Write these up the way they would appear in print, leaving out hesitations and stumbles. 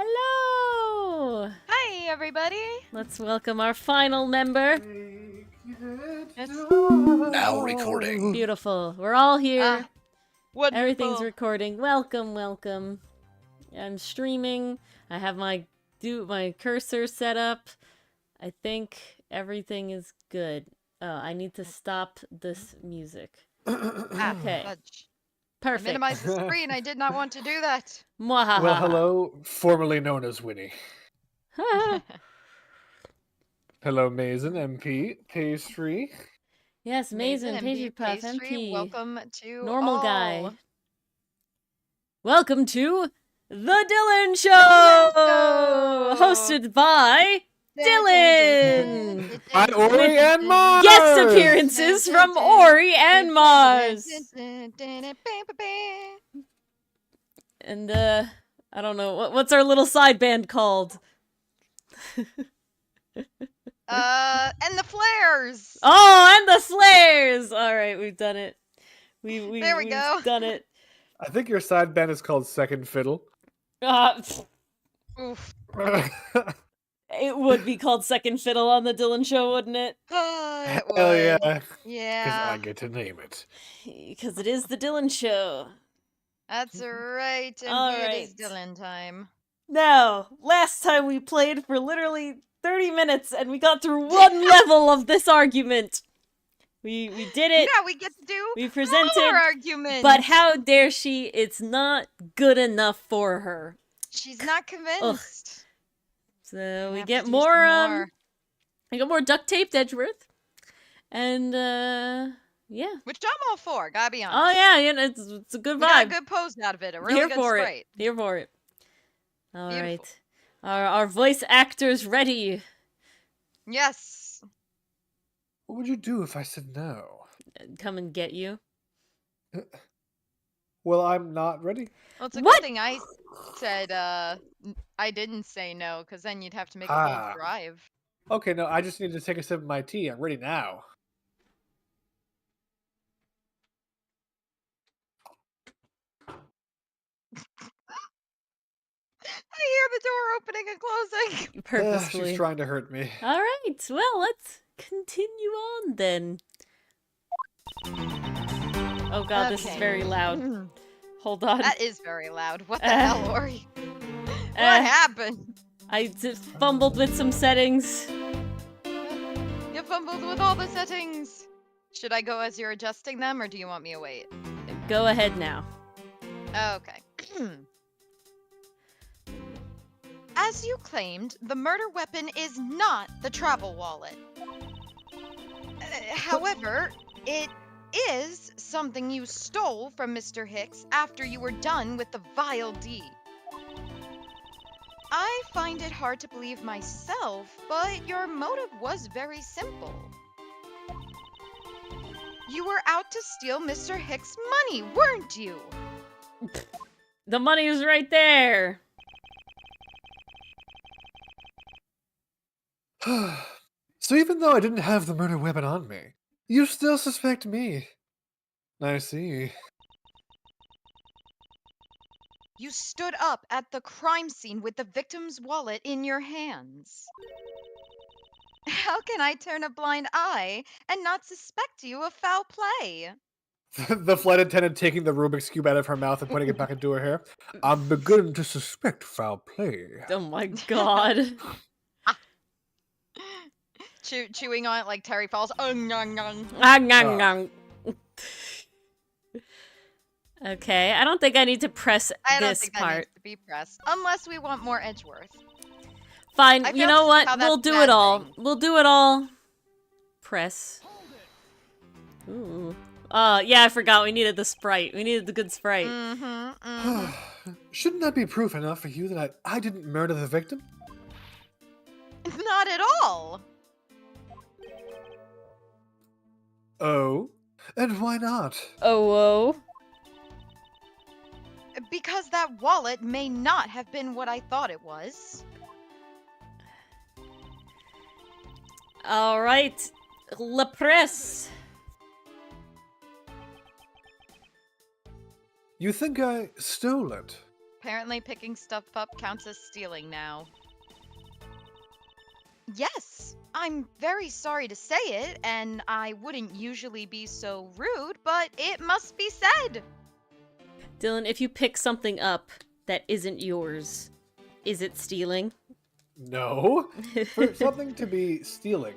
Hello! Hi, everybody. Let's welcome our final member. Now recording. Beautiful. We're all here. Wonderful. Everything's recording. Welcome, welcome. I'm streaming. I have my cursor set up. I think everything is good. Oh, I need to stop this music. Okay. Fudge. Perfect. I minimized the screen. I did not want to do that. Mwahaha. Well, hello, formerly known as Winnie. Hello, Mason, MP, Pastry. Yes, Mason, Pastry Puff, Pastry, MP. welcome to Normal all. guy. Welcome to The Dylan Show! Hosted by Dylan! And Ori and Mars! Guest appearances from Ori and Mars! And, I don't know, what's our little side band called? And the flares. Oh, and the Slayers! Alright, we've done it. There we we've go. done it. I think your side band is called Second Fiddle. Oof. It would be called Second Fiddle on The Dylan Show, wouldn't it? It Hell would. yeah. Because Yeah. I get to name it. Because it is The Dylan Show. That's right. And All it is right. Dylan time. Now, last time we played for literally 30 minutes and we got through one level of this argument. We did it. Now we get to do We presented, more arguments. but how dare she? It's not good enough for her. She's not convinced. So we have get to do more, some more. we got more duct taped Edgeworth. And, yeah. Which I'm all for, gotta be honest. Oh, yeah, it's a good We got a vibe. good pose out of it. A really Here good for sprite. it. Here for it. All Beautiful. right. Our voice actors ready. Yes. What would you do if I said no? Come and get you. Well, I'm not ready. Well, it's a What? good thing I said I didn't say no, because then you'd have to make a Ah. whole drive. Okay, no, I just need to take a sip of my tea. I'm ready now. I hear the door opening and closing. Purposefully. She's trying to hurt me. All right. Well, let's continue on then. Oh god, this is Okay. very loud. Hold on. That is very loud. What the Uh, hell, Ori? What uh, happened? I just fumbled with some settings. You fumbled with all the settings. Should I go as you're adjusting them, or do you want me to wait? Go ahead now. Okay. As you claimed, the murder weapon is not the travel wallet. However, it is something you stole from Mr. Hicks after you were done with the vile deed. I find it hard to believe myself, but your motive was very simple. You were out to steal Mr. Hicks' money, weren't you? The money is right there. So even though I didn't have the murder weapon on me, you still suspect me. I see. You stood up at the crime scene with the victim's wallet in your hands. How can I turn a blind eye and not suspect you of foul play? The flight attendant taking the Rubik's Cube out of her mouth and putting it back into her hair. I'm beginning to suspect foul play. Oh my god. Chewing on it like Terry Falls. Okay, I don't think I need to press I don't this think that part. needs to be pressed. Unless we want more Edgeworth. Fine, I you failed know to see what? how We'll that's a do bad it all. thing. We'll do it all. Press. Ooh. Yeah, I forgot. We needed the sprite. We needed the good sprite. Shouldn't that be proof enough for you that I didn't murder the victim? Not at all. Oh? And why not? Oh, whoa. Because that wallet may not have been what I thought it was. All right. La presse. You think I stole it? Apparently picking stuff up counts as stealing now. Yes, I'm very sorry to say it, and I wouldn't usually be so rude, but it must be said. Dylan, if you pick something up that isn't yours, is it stealing? No. For something to be stealing,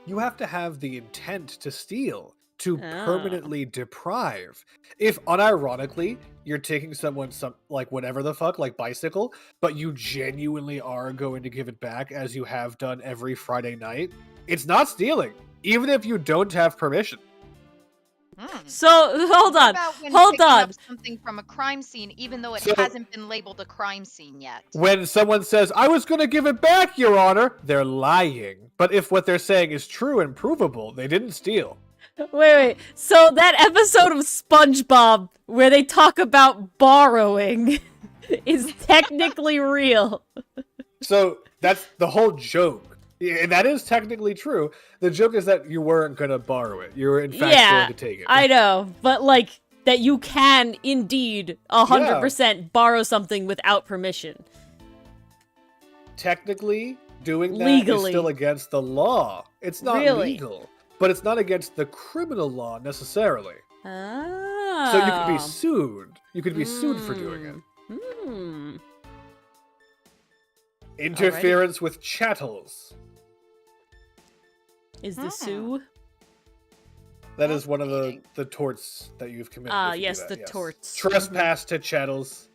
you have to have the intent to steal, to permanently deprive. If unironically you're taking someone some like whatever the fuck, like bicycle, but you genuinely are going to give it back as you have done every Friday night, it's not stealing, even if you don't have permission. So, hold What on. about when Hold picking on. up something from a crime scene, even though it So- hasn't been labeled a crime scene yet? When someone says, I was going to give it back, Your Honor, they're lying. But if what they're saying is true and provable, they didn't steal. Wait. So that episode of SpongeBob where they talk about borrowing is technically real. So that's the whole joke. Yeah, and that is technically true. The joke is that you weren't going to borrow it. You were, in fact, going to take it. I know, but like that you can indeed 100% borrow something without permission. Technically, doing that Legally. is still against the law. It's not Really? legal, but it's not against the criminal law necessarily. Ah. So you could be sued. You could be sued for doing it. Hmm. Interference with chattels. Is the sue? That is one of Fascinating. the torts that you've committed. Ah, if you do yes, that, the torts. Trespass to chattels.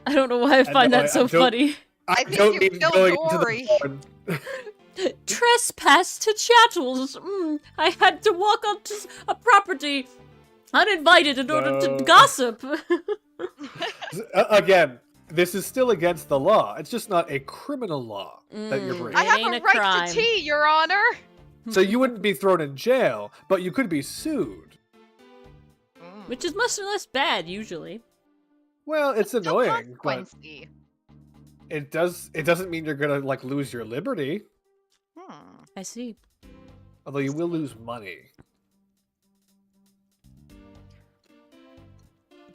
I don't know why I find that so funny. I think don't you mean killed going Dory. into the barn. Trespass to chattels. I had to walk onto a property uninvited in order No. to gossip. Again, this is still against the law. It's just not a criminal law that you're breaking. I It have ain't a a right crime. to tea, Your Honor. So you wouldn't be thrown in jail, but you could be sued. Which is much less bad, usually. Well, it's Still annoying, but consequence-y. it doesn't mean you're gonna like lose your liberty. I see. Although you will lose money.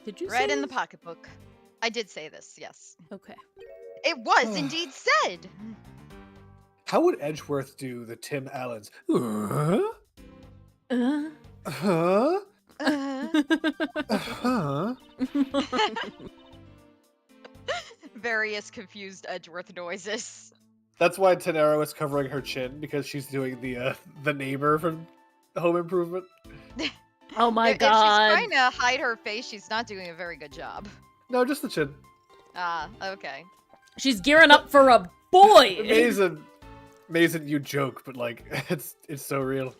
Did you Right say in the this? pocketbook. I did say this, yes. Okay. It was indeed said. How would Edgeworth do the Tim Allen's? Huh? Huh? Huh? Various confused Edgeworth noises. That's why Tenero is covering her chin, because she's doing the neighbor from Home Improvement. Oh my If god. she's trying to hide her face, she's not doing a very good job. No, just the chin. Ah, okay. She's gearing up for a boy. Amazing, you joke, but like it's so real.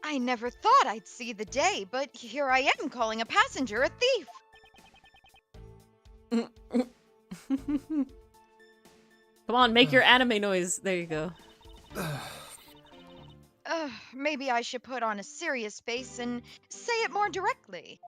I never thought I'd see the day, but here I am calling a passenger a thief. Come on, make your anime noise. There you go. Maybe I should put on a serious face and say it more directly.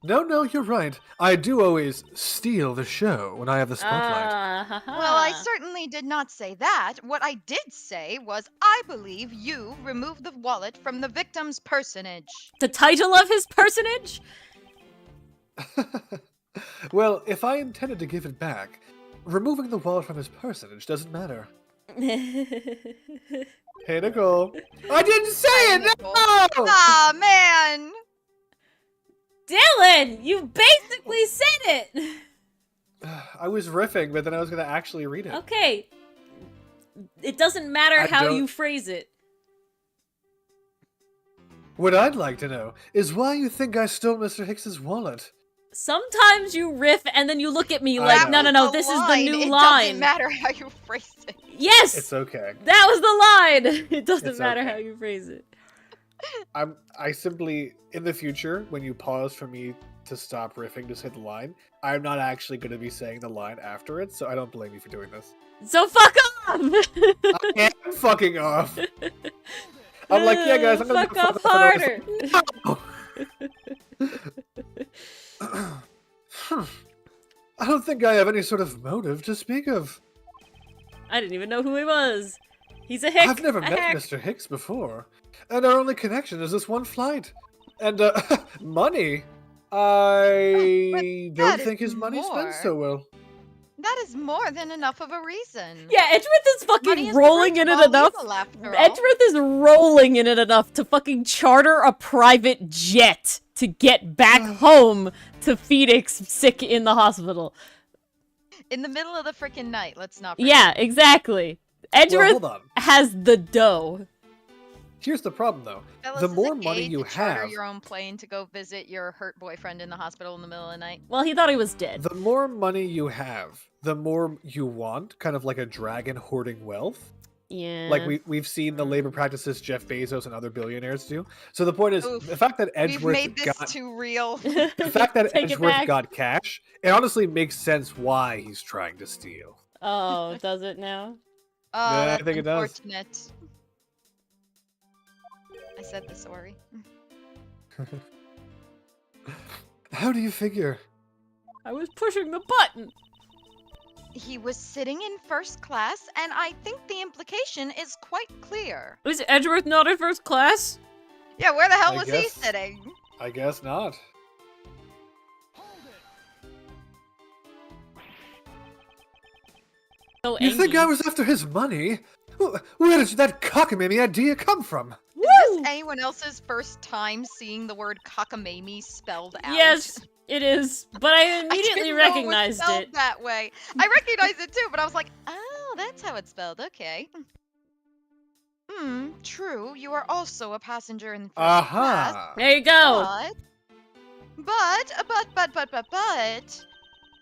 No, you're right. I do always steal the show when I have the spotlight. Well, I certainly did not say that. What I did say was I believe you removed the wallet from the victim's personage. The title of his personage? Well, if I intended to give it back, removing the wallet from his personage doesn't matter. Hey, Nicole. I didn't say it! Nicole. No! Ah, man! Dylan, you basically said it. I was riffing, but then I was going to actually read it. Okay. It doesn't matter I how don't- you phrase it. What I'd like to know is why you think I stole Mr. Hicks's wallet. Sometimes you riff and then you look at me I like, know. no, The this is the line. new It line. doesn't matter how you phrased it. Yes! It's okay. That was the line! It doesn't It's matter okay. how you phrase it. I simply, in the future, when you pause for me to stop riffing to say the line, I'm not actually going to be saying the line after it, so I don't blame you for doing this. So fuck off! I am fucking off. I'm like, yeah, guys, I'm gonna fuck go off fuck off. harder. I don't think I have any sort of motive to speak of. I didn't even know who he was. He's a hick. I've never a met hack. Mr. Hicks before, and our only connection is this one flight. And, money. I that don't is think his money spent more. so well. That is more than enough of a reason. Yeah, Edgeworth is Money fucking is the rolling root in of it all enough. evil, after all. Edgeworth is rolling in it enough to fucking charter a private jet to get back home to Phoenix sick in the hospital. In the middle of the freaking night, let's not forget. Yeah, exactly. Well, Edgeworth hold on. has the dough. Here's the problem, though. Fellas, The is more it gay money you to charter have, your own plane to go visit your hurt boyfriend in the hospital in the middle of the night? Well, he thought he was dead. the more money you have, the more you want, kind of like a dragon hoarding wealth. Yeah. Like we've seen the labor practices Jeff Bezos and other billionaires do. So the point is, Oof. the fact that We've Edgeworth made this got too real. the fact that Take it Edgeworth back. got cash, it honestly makes sense why he's trying to steal. Oh, does it now? Oh, Yeah, I that's think it does. unfortunate. I said the sorry. How do you figure? I was pushing the button. He was sitting in first class, and I think the implication is quite clear. Was Edgeworth not in first class? Yeah, where the hell I was guess- he sitting? I guess not. So You think angry. I was after his money? Where did that cockamamie idea come from? Is this anyone else's first time seeing the word cockamamie spelled out? Yes, it is. But I I immediately didn't know it was recognized spelled it. that way. I recognized it too, but I was like, oh, that's how it's spelled. Okay. True. You are also a passenger in first class. Aha! There you go. But,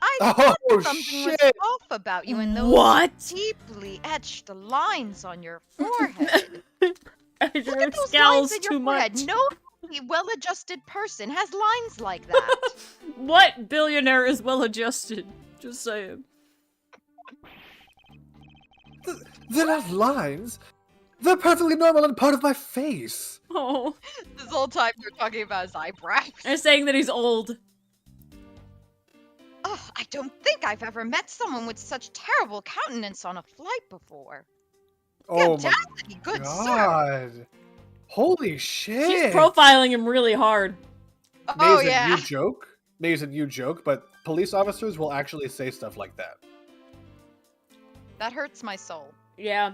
I Oh something was shit! off about you in those What? deeply etched lines on your forehead. Look at Edgeworth those scowls lines in your too forehead. much. No well-adjusted person has lines like that. What billionaire is well adjusted? Just saying. They're not lines. They're perfectly normal and part of my face. Oh, This whole time they're talking about his eyebrows. they're saying that he's old. Oh, I don't think I've ever met someone with such terrible countenance on a flight before. Oh Good my dastardly, good sir. god! Holy shit! She's profiling him really hard. Oh Mason, yeah. you joke. Mason, you joke, but police officers will actually say stuff like that. That hurts my soul. Yeah.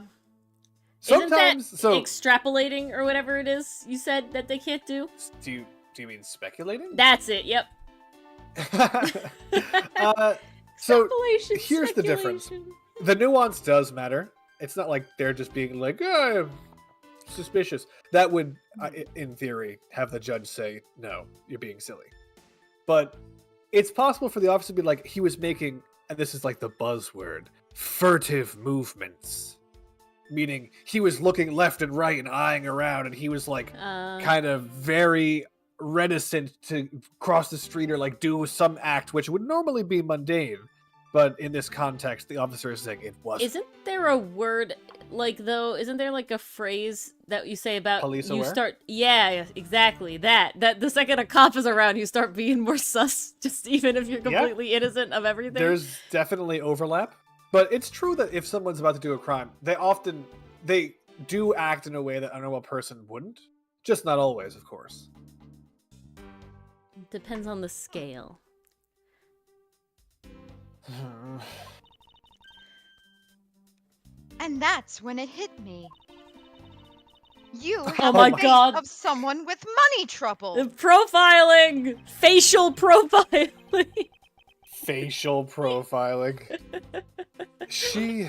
Sometimes, Isn't that so extrapolating or whatever it is you said that they can't do? do you mean speculating? That's it. Yep. So Speculation, here's the difference. speculation. the nuance does matter. It's not like they're just being like, oh, I'm suspicious. That would, in theory, have the judge say, no, you're being silly. But it's possible for the officer to be like, he was making, and this is like the buzzword, furtive movements. Meaning he was looking left and right and eyeing around, and he was like kind of very reticent to cross the street or like do some act which would normally be mundane. But in this context, the officer is saying it wasn't. Isn't there a word like though? Isn't there like a phrase that you say about Police you aware? start? Yeah, exactly. That the second a cop is around, you start being more sus. Just even if you're Yeah. completely innocent of everything. There's definitely overlap. But it's true that if someone's about to do a crime, they do act in a way that a normal person wouldn't. Just not always, of course. Depends on the scale. And that's when it hit me. You Oh have my the face God. of someone with money trouble. The profiling, facial profiling. Facial profiling. She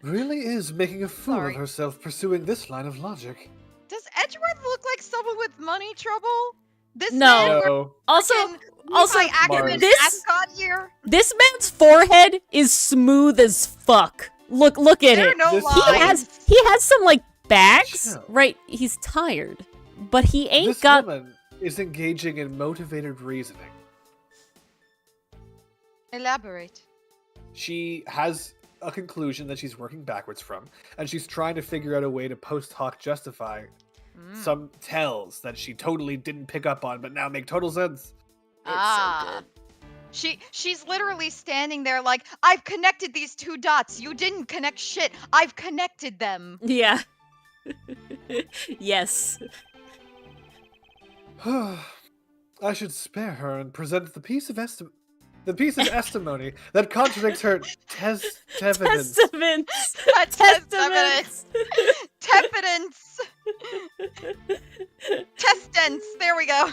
really is making a fool Sorry. of herself pursuing this line of logic. Does Edgeworth look like someone with money trouble? This No. man No. Also, also Mars. this- got here. this man's forehead is smooth as fuck. Look at There are it. no This- lines. He has some like bags, Chill. right? He's tired, but he ain't This got. woman is engaging in motivated reasoning. Elaborate. She has a conclusion that she's working backwards from, and she's trying to figure out a way to post hoc justify some tells that she totally didn't pick up on, but now make total sense. Ah. She's literally standing there like, I've connected these two dots. You didn't connect shit. I've connected them. Yeah. Yes. I should spare her and present the piece of testimony that contradicts her evidence. Testaments. Testaments. Testaments. Tepidence. Testence. There we go.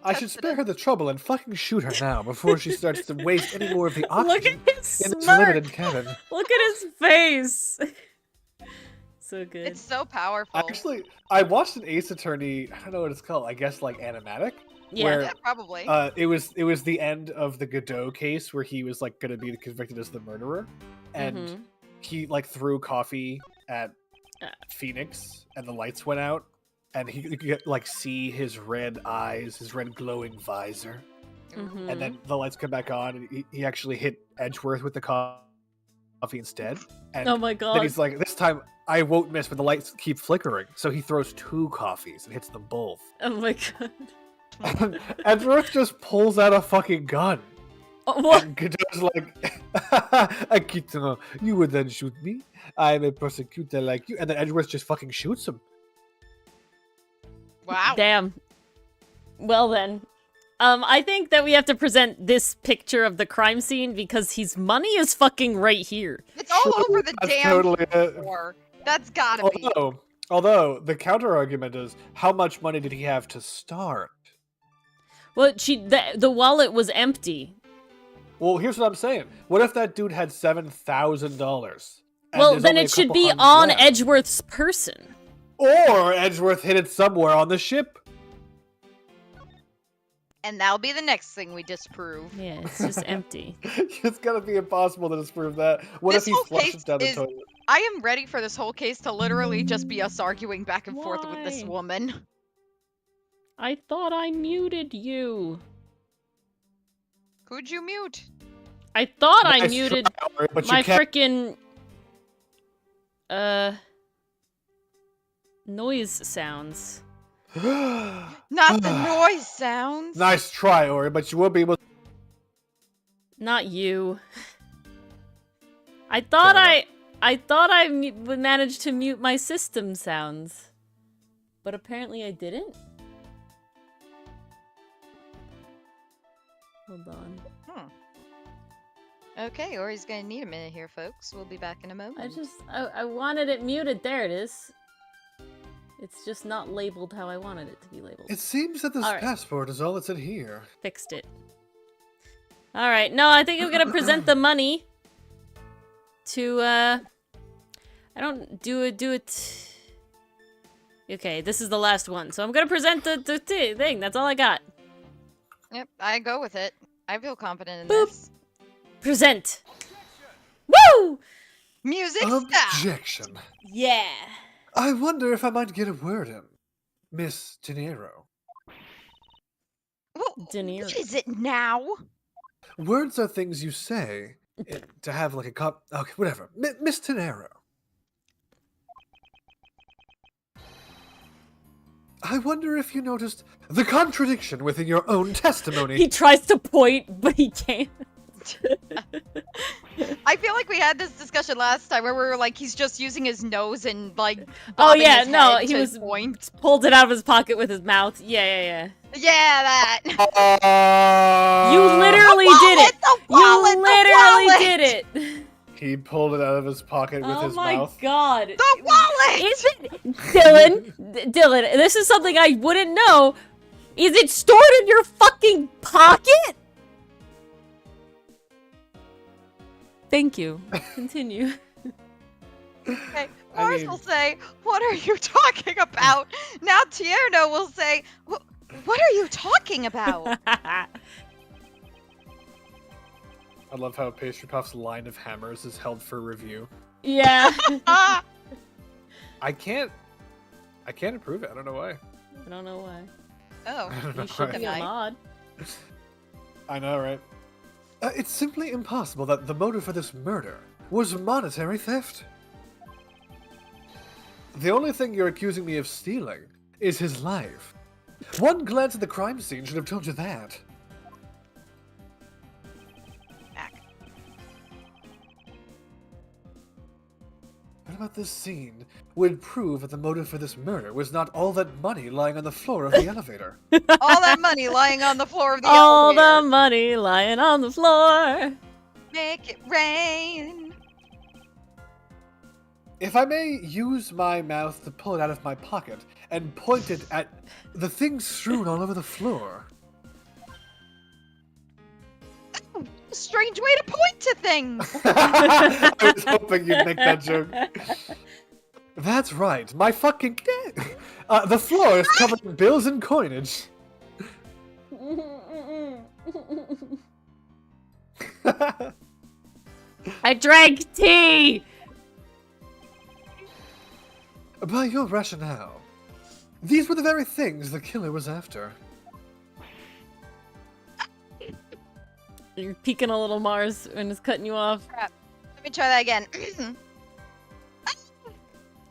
I should spare her the trouble and fucking shoot her now before she starts to waste any more of the Look oxygen at his in this smirk. limited cabin. Look at his face. So good. It's so powerful. I watched an Ace Attorney, I don't know what it's called, I guess like animatic. Yeah. Where, Yeah, probably. it was the end of the Godot case where he was like gonna be convicted as the murderer, and he like threw coffee at Phoenix, and the lights went out, and he could like see his red eyes, his red glowing visor, and then the lights come back on, and he actually hit Edgeworth with the coffee instead. And Oh my god. then he's like, this time I won't miss, but the lights keep flickering, so he throws 2 coffees and hits them both. Oh my god. And Edgeworth just pulls out a fucking gun. Oh, what? And Godot's like, Akito, you would then shoot me? I'm a prosecutor like you. And then Edgeworth just fucking shoots him. Wow. Damn. Well then. I think that we have to present this picture of the crime scene because his money is fucking right here. It's all over the That's damn totally it. floor. That's gotta be. Although, the counter argument is, how much money did he have to start? Well, the wallet was empty. Well, here's what I'm saying. What if that dude had $7,000? Well, then it should be on Edgeworth's person. Or Edgeworth hid it somewhere on the ship. And that'll be the next thing we disprove. Yeah, it's just empty. It's gonna be impossible to disprove that. What This if he whole flushes case down the is- toilet? I am ready for this whole case to literally just be us arguing back and forth with this Why? woman. I thought I muted you. Who'd you mute? I thought I Nice muted try, Ori, but you my can't- frickin' noise sounds. Not the noise sounds. Nice try, Ori, but you won't be able. Not you. I thought I would manage to mute my system sounds, but apparently I didn't. Hold on. Okay, Ori's gonna need a minute here, folks. We'll be back in a moment. I wanted it muted. There it is. It's just not labeled how I wanted it to be labeled. It seems that this All right. passport is all that's in here. Fixed it. All right. No, I think I'm gonna present the money to I don't do it. Okay, this is the last one, so I'm gonna present the thing. That's all I got. Yep, I go with it. I feel confident in Boop. this. Present. Woo! Music stop. Objection. Yeah. I wonder if I might get a word in, Miss De Niro. Well, De Niro. what is it now? Words are things you say to have like a cup. Okay, whatever. Miss De Niro. I wonder if you noticed the contradiction within your own testimony. He tries to point, but he can't. I feel like we had this discussion last time where we were like, he's just using his nose and like. Oh bobbing yeah, his no, head he to was point. pulled it out of his pocket with his mouth. Yeah. Yeah, that. You literally did it. The wallet, You literally the wallet. did it. He pulled it out of his pocket with Oh his my mouth. god. The wallet. Is it Dylan, this is something I wouldn't know. Is it stored in your fucking pocket? Thank you. Continue. Okay, I Mars mean- will say, "What are you talking about?" Now Tierno will say, "What are you talking about?" I love how Pastry Puff's line of hammers is held for review. Yeah. Ah, I can't approve it. I don't know why. I don't know why. oh, I don't know You should why. be a Night. mod. I know, right? It's simply impossible that the motive for this murder was monetary theft. The only thing you're accusing me of stealing is his life. One glance at the crime scene should have told you that. Back. What about this scene would prove that the motive for this murder was not all that money lying on the floor of the elevator. All that money lying on the floor of the All elevator. the money lying on the floor. Make it rain. If I may use my mouth to pull it out of my pocket and point it at the things strewn all over the floor. Strange way to point to things. I was hoping you'd make that joke. That's right, my fucking... the floor is covered in bills and coinage. I drank tea! By your rationale, these were the very things the killer was after. You're peeking a little, Mars, and it's cutting you off. Crap. Let me try that again.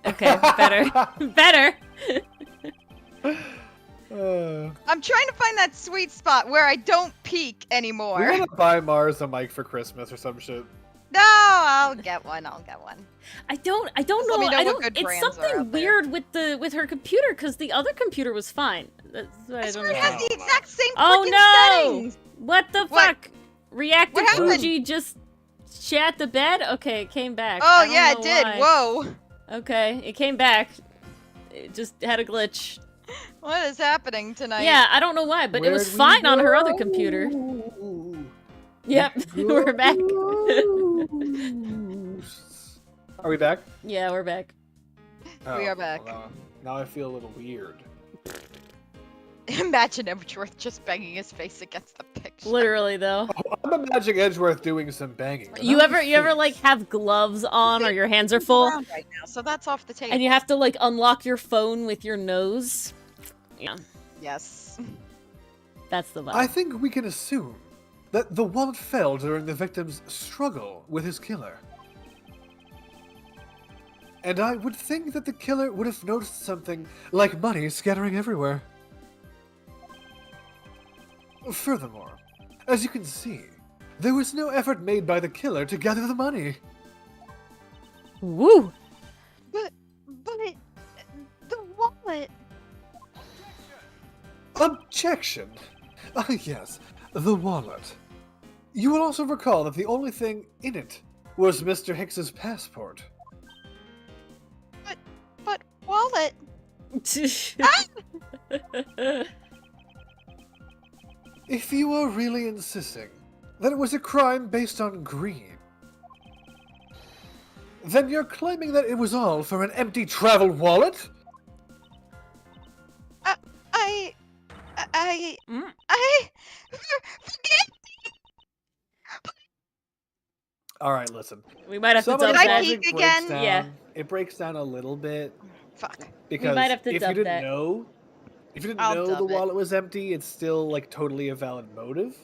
Okay, better. Better! I'm trying to find that sweet spot where I don't peek anymore. We're gonna buy Mars a mic for Christmas or some shit. No, I'll get one. I don't Just know. let me know I what don't. good It's brands are something out there. weird with her computer because the other computer was fine. That's what I I swear don't it know. has the exact same Oh freaking no! settings. What the What? fuck? Reactive What happened? Fuji just shat the bed? Okay, it came back. Oh I don't yeah, know it did. why. Whoa. Okay, it came back. It just had a glitch. What is happening tonight? Yeah, I don't know why, but it was Where'd we fine on her other go? computer. Yep, we're back. Are we back? Yeah, we're back. We are back. well, now I feel a little weird. Imagine Edgeworth just banging his face against the picture. Literally though. Oh, I'm imagining Edgeworth doing some banging. but You not ever his like face. have gloves on or your hands are He's full around right now, so that's off the table. and you have to like unlock your phone with your nose? Yeah, Yes. that's the vibe. I think we can assume that the wallet fell during the victim's struggle with his killer. And I would think that the killer would have noticed something like money scattering everywhere. Furthermore, as you can see, there was no effort made by the killer to gather the money. Woo! But the wallet. Objection! Ah, yes, the wallet. You will also recall that the only thing in it was Mr. Hicks's passport. But wallet. If you are really insisting that it was a crime based on greed, then you're claiming that it was all for an empty travel wallet? Mm. Forget. Alright, listen. We might have to Some of dub this Did I that. logic peek breaks again? down- Yeah. It breaks down a little bit Fuck. because might have to if dub you didn't that. know, if you didn't I'll know the dub it. wallet was empty, it's still like totally a valid motive.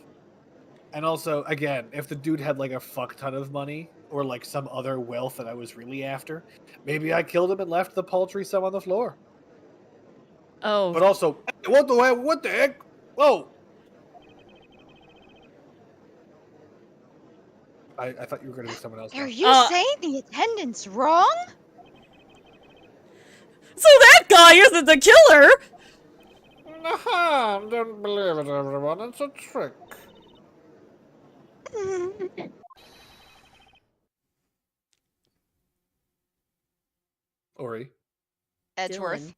And also, again, if the dude had like a fuck ton of money or like some other wealth that I was really after, maybe I killed him and left the paltry sum on the floor. Oh, But also, what the heck? Whoa! I thought you were going to be someone else. Are now. you saying the attendant's wrong? so that guy isn't the killer. Nah, don't believe it, everyone. It's a trick. Ori, Edgeworth. Dylan.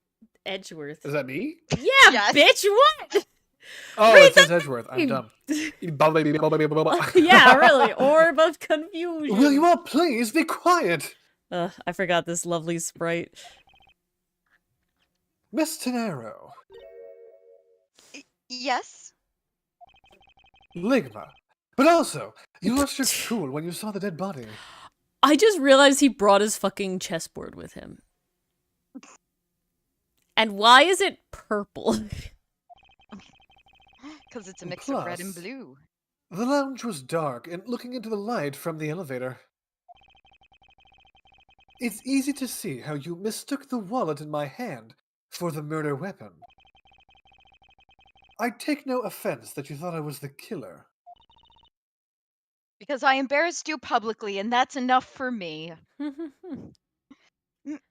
Edgeworth. is that me? Yeah, Yes. bitch. What? Oh, Read it says Edgeworth. I'm name. dumb. Yeah, really. Orb of confusion. Will you all please be quiet? I forgot this lovely sprite. Miss Tenero, Yes. Ligma. But also, you lost your cool when you saw the dead body. I just realized he brought his fucking chessboard with him. And why is it purple? Because it's a mix of red and Plus- blue. The lounge was dark and looking into the light from the elevator. It's easy to see how you mistook the wallet in my hand for the murder weapon. I take no offense that you thought I was the killer. Because I embarrassed you publicly, and that's enough for me.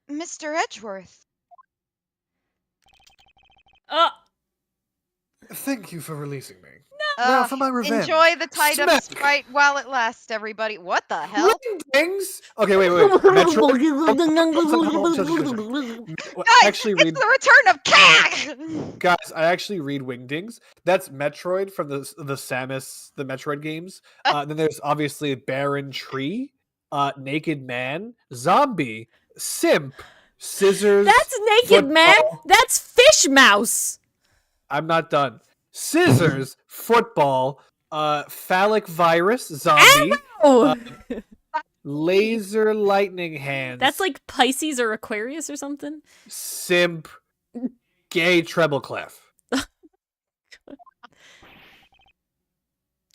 Mr. Edgeworth. Thank you for releasing me. Now for my revenge. Enjoy the tied-up Smack! Sprite while it lasts, everybody. What the hell? Wingdings? Okay, wait. Metro. Guys, actually it's read, the return of Kag! guys, I actually read Wingdings. That's Metroid from the Samus, the Metroid games. Then there's obviously Barren Tree, Naked Man, Zombie, Simp, Scissors. That's Naked Man. That's Fish Mouse. I'm not done. Scissors, football, phallic virus, zombie, laser lightning hands. That's like Pisces or Aquarius or something. Simp, gay treble clef.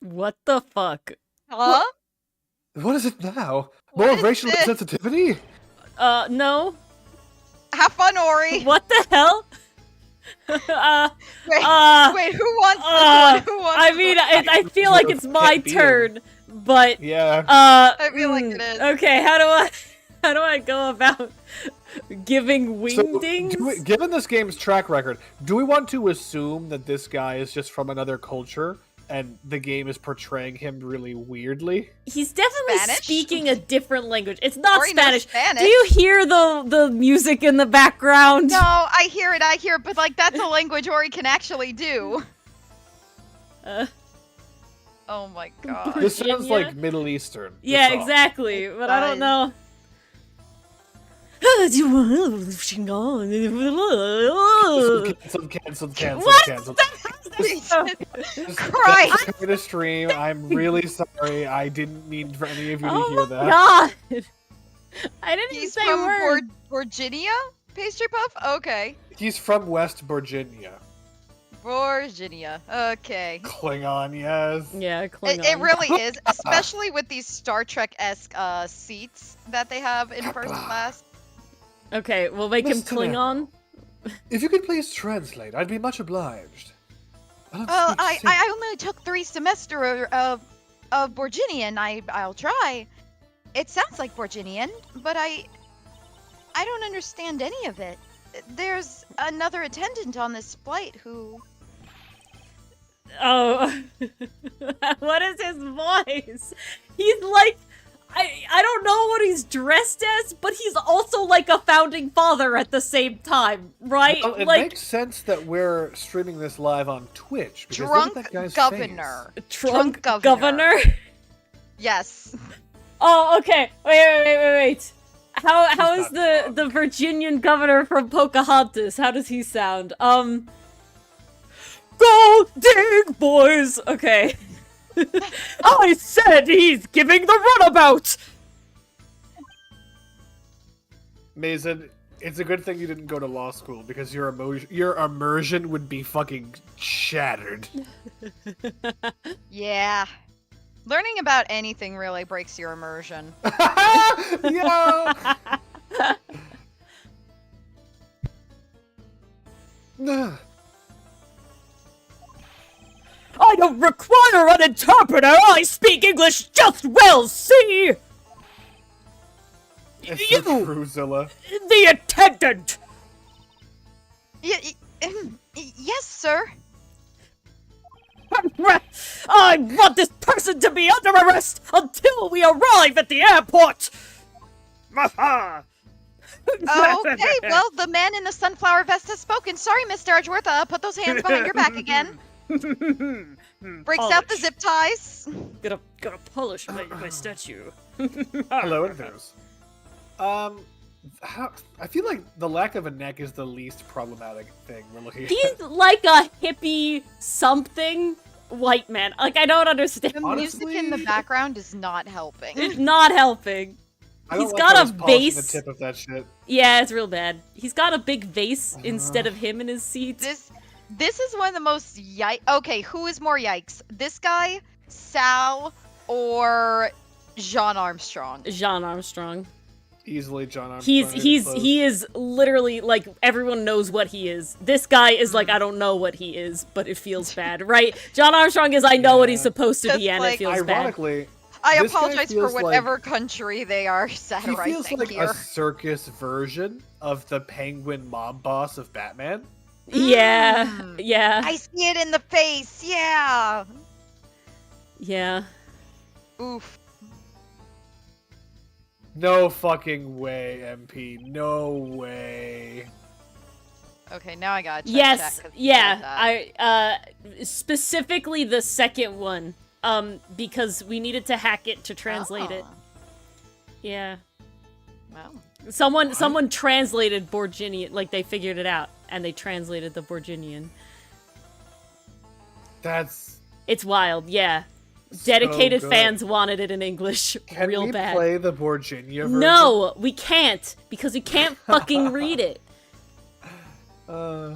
What the fuck? Huh? What is it now? What More is racial this? sensitivity? No. Have fun, Ori. What the hell? Wait, who wants this one? Who wants I this mean, one? I feel like it's my Can't be turn, but Yeah. I feel like it is. Okay, how do I go about giving wingdings? Given this game's track record, do we want to assume that this guy is just from another culture and the game is portraying him really weirdly? He's definitely Spanish? speaking a different language. It's not Ori knows Spanish. Spanish. Do you hear the music in the background? No, I hear it, but like that's a language Ori can actually do. Oh my god. This sounds Virginia? like Middle Eastern. this Yeah, song. exactly. But I don't know. Cancelled. What? Christ! Just coming to stream. I'm really sorry. I didn't mean for any of you to hear Oh that. my god! I didn't even He's say from a word. Virginia? Pastry Puff? Okay. He's from West Virginia. Virginia. Okay. Klingon, yes. Yeah, Klingon. It really is, especially with these Star Trek-esque seats that they have in first class. Okay, we'll make him Mr. Klingon. If you could please translate, I'd be much obliged. Well, I only took 3 semesters of Borginian. I'll try. It sounds like Borginian, but I don't understand any of it. There's another attendant on this flight who... Oh. What is his voice? He's like... I don't know what he's dressed as, but he's also like a founding father at the same time, right? Well, it like makes sense that we're streaming this live on Twitch. Because Drunk look at that guy's governor. Trunk governor. governor? Yes. Oh, okay. Wait. How He's is not the Virginian governor from Pocahontas? How does he sound? Go dig, boys! Okay. I said he's giving the runabout! Mason, it's a good thing you didn't go to law school because your immersion would be fucking shattered. Yeah. Learning about anything really breaks your immersion. Yo! Nah. I don't require an interpreter! I speak English just well, see? It's You- so true, Zilla. The attendant! Yes, sir. I want this person to be under arrest until we arrive at the airport! Okay, well, the man in the sunflower vest has spoken. Sorry, Mr. Edgeworth. Put those hands behind your back again. Breaks out the zip ties. Gotta polish my statue. Hello, Interviews. I feel like the lack of a neck is the least problematic thing we're looking at. He's like a hippie something white man. Like, I don't understand. The music in the background is not helping. It's not helping. I don't He's like got how a he's polishing vase. The tip of that shit. Yeah, it's real bad. He's got a big vase instead of him in his seat. This is one of the most Okay, who is more yikes? This guy, Sal, or Jean Armstrong? Jean Armstrong. Easily John Armstrong. He is literally like everyone knows what he is. This guy is like I don't know what he is, but it feels bad, right? John Armstrong is I know what he's supposed to be, Just and like- it feels Ironically, I This guy apologize for feels like- whatever country they are He satirizing feels like here. a circus version of the penguin mob boss of Batman. Yeah, Mm. yeah, I see it in the face. Yeah. yeah. Oof. No fucking way, MP. No way. Okay, now I gotta check. Yes, check, 'cause he yeah. said that. Specifically the second one, because we needed to hack it to translate it. Oh. Yeah. Well. Someone translated Borginian, like they figured it out, and they translated the Borginian. That's It's wild, yeah. so Dedicated good. fans wanted it in English Can real we bad. play the Borginia version? No, we can't, because we can't fucking read it.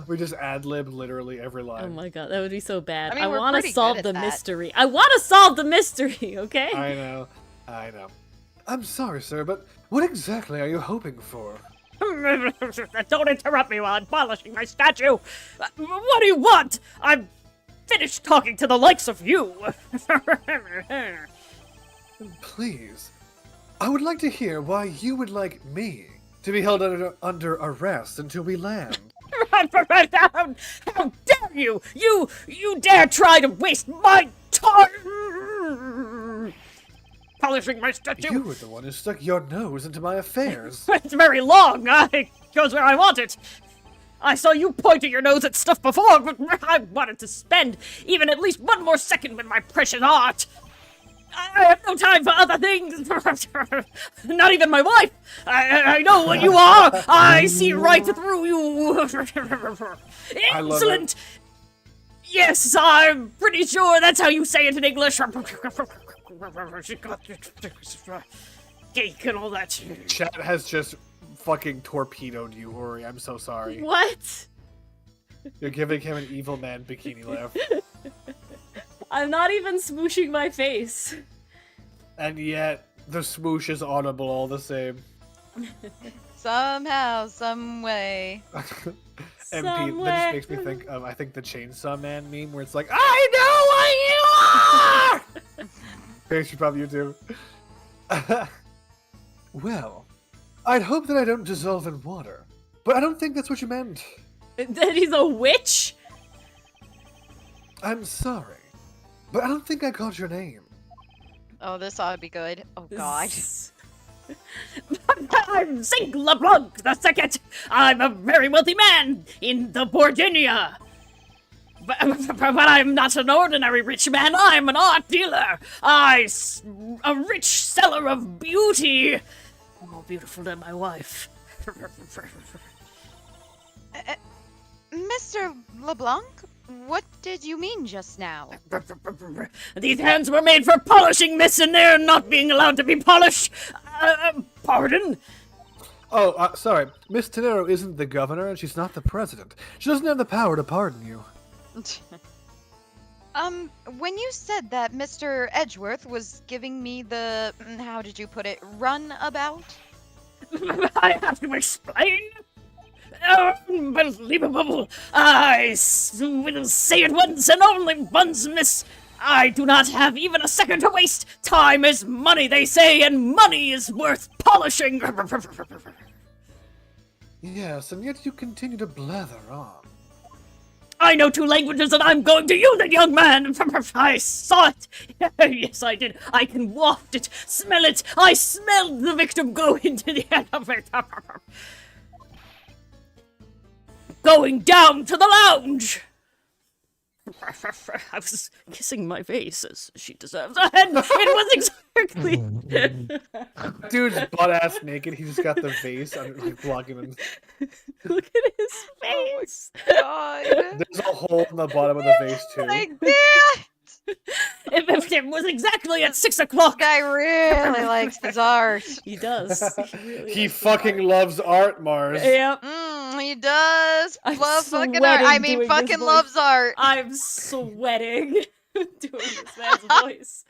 We just ad-lib literally every Oh line. my god, that would be so bad. I mean, we're want to pretty solve good the at that. mystery. I want to solve the mystery, okay? I know. I'm sorry, sir, but what exactly are you hoping for? Don't interrupt me while I'm polishing my statue. What do you want? I'm finished talking to the likes of you. Please, I would like to hear why you would like me to be held under arrest until we land. How dare you! You dare try to waste my time! Polishing my statue. You were the one who stuck your nose into my affairs. It's very long. It goes where I want it. I saw you pointing your nose at stuff before, but I wanted to spend even at least one more second with my precious art. I have no time for other things. Not even my wife. I know what you are. I see right through you. I love Excellent. Yes, I'm pretty sure that's how you say it in English. Geek and all that. Chat has just fucking torpedoed you, Ori. I'm so sorry. What? You're giving him an evil man bikini laugh. I'm not even smooshing my face. And yet, the swoosh is audible all the same. Somehow, some way. MP, that Somewhere. just makes me think of, I think, the Chainsaw Man meme where it's like, I know what you are! Picture from YouTube. Well, I'd hope that I don't dissolve in water, but I don't think that's what you meant. That he's a witch? I'm sorry, but I don't think I caught your name. Oh, this ought to be good. Oh god. I'm Zinc LeBlanc the Second. I'm a very wealthy man in the Borginia. But I'm not an ordinary rich man. I'm an art dealer. A rich seller of beauty. More beautiful than my wife. Mr. LeBlanc, what did you mean just now? These hands were made for polishing, miss, and they're not being allowed to be polished. Pardon? Oh, sorry. Miss Tenero isn't the governor, and she's not the president. She doesn't have the power to pardon you. When you said that Mr. Edgeworth was giving me the, how did you put it, runabout? I have to explain? Unbelievable! I will say it once and only once, miss. I do not have even a second to waste. Time is money, they say, and money is worth polishing. Yes, and yet you continue to blather on. I know 2 languages and I'm going to use it, young man! I saw it! Yes, I did. I can waft it, smell it. I smelled the victim go into the elevator. Going down to the lounge! I was kissing my face, as she deserves. And it was exactly... Dude's butt-ass naked, he just got the vase under, like, blocking him. Look at his face! God. There's a hole in the bottom of the vase, too. Like that! It was exactly at 6 o'clock! Guy really likes his art. He does. Really He likes it. fucking loves art, Mars. Yep. He does. I'm Love fucking art. sweating I mean, doing this fucking voice. loves art. I'm sweating doing this man's voice.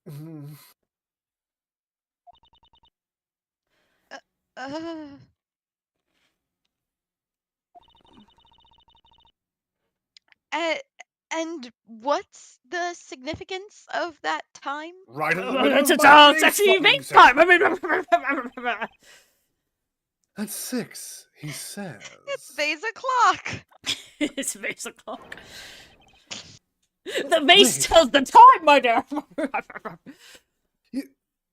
Mhm. Uh, And what's the significance of that time? Right in the middle It's of my sexy brainstorming vape session. time. At 6, he says. It's vase o'clock. It's vase o'clock. The vase Wait. tells the time, my dear.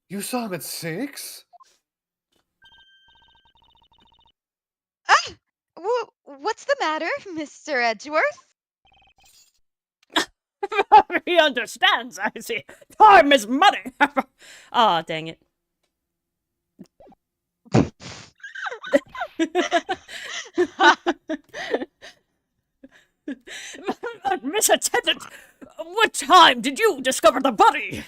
You saw him at 6? What's the matter, Mr. Edgeworth? He understands, I see. Time is money. Ah, dang it. Miss Attendant, what time did you discover the body?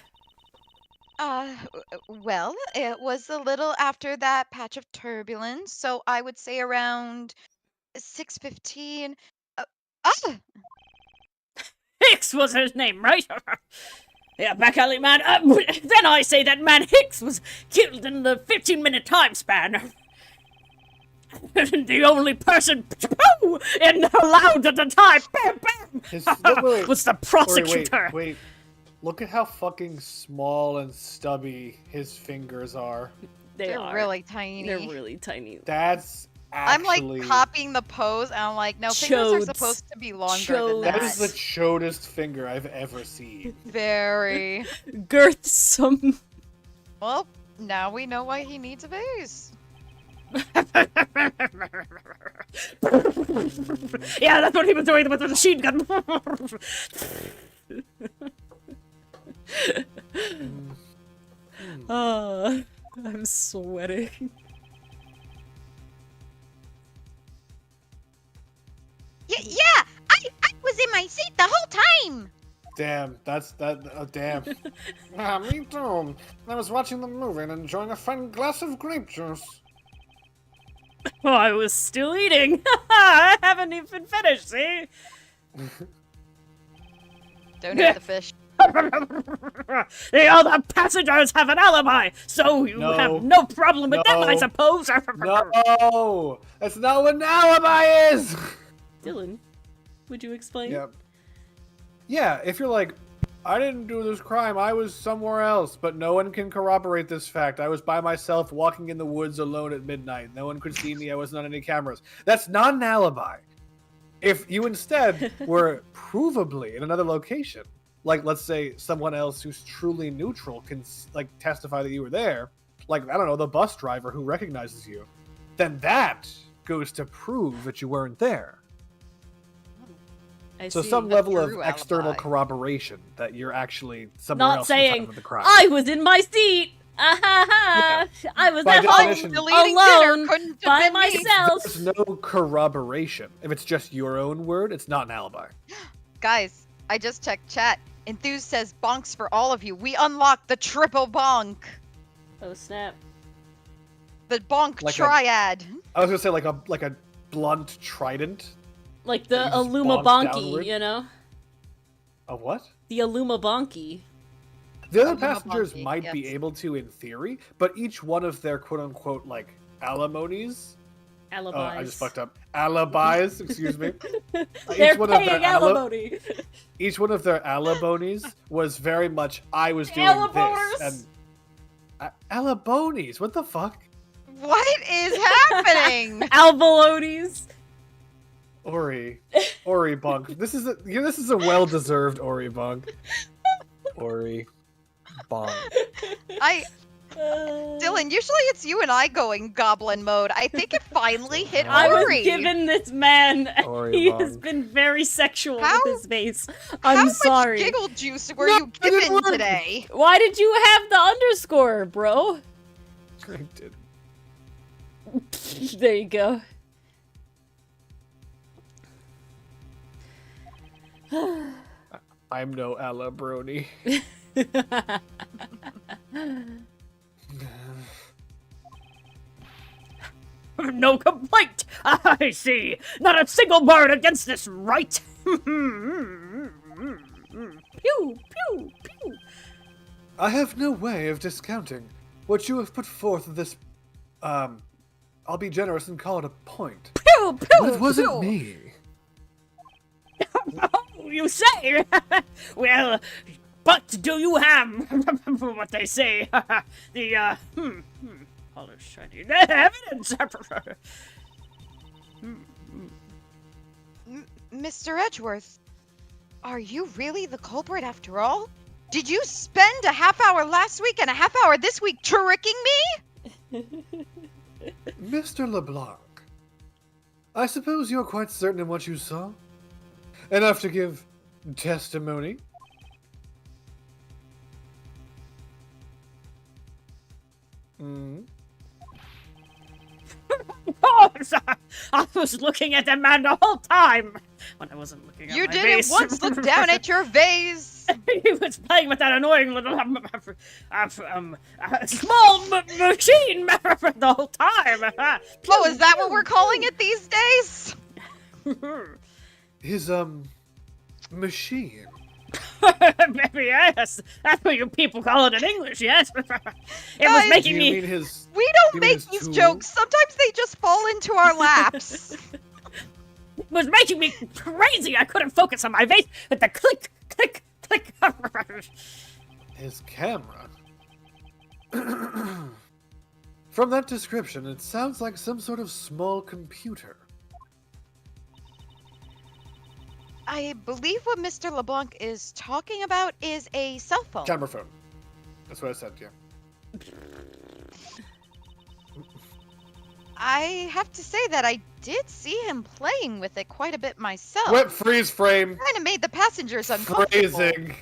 Well, it was a little after that patch of turbulence, so I would say around 6:15. Ah! Hicks was his name, right? Yeah, back alley man. Then I say that man Hicks was killed in the 15-minute time span. The only person allowed at the time was the prosecutor. Wait. Look at how fucking small and stubby his fingers are. They're really tiny. They're really tiny. That's I'm actually... like copying the pose, and I'm like, no, fingers are supposed to be longer than that. That is the chodest finger I've ever seen. Very. Girthsome. Well, now we know why he needs a vase. Yeah, that's what he was doing with the machine gun. I'm sweating. Yeah, I was in my seat the whole time. Damn, damn. Me too. I was watching the movie and enjoying a fine glass of grape juice. Oh, I was still eating. I haven't even finished, see? Don't eat the fish. The other passengers have an alibi, so you have no problem with them, I suppose. No, that's not what an alibi is. Dylan, would you explain? Yep. Yeah, if you're like, I didn't do this crime, I was somewhere else, but no one can corroborate this fact. I was by myself walking in the woods alone at midnight. No one could see me. I wasn't on any cameras. That's not an alibi. If you instead were provably in another location, like let's say someone else who's truly neutral can like testify that you were there, like, I don't know, the bus driver who recognizes you, then that goes to prove that you weren't there. So some level of external corroboration that you're actually somewhere else at the time of the crime. I was in my seat. Yeah. I was By at home definition, alone by myself. There's no corroboration. If it's just your own word, it's not an alibi. Guys, I just checked chat. Enthuse says bonks for all of you. We unlocked the triple bonk. Oh snap! The bonk triad. I was gonna say like a blunt trident. Like the Aluma Bonky, you know? A what? The Aluma Bonky. The other passengers might be able to in theory, but each one of their quote-unquote, like, alimonies... Alibis. I just fucked up. Alibis, excuse me. They're paying alimony. Each one of their alibonies was very much, I was doing this. And alibonies? What the fuck? What is happening? Albolonies. Ori Bonk. This is a well-deserved Ori Bonk. Ori Bonk. Dylan, usually it's you and I going goblin mode. I think it finally hit Ori. I was given this man. He Bonk. has been very sexual with his face. I'm sorry. How much giggle juice were you given today? Why did you have the underscore, bro? I did. There you go. I'm no alabroni. No complaint! I see! Not a single word against this, right? Pew, pew, pew. I have no way of discounting what you have put forth this, I'll be generous and call it a point. Pew, pew, But it wasn't me. you say? Well, but do you have what they say? The polished shiny evidence. Mr. Edgeworth, are you really the culprit after all? Did you spend a half hour last week and a half hour this week tricking me? Mr. LeBlanc, I suppose you're quite certain of what you saw? Enough to give testimony? Hmm? Oh, I was looking at the man the whole time when I wasn't looking at You my didn't vase. once look down at your vase. He was playing with that annoying little small machine the whole time. Oh, is that what we're calling it these days? His, machine. Maybe yes. That's what you people call it in English, yes. It was Guys, making Do me. you mean his... We You don't mean make his these tool? jokes. Sometimes they just fall into our laps. It was making me crazy. I couldn't focus on my vase with the click, click, click. His camera? From that description, it sounds like some sort of small computer. I believe what Mr. LeBlanc is talking about is a cell phone. Camera phone. That's what I said, yeah. I have to say that I did see him playing with it quite a bit myself. Wet freeze frame. Kind of made the passengers uncomfortable. Phrasing.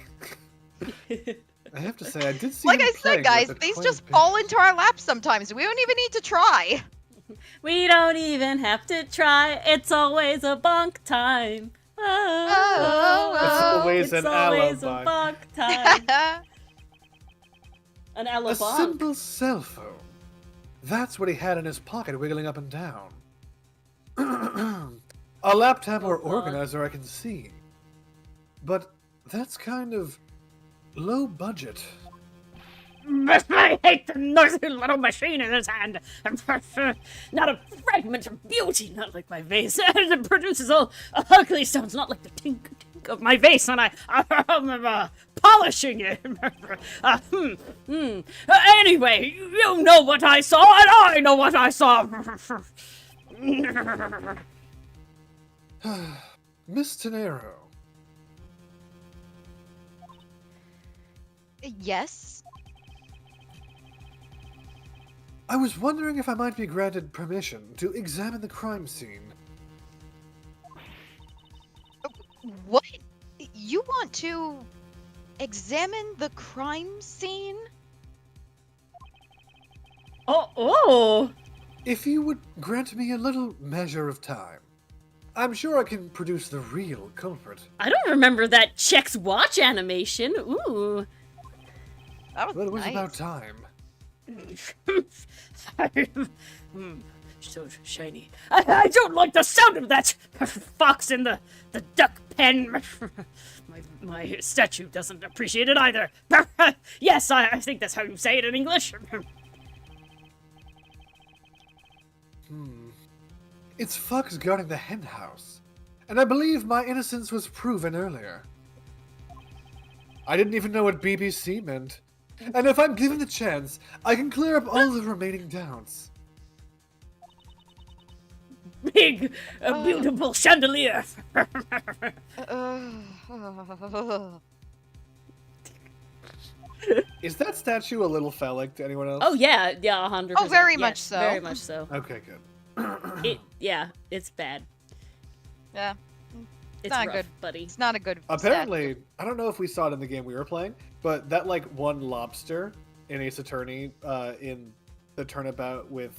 I have to say, I did see Like him I playing said, guys, with it these quite a just bit. fall into our laps sometimes. We don't even need to try. We don't even have to try. It's always a bonk time. Oh, It's always it's an always alibi. a bonk time. An A alibi. simple cell phone. That's what he had in his pocket, wiggling up and down. A laptop or Oh, God. organizer I can see. But that's kind of low budget. I hate the noisy little machine in his hand. Not a fragment of beauty, not like my vase. It produces all ugly sounds, not like the tink tink of my vase when I'm polishing it. Anyway, you know what I saw, and I know what I saw. Miss Tenero, Yes. I was wondering if I might be granted permission to examine the crime scene. What? You want to examine the crime scene? Oh. If you would grant me a little measure of time, I'm sure I can produce the real culprit. I don't remember that Chex Watch animation. Ooh. That was Well, it was nice. about time. So shiny. I don't like the sound of that fox in the duck pen. My statue doesn't appreciate it either. Yes, I think that's how you say it in English. It's Fox guarding the hen house, and I believe my innocence was proven earlier. I didn't even know what BBC meant, and if I'm given the chance, I can clear up all the remaining doubts. Big, beautiful chandelier. Is that statue a little phallic to anyone else? Oh yeah, 100%. Oh, very Yes, much so. Very much so. Okay, good. It's bad. Yeah, It's not rough, good. buddy. it's not a good Apparently, I don't know if we saw it in the game we were playing, but that like one lobster in Ace Attorney in the Turnabout with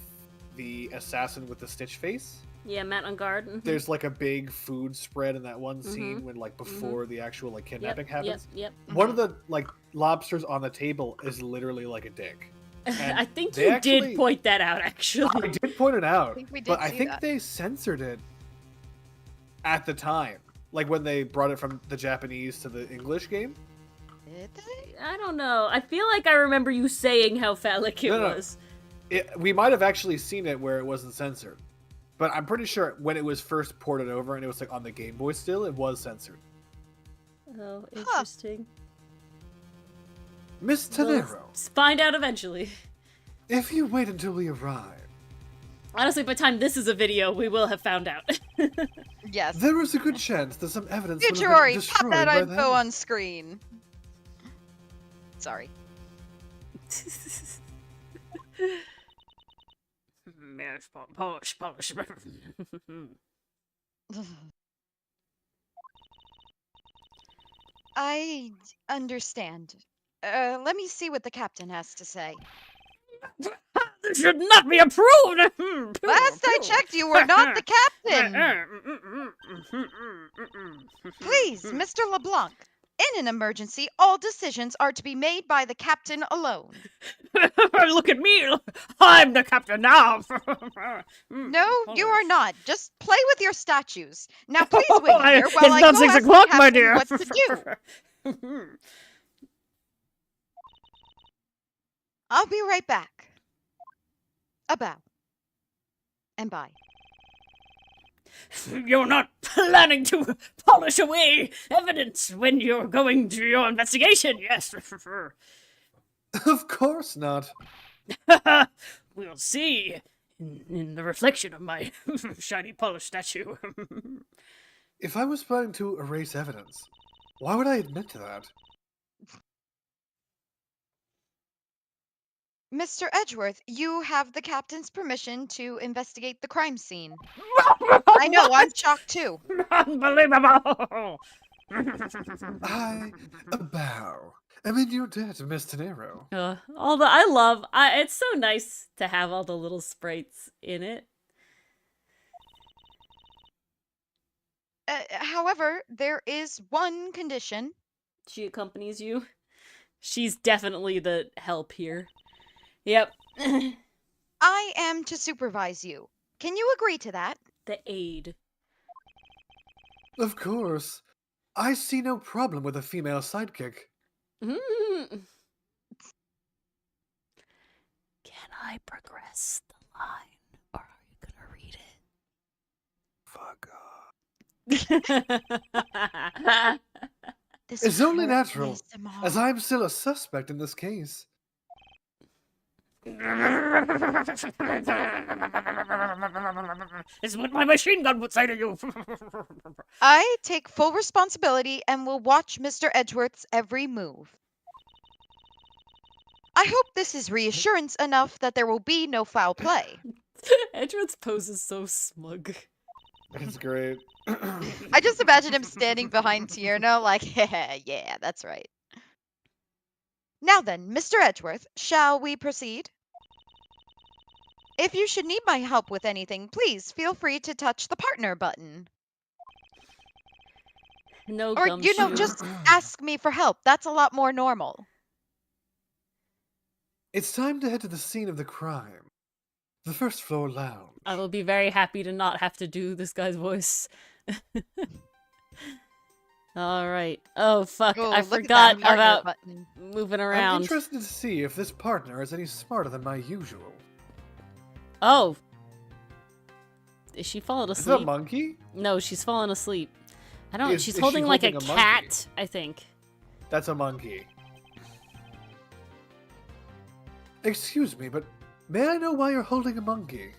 the assassin with the stitch face. Yeah, Matt on guard. Mhm. There's like a big food spread in that one scene when like before the actual like kidnapping happens. Yep. One of the like lobsters on the table is literally like a dick. And I think they you actually- did point that out, I actually. did point it out, think we did but I see think that. they censored it at the time, like when they brought it from the Japanese to the English game. Did they? I don't know. I feel like I remember you saying how phallic it No. was. We might have actually seen it where it wasn't censored, but I'm pretty sure when it was first ported over and it was like on the Game Boy still, it was censored. Oh, interesting. Miss We'll Tenero, find out eventually. if you wait until we arrive, Honestly, by the time this is a video, we will have found out. Yes. there is a good chance that some evidence will have been Futurori, pop destroyed that by info then. on screen. Sorry. Polish. I understand. Let me see what the captain has to say. This should not be approved! Last I checked, you were not the captain! Please, Mr. LeBlanc. In an emergency, all decisions are to be made by the captain alone. Look at me! I'm the captain now! No, you are not. Just play with your statues. Now please wait Oh, here while it's I not go 6 ask the o'clock, my captain dear! what to do. I'll be right back. A bow. And bye. You're not planning to polish away evidence when you're going to your investigation, yes? Of course not. We'll see in the reflection of my shiny polished statue. If I was planning to erase evidence, why would I admit to that? Mr. Edgeworth, you have the captain's permission to investigate the crime scene. I know, I'm shocked too. Unbelievable! I bow. I'm in your debt, Miss Tenero. It's so nice to have all the little sprites in it. However, there is one condition. She accompanies you. She's definitely the help here. Yep. I am to supervise you. Can you agree to that? The aid. Of course. I see no problem with a female sidekick. Mm. Can I progress the line, or are you gonna read Fuck off. it? It's only natural, as I'm still a suspect in this case. It's what my machine gun would say to you. I take full responsibility and will watch Mr. Edgeworth's every move. I hope this is reassurance enough that there will be no foul play. Edgeworth's pose is so smug. It's great. I just imagine him standing behind Tierno like, yeah, that's right. Now then, Mr. Edgeworth, shall we proceed? If you should need my help with anything, please feel free to touch the partner button. No Or, gumshoe. just ask me for help. That's a lot more normal. It's time to head to the scene of the crime. The first floor lounge. I will be very happy to not have to do this guy's voice. Alright. Oh, fuck. Oh, I look at forgot that partner about button. moving I'm around. interested to see if this partner is any smarter than my usual. Oh. Is she falling Is that a asleep? monkey? No, she's falling asleep. I don't. Is She's she holding like a holding a monkey? cat, I think. That's a monkey. Excuse me, but may I know why you're holding a monkey?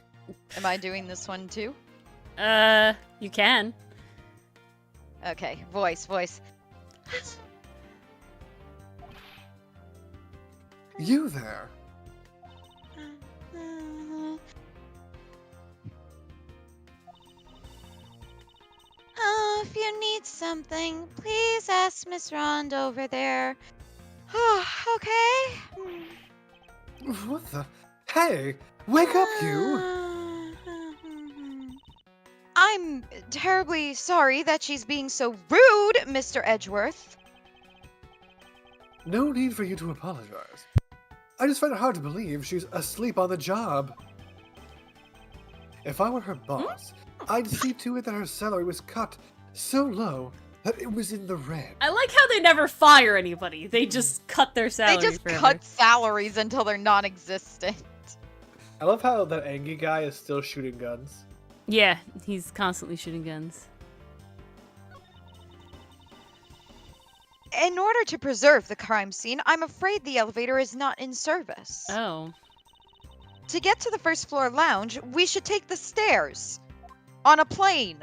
Am I doing this one too? You can. Okay, voice. You there. If you need something, please ask Miss Rond over there. Okay. What the? Hey, wake up, you! I'm terribly sorry that she's being so rude, Mr. Edgeworth. No need for you to apologize. I just find it hard to believe she's asleep on the job. If I were her boss, I'd see to it that her salary was cut so low that it was in the red. I like how they never fire anybody. They just cut their salary. They just forever. cut salaries until they're non-existent. I love how that Angie guy is still shooting guns. Yeah, he's constantly shooting guns. In order to preserve the crime scene, I'm afraid the elevator is not in service. Oh. To get to the first floor lounge, we should take the stairs. On a plane.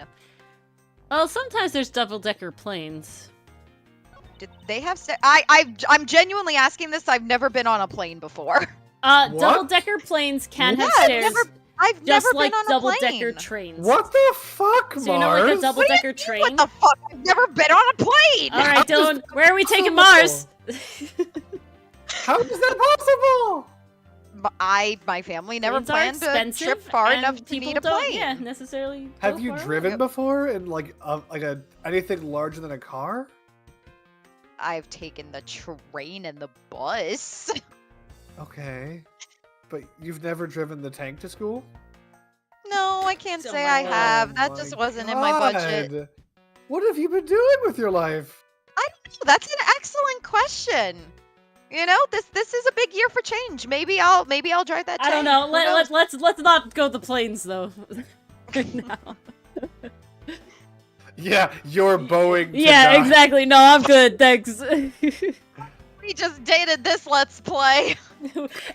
Well, sometimes there's double-decker planes. Did they have I'm genuinely asking this. I've never been on a plane before. What? Double-decker planes can have Yeah, stairs, I've just never like been on a double-decker plane. trains. What the fuck, So you know, like a Mars? double-decker train? What the fuck? I've never been on a plane. All right, How is Dylan, that where are we taking possible? Mars? How is that possible? My family never Planes are planned to expensive, trip far and enough to people need a don't, plane. Yeah, necessarily. Have go you far driven away. before in like a anything larger than a car? I've taken the train and the bus. Okay, but you've never driven the tank to school? No, I can't Oh say my I have. Oh That my just wasn't in my budget. God. What have you been doing with your life? I don't know. That's an excellent question. You know, this is a big year for change. Maybe I'll drive that I don't train. know. Who knows? Let's not go the planes though. No. Yeah, you're Boeing. To Yeah, die. exactly. No, I'm good. Thanks. We just dated this Let's Play.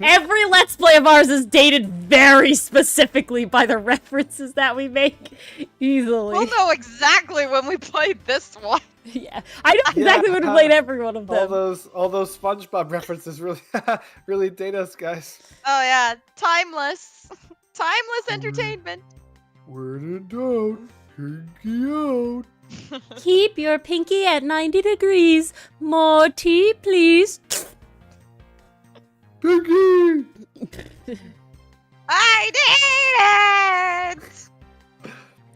Every Let's Play of ours is dated very specifically by the references that we make. Easily. We'll know exactly when we played this one. Yeah, I know exactly when we played every one of them. All those SpongeBob references really really date us, guys. Oh yeah, timeless Mm-hmm. entertainment. Word in doubt, pinky out. Keep your pinky at 90 degrees. More tea, please. Pinky. I did it!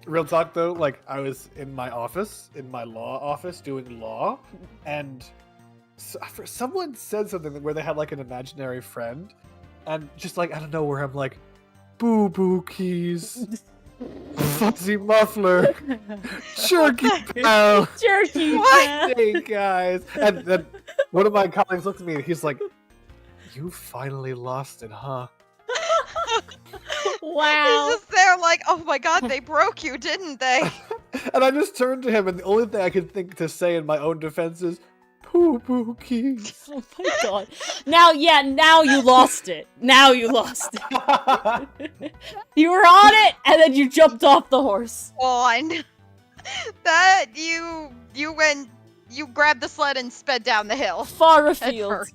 Real talk though, like I was in my office, in my law office, doing law, and someone said something where they had like an imaginary friend, and just like out of nowhere, I'm like, boo boo keys, fuzzy muffler, jerky pal. Jerky. What? Hey guys, and then one of my colleagues looked at me and he's like, "You finally lost it, huh?" Wow. He's just there like, oh my god, they broke you, didn't they? And I just turned to him, and the only thing I could think to say in my own defense is, "Poo poo keys." Oh my god. Now you lost it. Now you lost it. You were on it, and then you jumped off the horse. On. That you grabbed the sled and sped down the hill. Far At afield. first.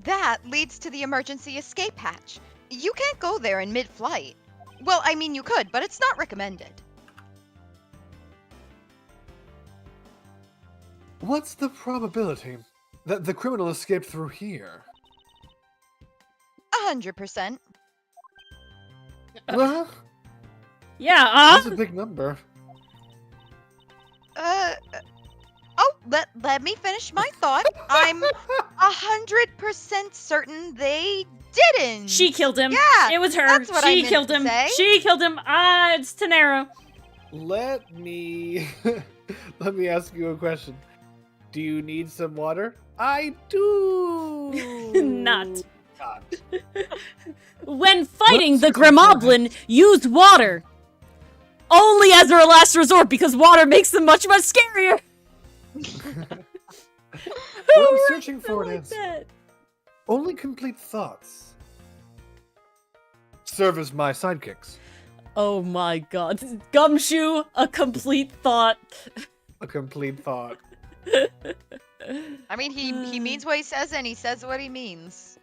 That leads to the emergency escape hatch. You can't go there in mid-flight. Well, I mean you could, but it's not recommended. What's the probability that the criminal escaped through here? 100%. Well, Yeah, that's a big number. Let me finish my thought. I'm 100% certain they didn't. She killed him. Yeah, It was her. that's what I She meant killed to him. say. She killed him. It's Tenero. Let me ask you a question. Do you need some water? I do. Not. Not. When fighting Let's the go for it. Grimoblin, use water. Only as a last resort, because water makes them much scarier. What Who I'm wrote searching for an like answer. that? Only complete thoughts serve as my sidekicks. Oh my god. Gumshoe, a complete thought. A complete thought. I mean, he means what he says, and he says what he means.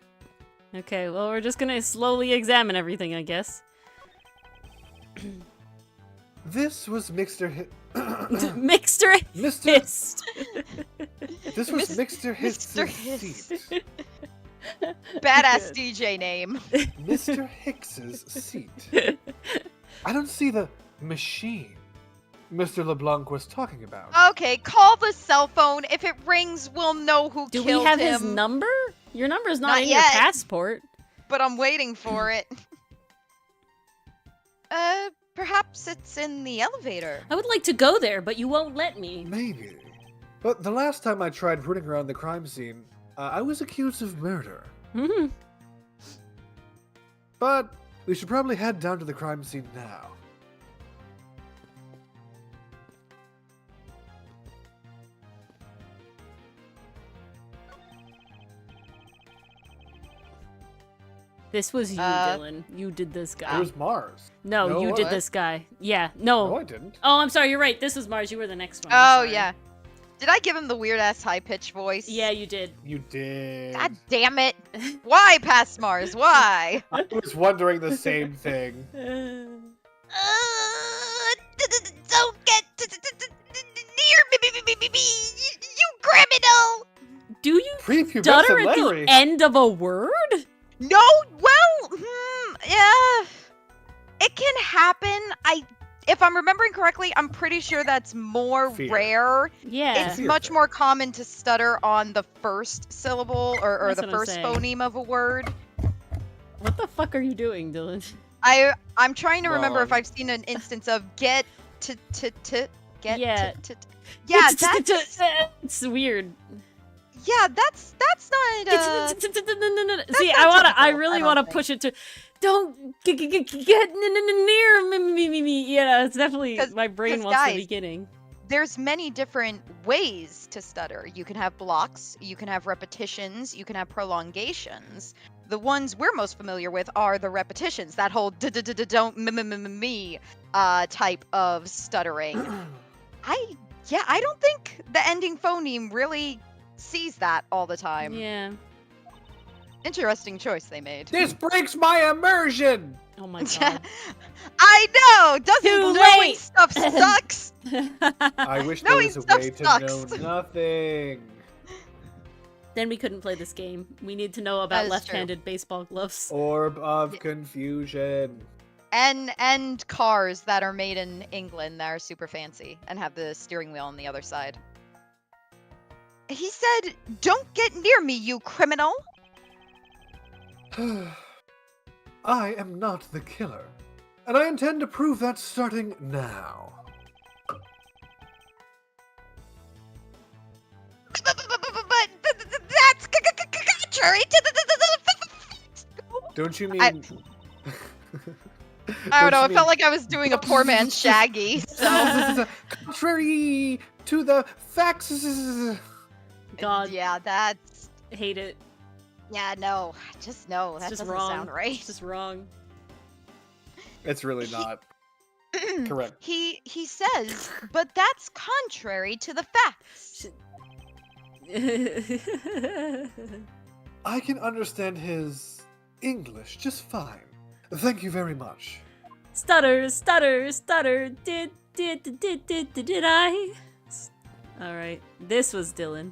Okay, well, we're just gonna slowly examine everything, I guess. This was Mixter Mixter Mr. Hist. This was Mis- Mr. Hist's Mr. Hist. seat. Badass DJ name. Mr. Hicks's seat. I don't see the machine Mr. LeBlanc was talking about. Okay, call the cell phone. If it rings, we'll know who Do killed we have him. his number? Your number's not Not in yet. your passport. But I'm waiting for it. Perhaps it's in the elevator. I would like to go there, but you won't let me. Maybe. But the last time I tried rooting around the crime scene, I was accused of murder. Hmm. But we should probably head down to the crime scene now. This was you, Dylan. You did this guy. It was Mars. No, you did what? this guy. Yeah, No, no. I didn't. Oh, I'm sorry. You're right. This was Mars. You were the next one. Oh, I'm sorry. yeah. Did I give him the weird-ass high-pitched voice? Yeah, you did. You did. God damn it. Why past Mars? Why? I was wondering the same thing. Don't get near me, you criminal! Do you Prepubescent stutter at the Larry. end of a word? No, well, yeah. It can happen. If I'm remembering correctly, I'm pretty sure that's more Fear. rare. Yeah. It's Fear. much more common to stutter on the first syllable or That's the what I'm first saying. phoneme of a word. What the fuck are you doing, Dylan? I'm trying to remember if Wrong. I've seen an instance of get to get Yeah. to. Yeah, that's It's weird. that's not. See, not I typical, really I don't want to think. push it to. Don't get near me. Yeah, it's definitely 'Cause- my brain 'cause wants the guys, beginning. There's many different ways to stutter. You can have blocks, you can have repetitions, you can have prolongations. The ones we're most familiar with are the repetitions, that whole don't me type of stuttering. I don't think the ending phoneme really sees that all the time. Yeah. Interesting choice they made. This breaks my immersion. Oh my god. I know! Doesn't Too knowing late! stuff sucks! I wish there Knowing was a stuff way to sucks. know nothing. Then we couldn't play this game. We need to know That about is left-handed baseball gloves. Orb of Yeah. confusion. And cars that are made in England that are super fancy and have the steering wheel on the other side. He said, "Don't get near me, you criminal!" I am not the killer, and I intend to prove that starting now. But that's contrary to the Don't you mean? I don't know, it felt like I was doing a poor man's Shaggy, so... Contrary to the facts. God, Yeah, that's... hate it. Yeah, no. Just no, It's that just doesn't wrong. sound right. It's just wrong. It's really not correct. He says, but that's contrary to the facts. I can understand his English just fine. Thank you very much. Stutter, stutter, stutter. Did I? All right. This was Dylan.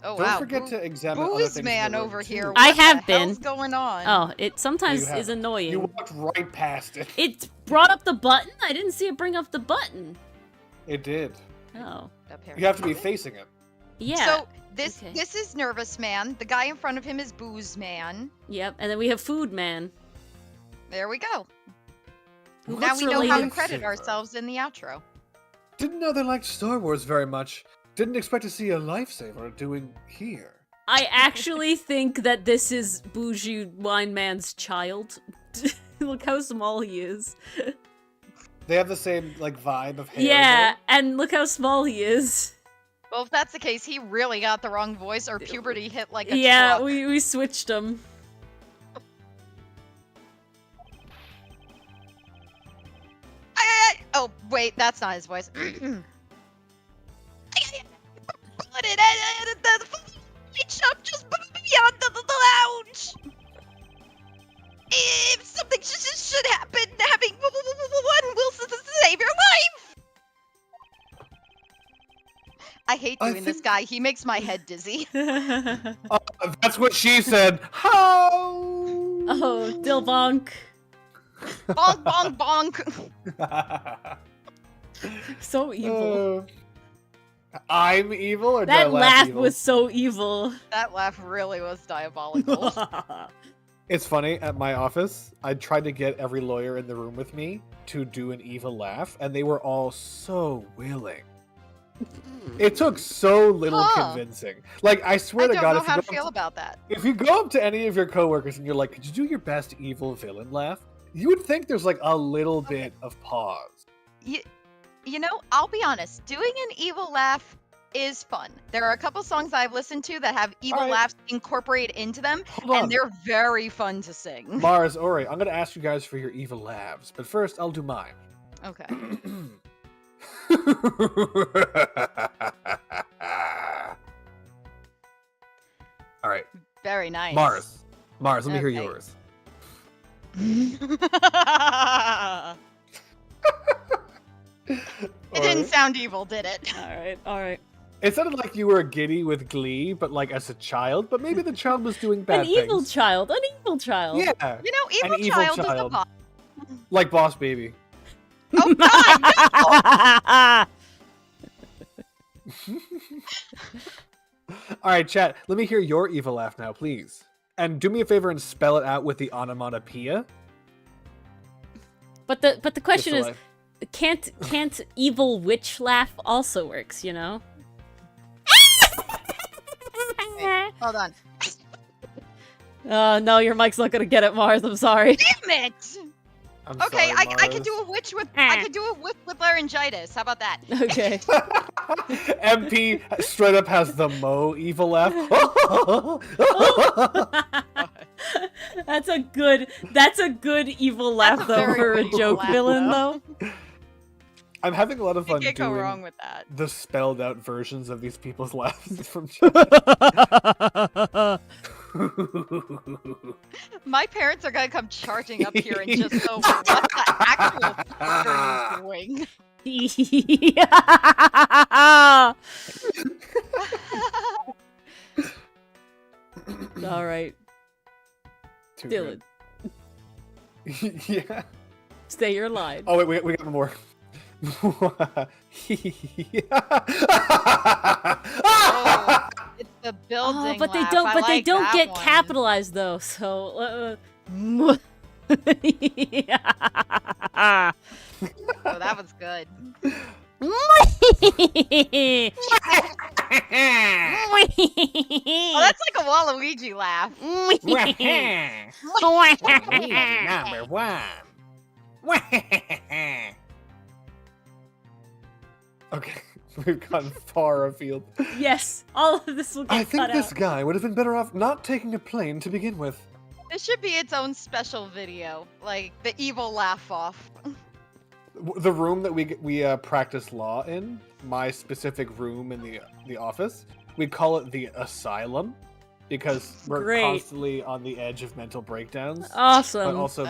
Oh, Don't wow. forget to examine other Booze things man in the room, over too. here. I What have the hell's been. going on? Oh, it sometimes You have. is annoying. You walked right past it. It brought up the button? I didn't see it bring up the button. It did. Oh. Apparently. You have to be facing it. Yeah. So this Okay. this is Nervous Man. The guy in front of him is Booze Man. Yep. And then we have Food Man. There we go. Who Now looks we know how to related- credit Lifesaver. ourselves in the outro. Didn't know they liked Star Wars very much. Didn't expect to see a lifesaver doing here. I actually think that this is Bougie Wine Man's child. Look how small he is. They have the same like vibe of hair. Yeah, and look how small he is. Well, if that's the case, he really got the wrong voice, or puberty hit like a Yeah, truck. we switched him. Oh, wait, that's not his voice. Put it at the food shop just beyond the lounge. If something should happen, having one will save your life. I hate I doing this think- guy. He makes my head dizzy. That's what she said. How? Oh, Dilbonk. Bonk, bonk, bonk. So evil. I'm evil, or did That I laugh evil? was so evil. That laugh really was diabolical. It's funny, at my office, I tried to get every lawyer in the room with me to do an evil laugh, and they were all so willing. It took so little Huh. convincing. Like, I swear I to don't God, know if how you, to go feel up about that. if you go up to any of your coworkers and you're like, could you do your best evil villain laugh? You would think there's like a little bit of pause. You know, I'll be honest. Doing an evil laugh is fun. There are a couple songs I've listened to that have evil Alright. laughs incorporated into them, Hold on. and they're very fun to sing. Mars, Ori, I'm gonna ask you guys for your evil laughs, but first I'll do mine. Okay. All right, Very nice. Mars, let me hear Okay. yours. It didn't sound evil, did it? All right. It sounded like you were giddy with glee, but like as a child. But maybe the child was doing bad An evil things. child. An evil child. Yeah, You know, An evil evil child is a child. boss. like Boss Baby. Oh God! All right, chat. Let me hear your evil laugh now, please. And do me a favor and spell it out with the onomatopoeia. But the question Just is, so can't evil witch laugh also works? You know. Wait, hold on. No, your mic's not gonna get it, Mars. I'm sorry. Damn it! I'm Okay, sorry, I can Mars. do a witch with I can do a witch with laryngitis. How about that? Okay. MP straight up has the Mo evil laugh. That's a good evil laugh a though very for a good evil joke laugh, villain though. though. I'm having a lot of You fun can't go doing wrong with that. the spelled out versions of these people's laughs from My parents are gonna come charging up here and just go, what the actual fuck are you doing? All right, Too Dylan, good. Yeah. stay your line. Oh wait, we got more. Oh, it's the building But they laugh. don't. I But they like don't that get one. capitalized though. So. Oh, that was good. Oh, that's like a Waluigi laugh. Number one. Okay, we've gotten far afield. Yes, all of this will get I think cut this out. guy would have been better off not taking a plane to begin with. This should be its own special video, like the evil laugh off. The room that we practice law in, my specific room in the office, we call it the asylum because we're Great. constantly on the edge of mental breakdowns. Awesome. But also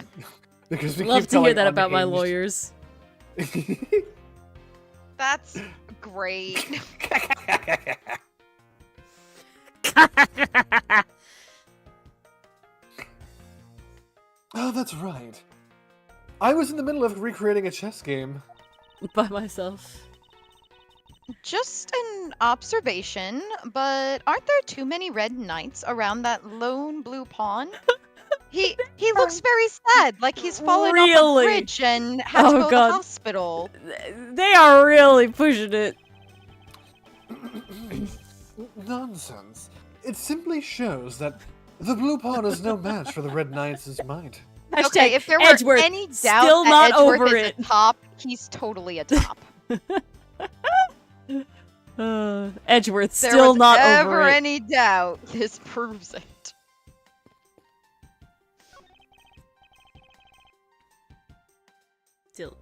because we Love keep to hear going that about my unhinged. lawyers. That's great. Oh, that's right. I was in the middle of recreating a chess game. By myself. Just an observation, but aren't there too many red knights around that lone blue pawn? He looks very sad, like he's fallen off Really? a bridge and had Oh, to go to God. the hospital. They are really pushing it. Nonsense. It simply shows that the blue pawn is no match for the red knight's might. Okay, Hashtag if there were Edgeworth, any doubt still that not Edgeworth over is it. a top, he's totally a top. Edgeworth, There still was not ever over it. any doubt, this proves it. Still.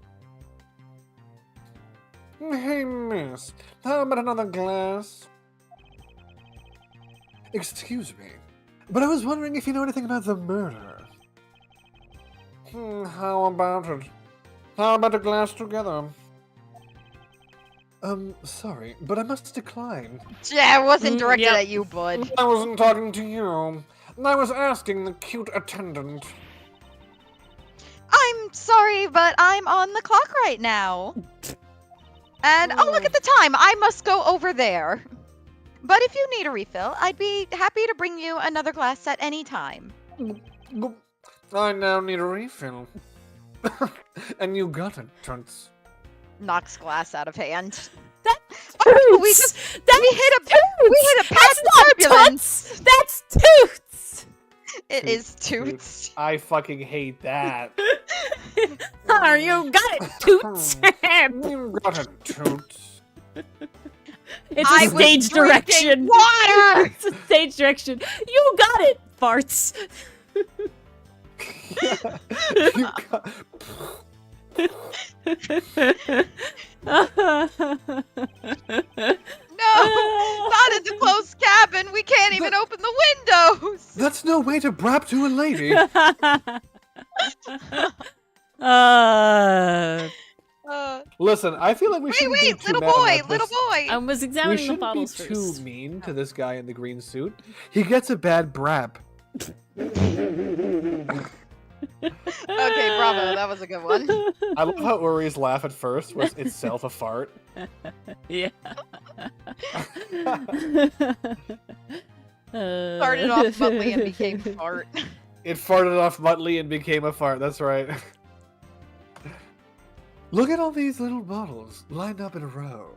Hey, miss. How about another glass? Excuse me, but I was wondering if you know anything about the murder. How about it? How about a glass together? Sorry, but I must decline. Yeah, it wasn't directed yep. at you, bud. I wasn't talking to you. I was asking the cute attendant. I'm sorry, but I'm on the clock right now. And oh, look at the time. I must go over there. But if you need a refill, I'd be happy to bring you another glass at any time. I now need a refill. And you got it, Toots. Knocks glass out of hand. That Oh, we Toots! just That's we hit a Toots! path of That's not turbulence. Toots! That's Toots! It is Toots. I fucking hate that. You got it, Toots! You got it, Toots. It's I a was stage drinking direction. water! It's a stage direction. You got it, farts. You got- No, not in the closed cabin. We can't even open the windows. That's no way to brap to a lady. Listen, I feel like we shouldn't be Wait, too little mad boy, about little this. boy. I was We examining the shouldn't be bottles too first. mean to this guy in the green suit. He gets a bad brap. Okay, bravo. That was a good one. I love how Uri's laugh at first was itself a fart. Yeah. Started off Muttley and became fart. It farted off Muttley and became a fart. That's right. Look at all these little bottles lined up in a row.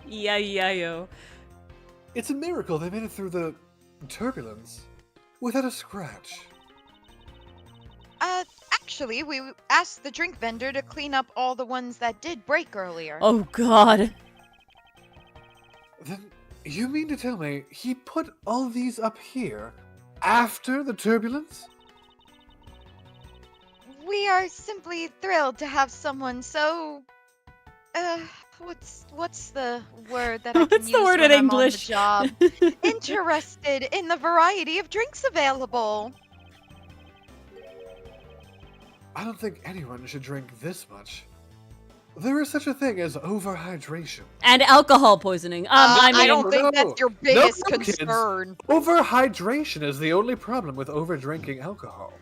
Yo. It's a miracle they made it through the turbulence without a scratch. Actually, we asked the drink vendor to clean up all the ones that did break earlier. Oh God. Then you mean to tell me he put all these up here after the turbulence? We are simply thrilled to have someone so, what's the word that I can What's use the word when in I'm English? on the job? Interested in the variety of drinks available. I don't think anyone should drink this much. There is such a thing as overhydration. And alcohol poisoning. I mean, I don't think no. that's your biggest No, kids. concern. Overhydration is the only problem with overdrinking alcohol.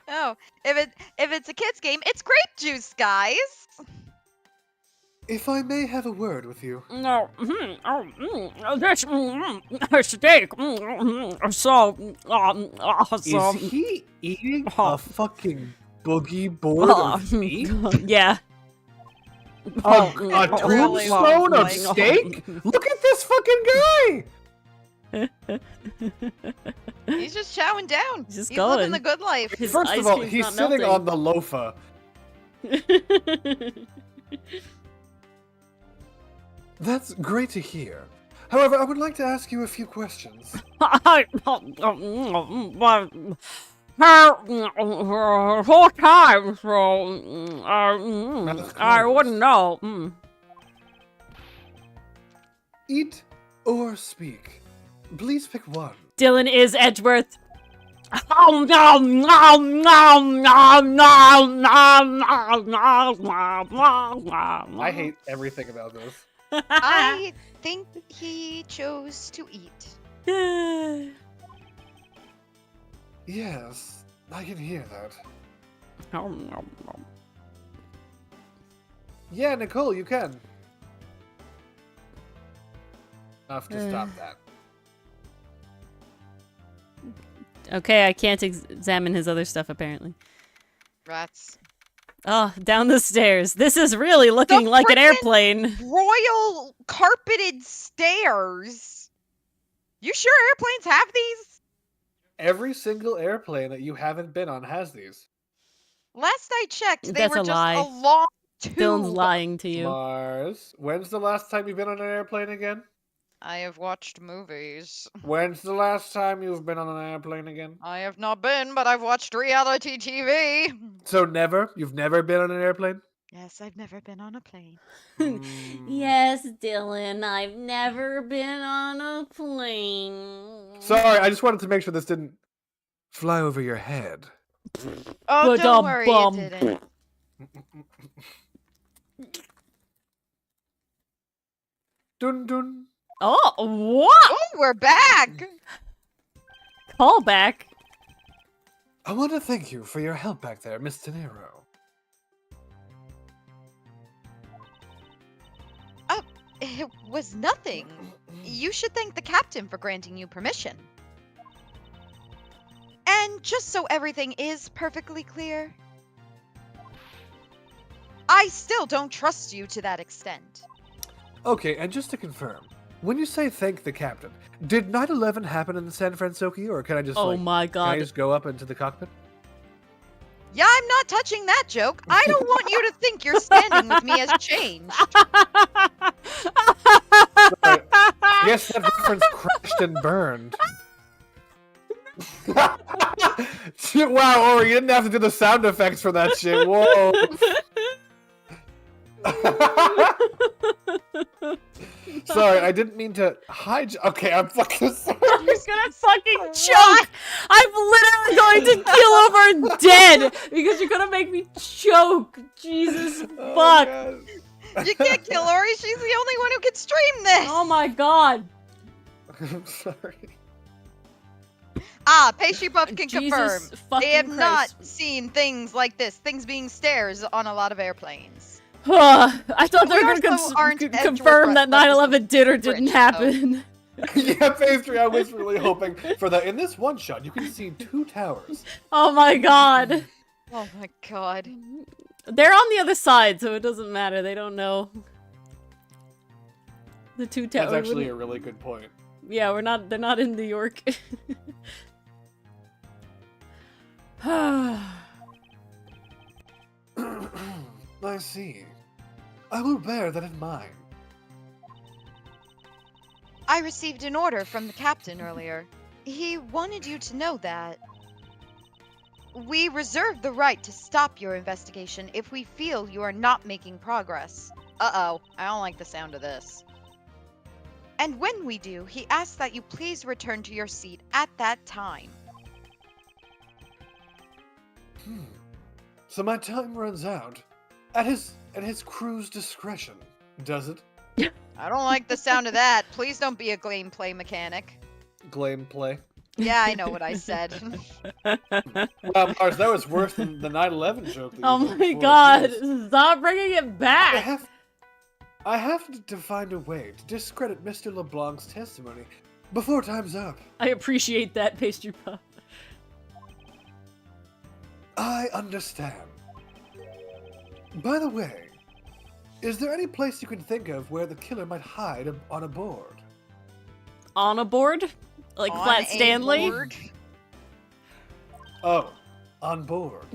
Oh, if it's a kid's game, it's grape juice, guys. If I may have a word with you. No, this steak. So, Is he eating Oh. a fucking boogie board of meat? yeah. A really tombstone of like- steak? Look at this fucking guy! He's just chowing down. He's just He's living going. the good life. His First ice of all, cream's he's not sitting melting. on the loafa. That's great to hear. However, I would like to ask you a few questions. whole time, so I wouldn't know. Eat or speak. Please pick one. Dylan is Edgeworth. I hate everything about this. I think he chose to eat. Yes, I can hear that. Yeah, Nicole, you can. Enough to stop that. Okay, I can't examine his other stuff apparently. Rats. Oh, down the stairs. This is really looking like an frickin' airplane. Royal carpeted stairs. You sure airplanes have these? Every single airplane that you haven't been on has these. Last I checked, they That's were a just lie. a long tube. Dylan's lying to you. Mars, when's the last time you've been on an airplane again? I have watched movies. When's the last time you've been on an airplane again? I have not been, but I've watched reality TV. So never? You've never been on an airplane? Yes, I've never been on a plane. Yes, Dylan, I've never been on a plane. Sorry, I just wanted to make sure this didn't fly over your head. Oh, don't worry, Ba-dum-bum. it didn't. Dun dun. Oh, what? Oh, we're back! Call back. I want to thank you for your help back there, Miss De Niro. It was nothing. You should thank the captain for granting you permission. And just so everything is perfectly clear, I still don't trust you to that extent. Okay, and just to confirm, when you say thank the captain, did 9/11 happen in San Francisco, or can I just Oh like, my can I god. just go up into the cockpit? Yeah, I'm not touching that joke. I don't want you to think your standing with me has changed. Sorry. Yes, that reference crashed and burned. Wow, Ori, you didn't have to do the sound effects for that shit. Whoa. Sorry, I didn't mean to hide. Okay, I'm fucking sorry. You're gonna fucking choke! I'm literally going to keel over and dead because you're gonna make me choke. Jesus fuck. Oh, God. You can't kill Ori. She's the only one who can stream this. Oh my god. I'm sorry. Pastry Buff can Jesus confirm. fucking They have Christ. not seen things like this. Things being stairs on a lot of airplanes. I thought they We were also aren't gonna Edgeworth confirm that references 9/11 did or British, didn't so- happen. Yeah, Pastry, I was really hoping for that. In this one shot, you can see 2 towers. Oh my god. Oh my god. They're on the other side, so it doesn't matter. They don't know. The two towers. That's actually a really good point. Yeah, they're not in New York. I see. I will bear that in mind. I received an order from the captain earlier. He wanted you to know that we reserve the right to stop your investigation if we feel you are not making progress. Uh-oh, I don't like the sound of this. And when we do, he asks that you please return to your seat at that time. So my time runs out at his crew's discretion, does it? I don't like the sound of that. Please don't be a gameplay mechanic. Glame play. Yeah, I know what I said. Wow, Mars, that was worse than the 9/11 joke. That you Oh did my before. god. Jeez. Stop bringing it back. I have to find a way to discredit Mr. LeBlanc's testimony before time's up. I appreciate that, Pastry Puff. I understand. By the way, is there any place you can think of where the killer might hide on a board? On a board? Like On Flat a Stanley? board. Oh, on board.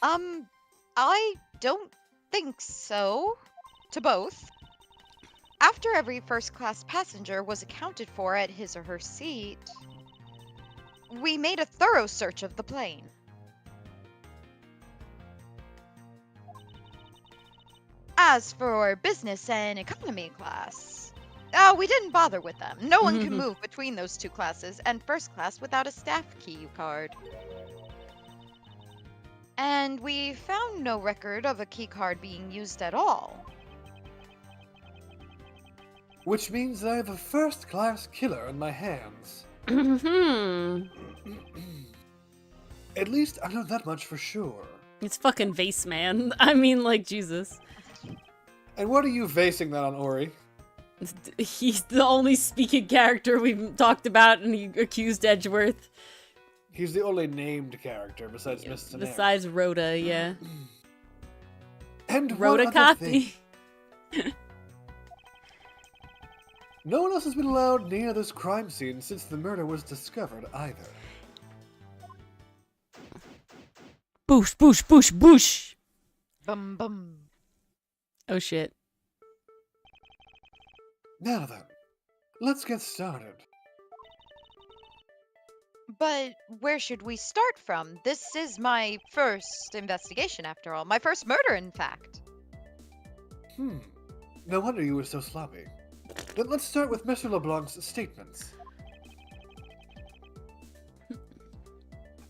I don't think so. To both. After every first-class passenger was accounted for at his or her seat, we made a thorough search of the plane. As for business and economy class, we didn't bother with them. No one can move between those two classes and first class without a staff key card. And we found no record of a key card being used at all. Which means I have a first-class killer in my hands. At least I know that much for sure. It's fucking Vase Man. I mean, like, Jesus. And what are you basing that on, Ori? He's the only speaking character we've talked about, and he accused Edgeworth. He's the only named character besides Miss Daenerys. Besides Rhoda, yeah. And one Rhoda other thing. Coffee. No one else has been allowed near this crime scene since the murder was discovered, either. Boosh, boosh, boosh, boosh. Bum bum. Oh shit. Now then, let's get started. But where should we start from? This is my first investigation, after all. My first murder, in fact. No wonder you were so sloppy. Then let's start with Mr. LeBlanc's statements.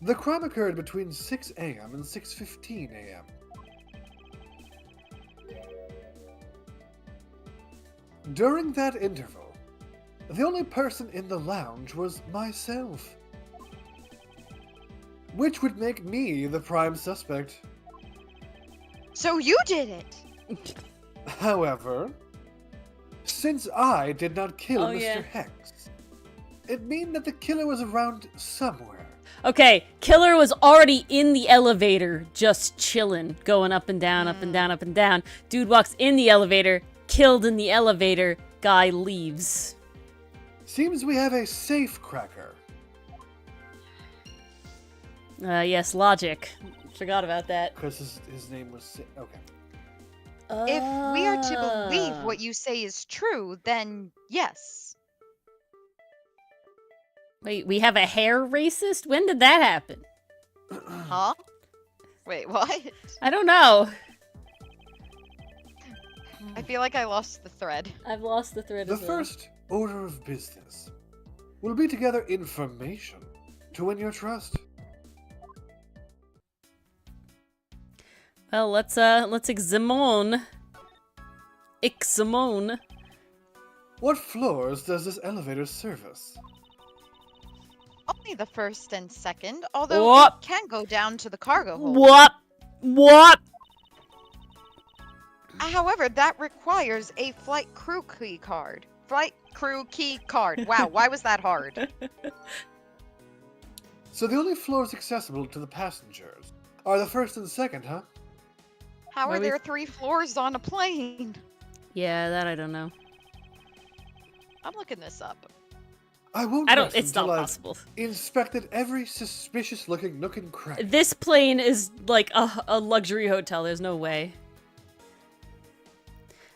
The crime occurred between 6 a.m. and 6:15 a.m. During that interval, the only person in the lounge was myself. Which would make me the prime suspect. So you did it! However, since I did not kill Oh, Mr. yeah. Hex, it means that the killer was around somewhere. Okay, Killer was already in the elevator, just chilling, going up and down, up and down, up and down. Dude walks in the elevator, killed in the elevator, guy leaves. Seems we have a safe cracker. Yes, logic. Forgot about that. Because his name was... Okay. If we are to believe what you say is true, then yes. Wait, we have a hair racist? When did that happen? Huh? Wait, what? I don't know. I feel like I lost the thread. I've lost the thread The as well. first order of business will be to gather information to win your trust. Well, let's examine. Examine. What floors does this elevator service? Only the first and second, although What? it can go down to the cargo hold. What? What? However, that requires a flight crew key card. Flight crew key card. Wow, why was that hard? So the only floors accessible to the passengers are the first and second, huh? How Why are we- there 3 floors on a plane? Yeah, that I don't know. I'm looking this up. I won't I don't. rest It's not until I've possible. inspected every suspicious-looking nook and cranny. This plane is like a luxury hotel. There's no way.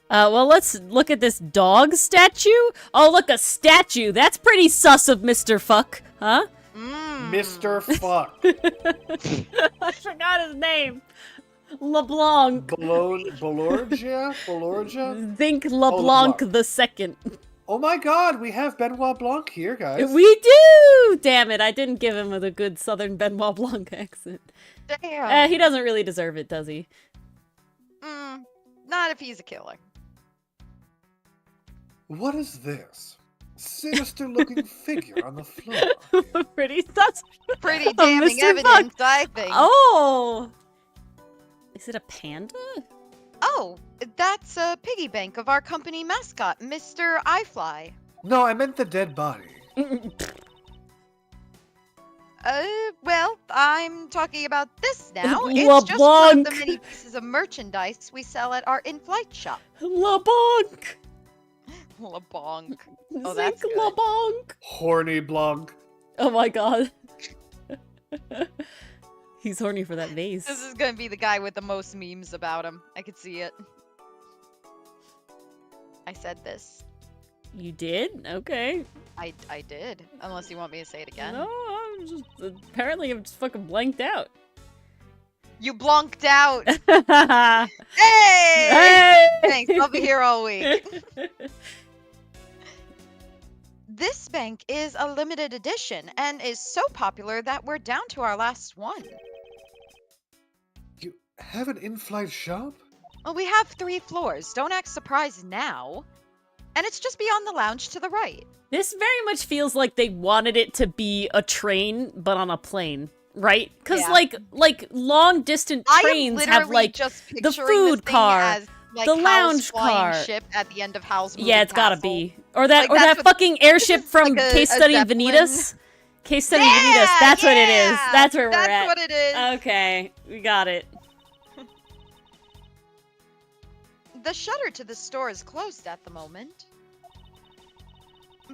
Well, let's look at this dog statue. Oh, look, a statue. That's pretty sus of Mr. Fuck, huh? Mr. Fuck. I forgot his name. LeBlanc. Bolorgia? Bolorgia? Think LeBlanc. LeBlanc the second. Oh my god, we have Benoit Blanc here, guys. We do! Damn it, I didn't give him a good southern Benoit Blanc accent. Damn. He doesn't really deserve it, does he? Not if he's a killer. What is this? Sinister-looking figure on the floor. Pretty sus. Pretty damning Mr. evidence, I think. Oh! Is it a panda? Oh, that's a piggy bank of our company mascot, Mr. iFly. No, I meant the dead body. Well, I'm talking about this now. It's just one of the LeBlanc. many pieces of merchandise we sell at our in-flight shop. LeBlanc! LeBonk. Oh, Think that's good. LeBlanc! Horny Blanc. Oh my god. He's horny for that vase. This is gonna be the guy with the most memes about him. I could see it. I said this. You did? Okay. I did. Unless you want me to say it again. No, apparently I'm just fucking blanked out. You blonked out. Hey! Hey! Thanks. I'll be here all week. This bank is a limited edition and is so popular that we're down to our last one. You have an in-flight shop? Well, we have 3 floors. Don't act surprised now. And it's just beyond the lounge to the right. This very much feels like they wanted it to be a train, but on a plane, right? Because Yeah. like long distance I am trains have literally like just the picturing food this thing car, as, like, the Hal's lounge flying car. ship at the end of Hal's moving yeah, it's gotta castle. be or that Like, that's what- fucking airship is from like a Case Study Zeppelin. Vanitas. Case Study Vanitas. That's what it is. yeah! That's where we're That's at. what it is. Okay, we got it. The shutter to the store is closed at the moment.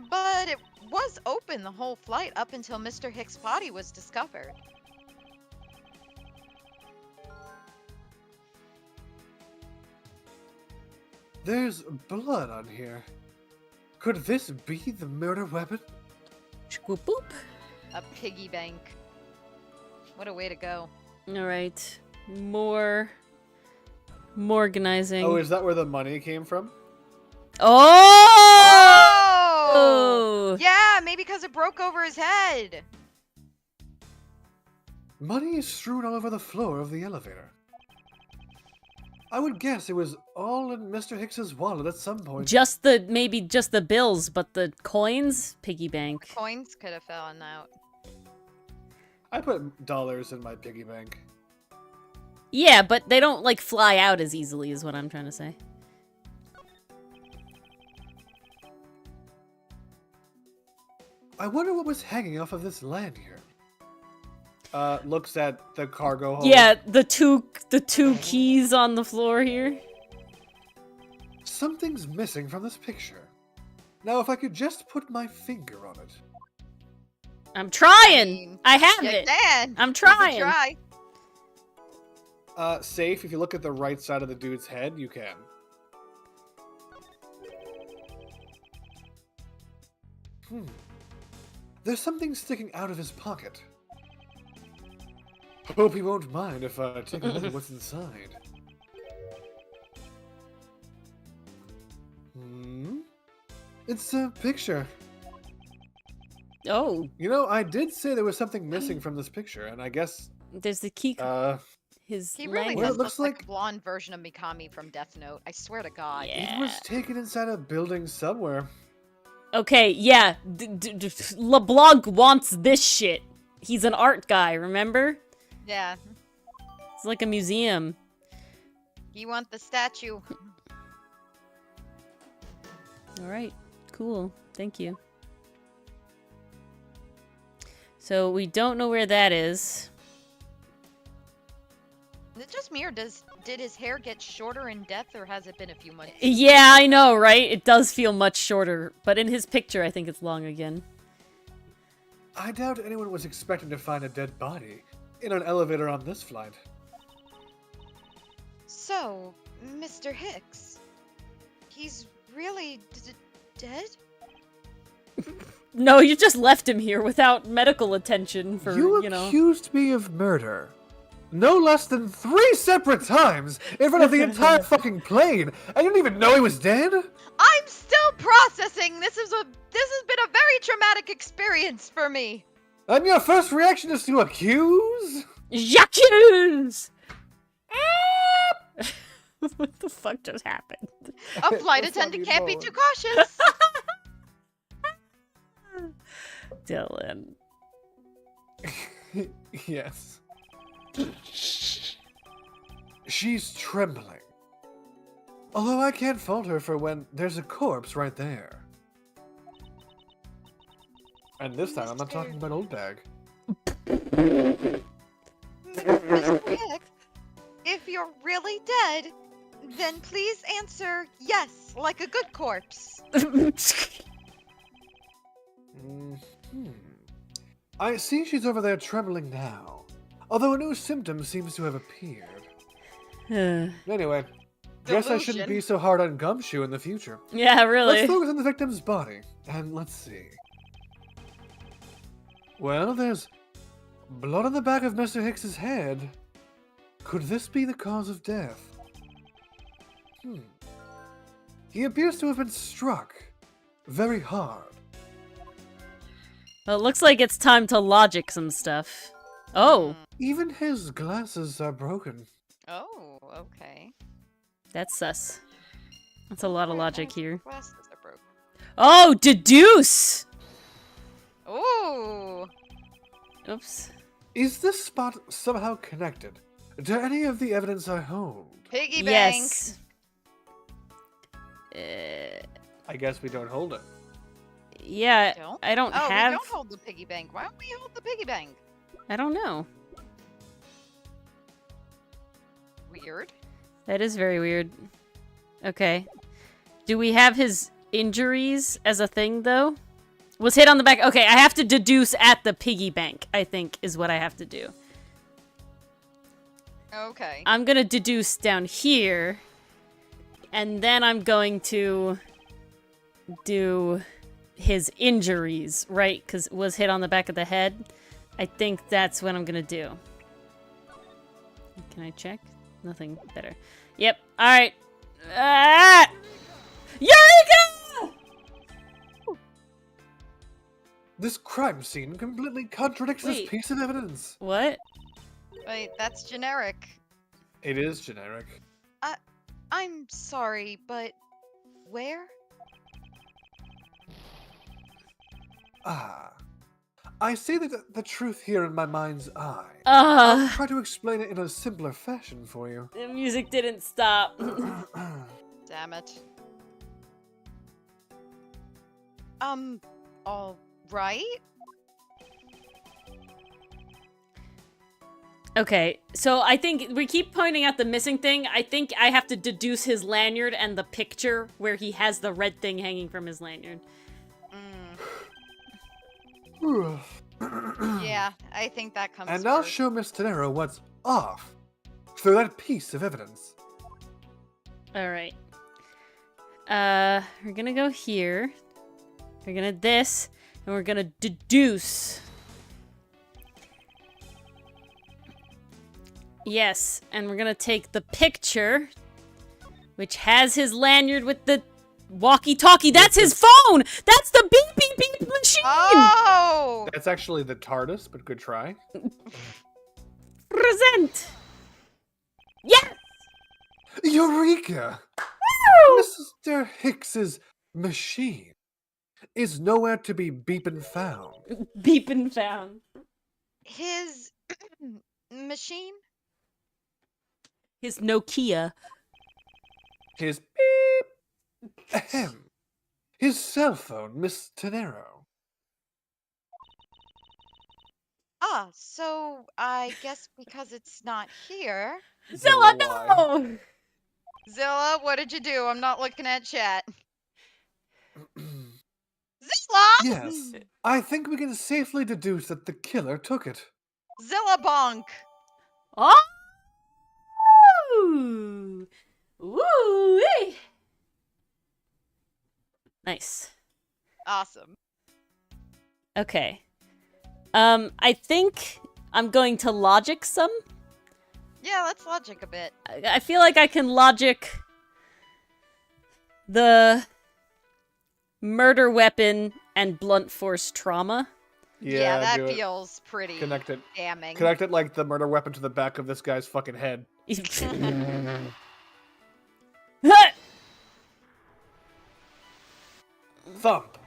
But it was open the whole flight up until Mr. Hicks' body was discovered. There's blood on here. Could this be the murder weapon? Shkoop boop. A piggy bank. What a way to go. All right, more organizing. Oh, is that where the money came from? Oh! Oh! Yeah, maybe because it broke over his head. Money is strewn all over the floor of the elevator. I would guess it was all in Mr. Hicks's wallet at some point. Maybe just the bills, but the coins, piggy bank. Coins could have fallen out. I put dollars in my piggy bank. Yeah, but they don't like fly out as easily, is what I'm trying to say. I wonder what was hanging off of this lanyard. Looks at the cargo hold. Yeah, the two keys on the floor here. Something's missing from this picture. Now, if I could just put my finger on it. I'm trying. mean, I have You it. can. I'm You can trying. try. Safe, if you look at the right side of the dude's head, you can. There's something sticking out of his pocket. Hope he won't mind if I take a look at what's inside. It's a picture. Oh, You know, I did say there was something missing from this picture, and I guess, there's the key. His He really lanyard. Well, it does look looks like like- a blonde version of Mikami from Death Note. I swear to God. Yeah. it was taken inside a building somewhere. Okay, yeah. LeBlanc wants this shit. He's an art guy, remember? Yeah. It's like a museum. You want the statue. All right, cool. Thank you. So we don't know where that is. Is it just me, or did his hair get shorter in death, or has it been a few months? Yeah, I know, right? It does feel much shorter, but in his picture, I think it's long again. I doubt anyone was expecting to find a dead body in an elevator on this flight. So, Mr. Hicks, he's really dead? No, you just left him here without medical attention for, You know. accused me of murder. No less than 3 separate times in front of the entire fucking plane, and you didn't even know he was dead? I'm still processing. This has been a very traumatic experience for me. And your first reaction is to accuse? J'accuse! What the fuck just happened? A flight That's attendant not can't be you, too cautious. Dylan. Yes. She's trembling. Although I can't fault her for when there's a corpse right there. And this time I'm not talking about old bag. Mr. Hicks, if you're really dead, then please answer yes, like a good corpse. I see she's over there trembling now, although a new symptom seems to have appeared. Anyway, guess I shouldn't be Delusion. so hard on Gumshoe in the future. Yeah, really. Let's focus on the victim's body, and let's see. Well, there's blood on the back of Mr. Hicks's head. Could this be the cause of death? He appears to have been struck very hard. Well, it looks like it's time to logic some stuff. Oh, Even his glasses are broken. Oh, okay. that's sus. That's a lot of logic here. Glasses are broken. Oh, deduce! Ooh. Oops. Is this spot somehow connected to any of the evidence I hold? Piggy bank. Yes. I guess we don't hold it. Yeah, Don't? I don't Oh, have... we don't hold the piggy bank. Why don't we hold the piggy bank? I don't know. Weird. That is very weird. Okay. Do we have his injuries as a thing, though? Was hit on the back. Okay, I have to deduce at the piggy bank, I think, is what I have to do. Okay. I'm gonna deduce down here. And then I'm going to do his injuries, right? Because it was hit on the back of the head. I think that's what I'm gonna do. Can I check? Nothing better. Yep. Alright. Ah! Eureka! This crime scene completely contradicts Wait. this piece of evidence. What? Wait, that's generic. It is generic. I'm sorry, but where? I see the truth here in my mind's eye. I'll try to explain it in a simpler fashion for you. The music didn't stop. Damn it. All right. Okay, so I think we keep pointing out the missing thing. I think I have to deduce his lanyard and the picture where he has the red thing hanging from his lanyard. Yeah, I think that comes And I'll first. show Miss Tenero what's off through that piece of evidence. All right. We're gonna go here. We're gonna this, and we're gonna deduce. Yes, and we're gonna take the picture, which has his lanyard with the walkie-talkie. That's his phone! That's the beep beep beep machine! Oh! That's actually the TARDIS, but good try. Present! Yes! Eureka! Mr. Hicks's machine is nowhere to be beepin' found. Beepin' found. His machine? His Nokia. His beep. Ahem. His cell phone, Miss Tenero. Ah, so I guess because it's not here. Zilla, Why? no! Zilla, what did you do? I'm not looking at chat. Zilla! Yes, I think we can safely deduce that the killer took it. Zilla bonk! Oh! Woo! Nice. Awesome. Okay. I think I'm going to logic some. Yeah, let's logic a bit. I feel like I can logic the murder weapon and blunt force trauma. Yeah, that do it. feels pretty Connect it. damning. Connect it like the murder weapon to the back of this guy's fucking head. Thump.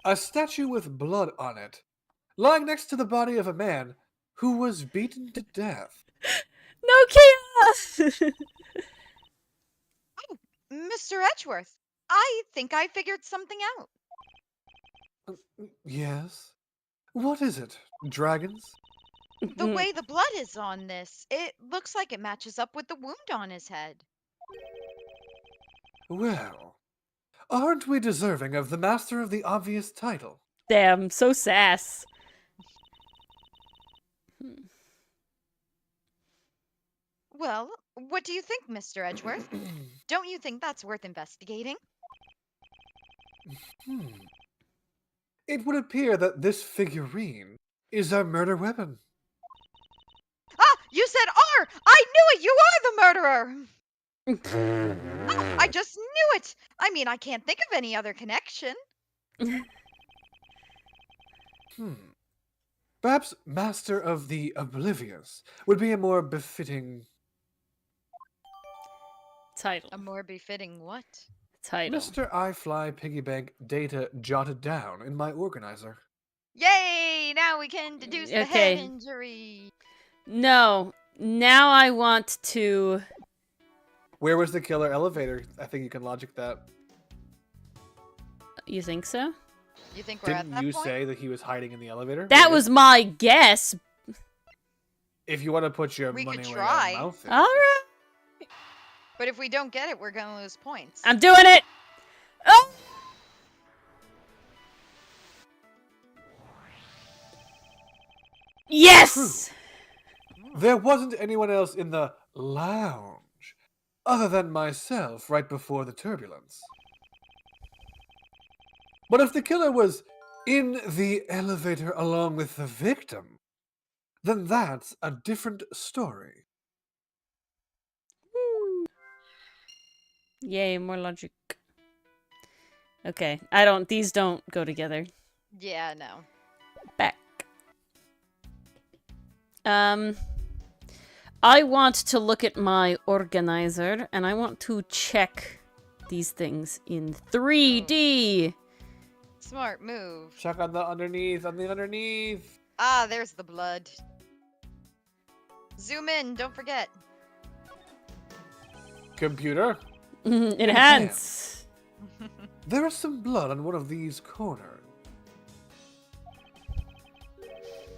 A statue with blood on it, lying next to the body of a man who was beaten to death. No chaos! Mr. Edgeworth, I think I figured something out. Yes? What is it? Dragons? The way the blood is on this, it looks like it matches up with the wound on his head. Well, aren't we deserving of the Master of the Obvious title? Damn, so sass. Well, what do you think, Mr. Edgeworth? Don't you think that's worth investigating? It would appear that this figurine is a murder weapon. Ah! You said R! I knew it! You are the murderer! Ah, I just knew it! I mean, I can't think of any other connection. Perhaps Master of the Oblivious would be a more befitting Title. A more befitting what? Title. Mr. I Fly Piggy Bank data jotted down in my organizer. Yay! Now we can deduce the head Okay. injury. No. Now I want to... Where was the killer elevator? I think you can logic that. You think so? You think we're at Didn't that you point? say that he was hiding in the elevator? That Maybe. was my guess. If you want to put your We money could where try. your mouth is. Alright. But if we don't get it, we're gonna lose points. I'm doing it! Oh! Yes! There wasn't anyone else in the lounge other than myself right before the turbulence. But if the killer was in the elevator along with the victim, then that's a different story. Yay, more logic. Okay, these don't go together. Yeah, no. Back. I want to look at my organizer, and I want to check these things in 3D. Smart move. Check on the underneath, Ah, there's the blood. Zoom in, don't forget. Computer, Enhance. there is some blood on one of these corners.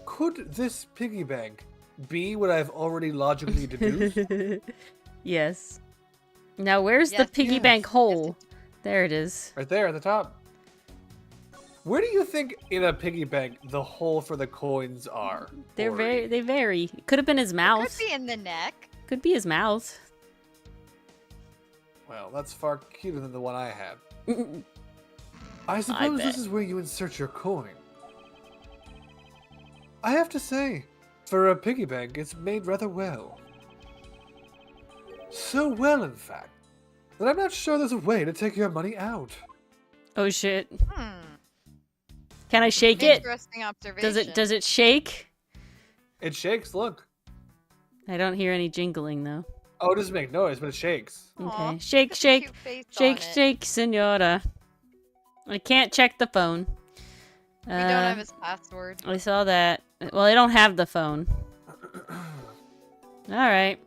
Could this piggy bank be what I've already logically deduced? Yes. Now, where's the Yes, piggy yes, bank yes, hole? There it is. Right there at the top. Where do you think in a piggy bank the hole for the coins are? Ori? They vary. Could have been his Could mouth. be in the neck. Could be his mouth. Well, that's far cuter than the one I had. I suppose bet. this is where you insert your coin. I have to say, for a piggy bank, it's made rather well. So well, in fact, that I'm not sure there's a way to take your money out. Oh shit. Hmm. Can I shake it? Interesting observation. Does it shake? It shakes, look. I don't hear any jingling though. Oh, it doesn't make noise, but it shakes. Aw, Okay. Shake, puts a shake, cute face shake, on it. shake, senora. I can't check the phone. We don't have his password. I saw that. Well, I don't have the phone. Alright.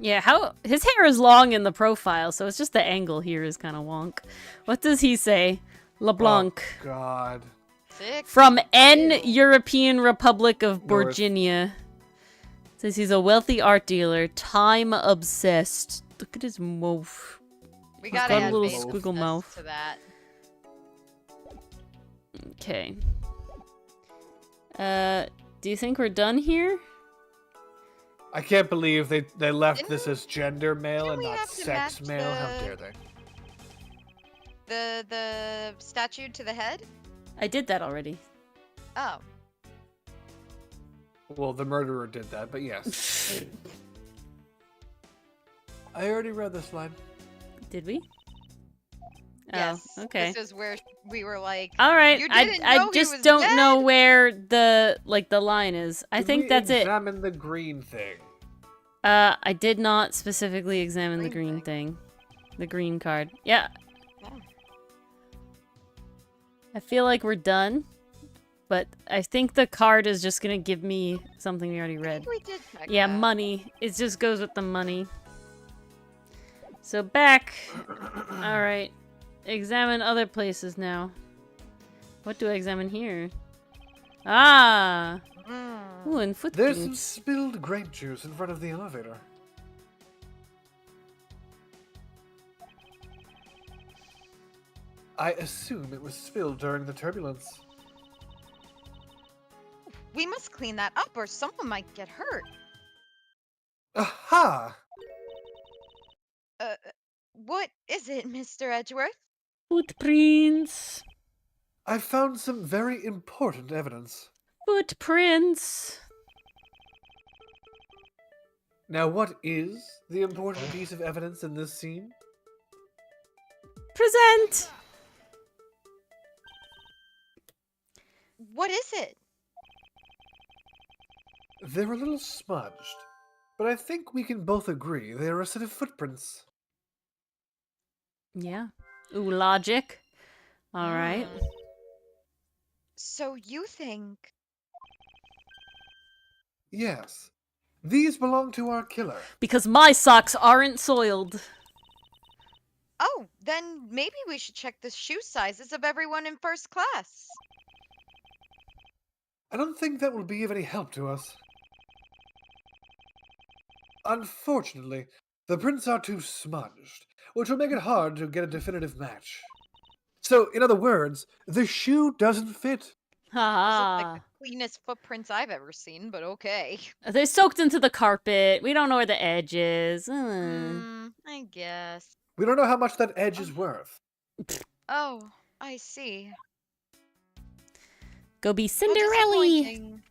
Yeah, how his hair is long in the profile, so it's just the angle here is kind of wonk. What does he say? LeBlanc. Oh, God. Sick. From N Ew. European Republic of North. Virginia. Says he's a wealthy art dealer, time obsessed. Look at his mouth. We He's gotta got a add little faithfulness squiggle mouth. to that. Okay. Do you think we're done here? I can't believe they left Didn't- this as gender male didn't and we not have to sex match male. How the- dare they? The statue to the head? I did that already. Oh. Well, the murderer did that, but yes. I already read this line. Did we? Yes. Oh, okay. This is where we were like, All right. You didn't know I he just was don't know dead? where the line is. I Did think we that's it. examine the green thing. I did not specifically examine the Green green thing. The green card. Yeah. Oh. I feel like we're done. But I think the card is just gonna give me something we already I read. think we did check Yeah, that. money. It just goes with the money. So back. Alright. Examine other places now. What do I examine here? Ah! Mm. Ooh, and There's some footprints. spilled grape juice in front of the elevator. I assume it was spilled during the turbulence. We must clean that up or someone might get hurt. Aha! What is it, Mr. Edgeworth? Footprints. I found some very important evidence. Footprints. Now, what is the important piece of evidence in this scene? Present. What is it? They're a little smudged, but I think we can both agree they are a set of footprints. Yeah. Ooh, logic. Alright. So you think... Yes, these belong to our killer. Because my socks aren't soiled. Oh, then maybe we should check the shoe sizes of everyone in first class. I don't think that will be of any help to us. Unfortunately, the prints are too smudged, which will make it hard to get a definitive match. So, in other words, the shoe doesn't fit. Those look Haha. like the cleanest footprints I've ever seen, but okay. They're soaked into the carpet. We don't know where the edge is. I guess. We don't know how much that edge is worth. Oh, I see. Go be How Cinderella. disappointing.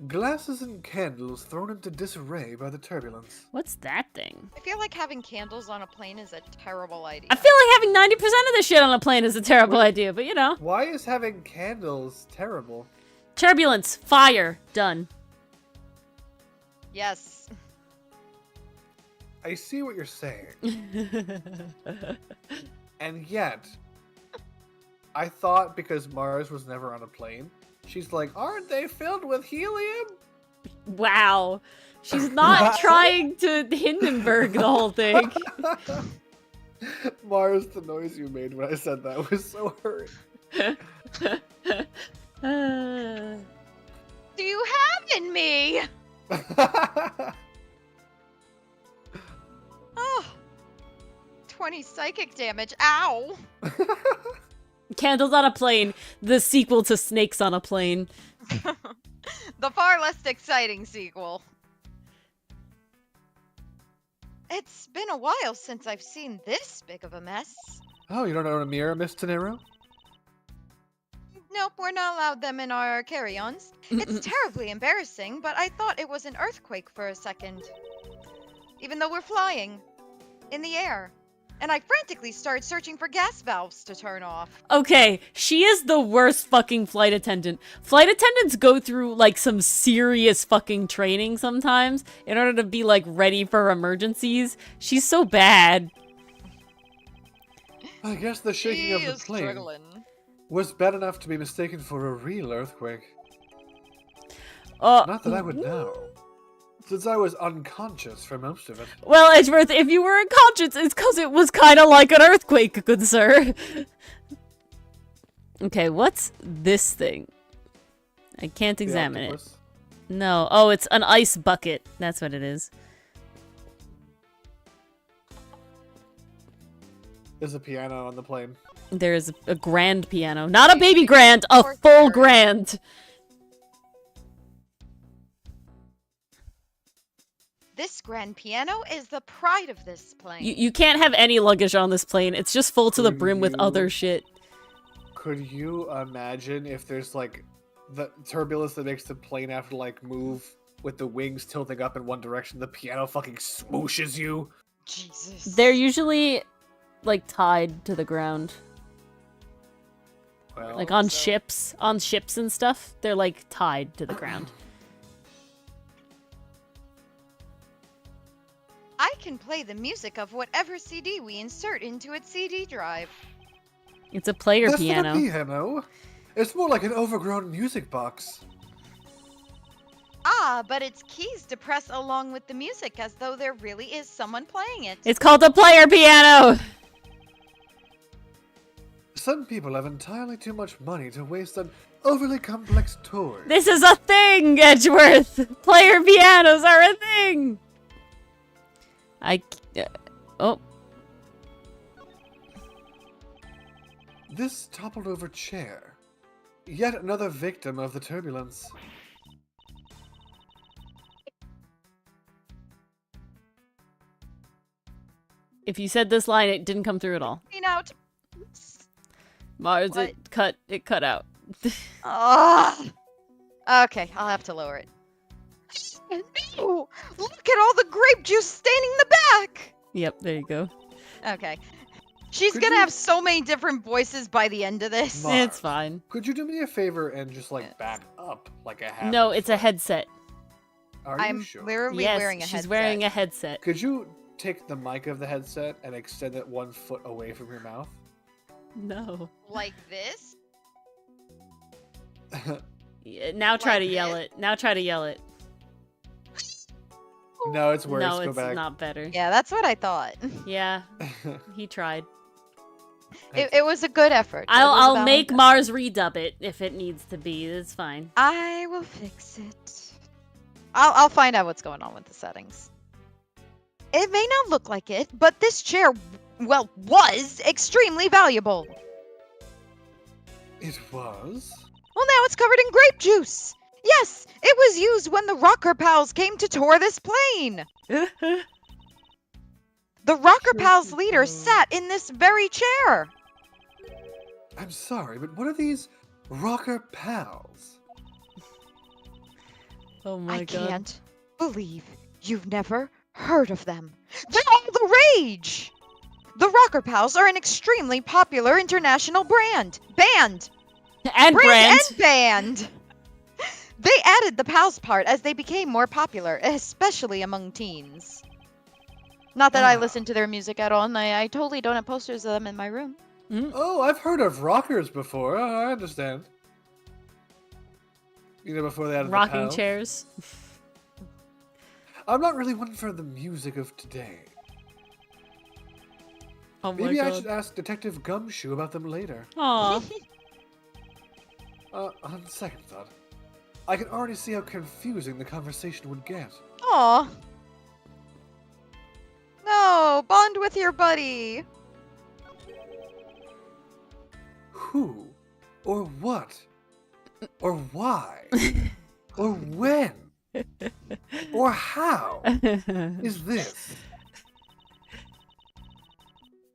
Glasses and candles thrown into disarray by the turbulence. What's that thing? I feel like having candles on a plane is a terrible idea. I feel like having 90% of the shit on a plane is a terrible idea, but you know. Why is having candles terrible? Turbulence. Fire. Done. Yes. I see what you're saying. And yet, I thought because Mars was never on a plane, she's like, aren't they filled with helium? Wow. She's not trying to Hindenburg the whole thing. Mars, the noise you made when I said that was so hurry. do you have in me? Oh, 20 psychic damage. Ow. Candles on a Plane, the sequel to Snakes on a Plane. The far less exciting sequel. It's been a while since I've seen this big of a mess. Oh, you don't own a mirror, Miss Tenero? Nope, we're not allowed them in our carry-ons. It's terribly embarrassing, but I thought it was an earthquake for a second. Even though we're flying in the air. And I frantically started searching for gas valves to turn off. Okay, she is the worst fucking flight attendant. Flight attendants go through, like, some serious fucking training sometimes in order to be, like, ready for emergencies. She's so bad. I guess the shaking of the plane was bad enough to be mistaken for a real earthquake. Not that I would know, since I was unconscious for most of it. Well, Edgeworth, if you were unconscious, it's because it was kind of like an earthquake, good sir. Okay, what's this thing? I can't examine it. No. Oh, it's an ice bucket. That's what it is. There's a piano on the plane. There's a grand piano. Not a baby grand, a full grand. This grand piano is the pride of this plane. You can't have any luggage on this plane. It's just full to the brim with other shit. Could you imagine if there's, like, the turbulence that makes the plane have to, like, move with the wings tilting up in one direction, the piano fucking swooshes you? Jesus. They're usually, like, tied to the ground. Well, Like on ships and stuff, they're, like, tied to the ground. I can play the music of whatever CD we insert into its CD drive. It's a player That's piano. not a piano. It's more like an overgrown music box. Ah, but it's keys to press along with the music as though there really is someone playing it. It's called a player piano! Some people have entirely too much money to waste on overly complex toys. This is a thing, Edgeworth! Player pianos are a thing! Oh. This toppled over chair. Yet another victim of the turbulence. If you said this line, it didn't come through at all. Out. Mars, What? it cut out. Ugh. Okay, I'll have to lower it. No! Look at all the grape juice staining the back! Yep, there you go. Okay. She's Could gonna you- have so many different voices by the end of this. Mars, It's fine. Could you do me a favor and just, like, back up like a half? No, it's a headset. Are I'm you sure? literally Yes, wearing a she's headset. wearing a headset. Could you take the mic of the headset and extend it 1 foot away from your mouth? No. Like this? Yeah, now try Like to yell this? it. Now try to yell it. No, it's worse. No, Go it's back. not better. Yeah, that's what I thought. Yeah, he tried. It was a good effort. It was I'll a make valiant Mars redub it if it needs to be. It's fine. I will fix it. I'll find out what's going on with the settings. It may not look like it, but this chair, well, was extremely valuable. It was? Well, now it's covered in grape juice. Yes, it was used when the Rocker Pals came to tour this plane. The Rocker Pals leader sat in this very chair. I'm sorry, but what are these rocker pals? Oh my I god. can't believe you've never heard of them. They're all the rage! The Rocker Pals are an extremely popular international band. And Brand brand. and band! They added the pals part as they became more popular, especially among teens. Not that I listen to their music at all, and I totally don't have posters of them in my room. Oh, I've heard of rockers before. Oh, I understand. You know, before they added the Rocking pals. chairs. I'm not really one for the music of today. Oh my Maybe I god. should ask Detective Gumshoe about them later. Aw. On second thought. I can already see how confusing the conversation would get. Aw. No, bond with your buddy. Who? Or what? Or why? Or when? Or how is this?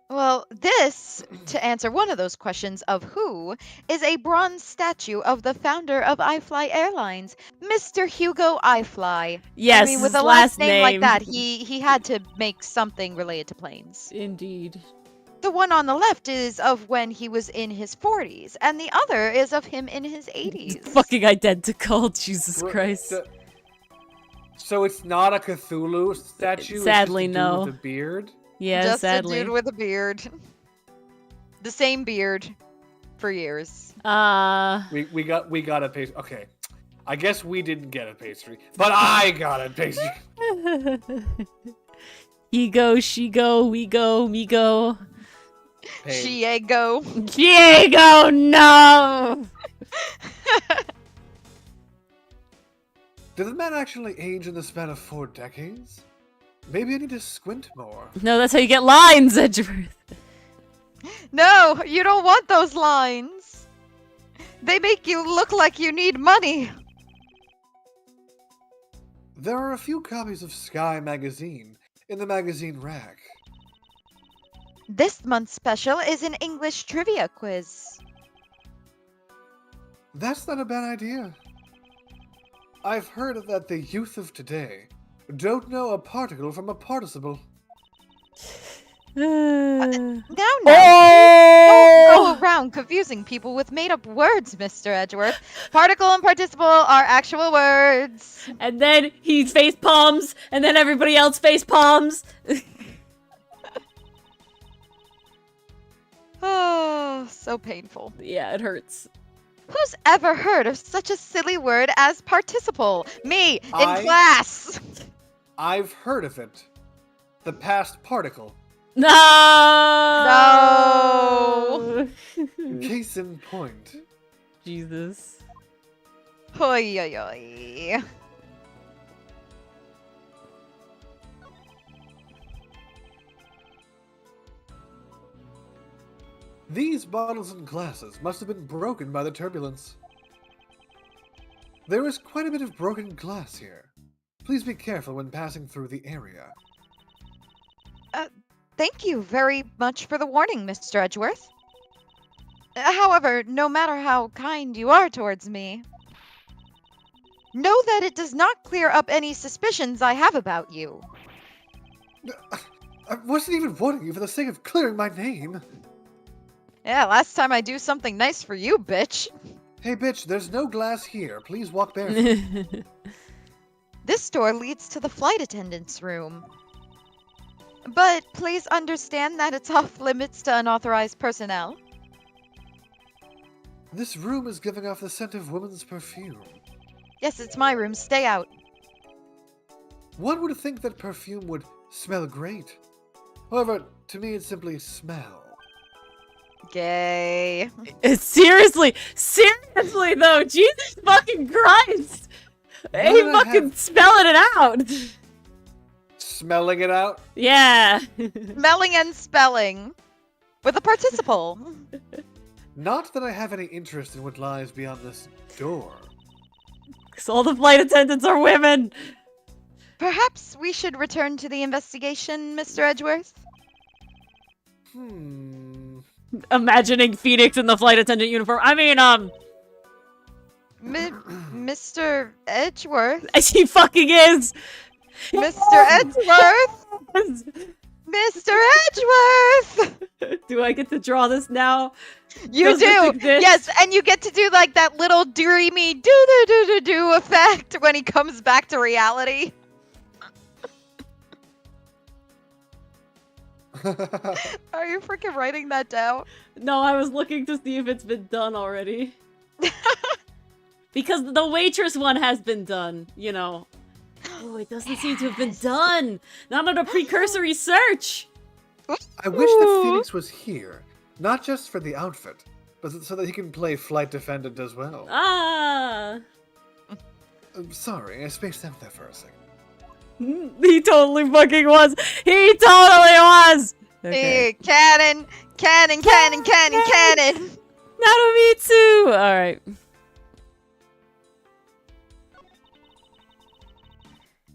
Well, this, to answer one of those questions of who, is a bronze statue of the founder of iFly Airlines, Mr. Hugo iFly. Yes, I mean, with his a last last name like name. that, he had to make something related to planes. Indeed. The one on the left is of when he was in his 40s, and the other is of him in his 80s. Fucking identical, Jesus Br- Christ. d- So it's not a Cthulhu statue? Sadly, it's just a dude no. with a beard? Yeah, Just sadly. a dude with a beard. The same beard for years. We got a pastry. Okay. I guess we didn't get a pastry, but I got a pastry. He go, she go, we go, me go. Pain. Diego. Diego, no! Did the man actually age in the span of 4 decades? Maybe I need to squint more. No, that's how you get lines, Edgeworth. No, you don't want those lines. They make you look like you need money. There are a few copies of Sky magazine in the magazine rack. This month's special is an English trivia quiz. That's not a bad idea. I've heard that the youth of today don't know a particle from a participle. Now, don't Oh! go around confusing people with made-up words, Mr. Edgeworth. Particle and participle are actual words. And then he face palms, and then everybody else face palms. Oh, so painful. Yeah, it hurts. Who's ever heard of such a silly word as participle? Me, in class. I've heard of it. The past particle. No! No. Case in point. Jesus. Hoi, oi, oi. These bottles and glasses must have been broken by the turbulence. There is quite a bit of broken glass here. Please be careful when passing through the area. Thank you very much for the warning, Mr. Edgeworth. However, no matter how kind you are towards me, know that it does not clear up any suspicions I have about you. I wasn't even warning you for the sake of clearing my name. Yeah, last time I do something nice for you, bitch. Hey bitch, there's no glass here. Please walk barefoot. This door leads to the flight attendant's room. But please understand that it's off limits to unauthorized personnel. This room is giving off the scent of woman's perfume. Yes, it's my room. Stay out. One would think that perfume would smell great. However, to me it simply smells. Gay. Seriously though, Jesus fucking Christ! Ain't What fucking spelling it out! Smelling it out? Yeah. Smelling and spelling. With a participle. Not that I have any interest in what lies beyond this door. Because all the flight attendants are women! Perhaps we should return to the investigation, Mr. Edgeworth? Imagining Phoenix in the flight attendant uniform. I mean, Mr. Edgeworth? she fucking is! Mr. Edgeworth? Mr. Edgeworth! Do I get to draw this now? You Does this do! exist? Yes, and you get to do like that little dreamy do-do-do-do-do effect when he comes back to reality. Are you freaking writing that down? No, I was looking to see if it's been done already. Because the waitress one has been done, you know. Oh, it doesn't seem to have been done! Not on a precursory search! I wish that Phoenix was here. Not just for the outfit, but so that he can play flight defendant as well. Ah! I'm sorry, I spaced out there for a second. He totally fucking was. He totally was. Okay. Hey, cannon! Narumitsu. All right.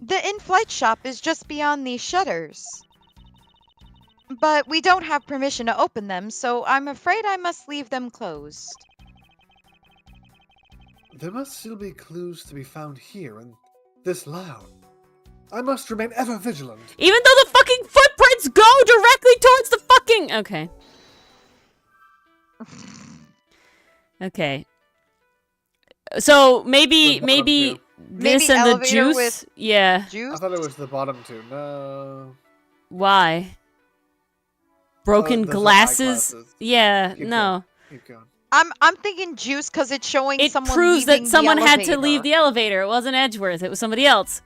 The in-flight shop is just beyond these shutters. But we don't have permission to open them, so I'm afraid I must leave them closed. There must still be clues to be found here and this loud. I must remain ever vigilant. Even though the fucking footprints go directly towards the fucking... Okay. Okay. So maybe Maybe this and the elevator juice. with Yeah. I Juice? thought it was the bottom two. No. Why? Broken those are glasses? eyeglasses. Yeah. Keep No. Keep going. I'm thinking juice because it's showing It someone proves leaving that someone the had to elevator. leave the elevator. It wasn't Edgeworth. It was somebody else.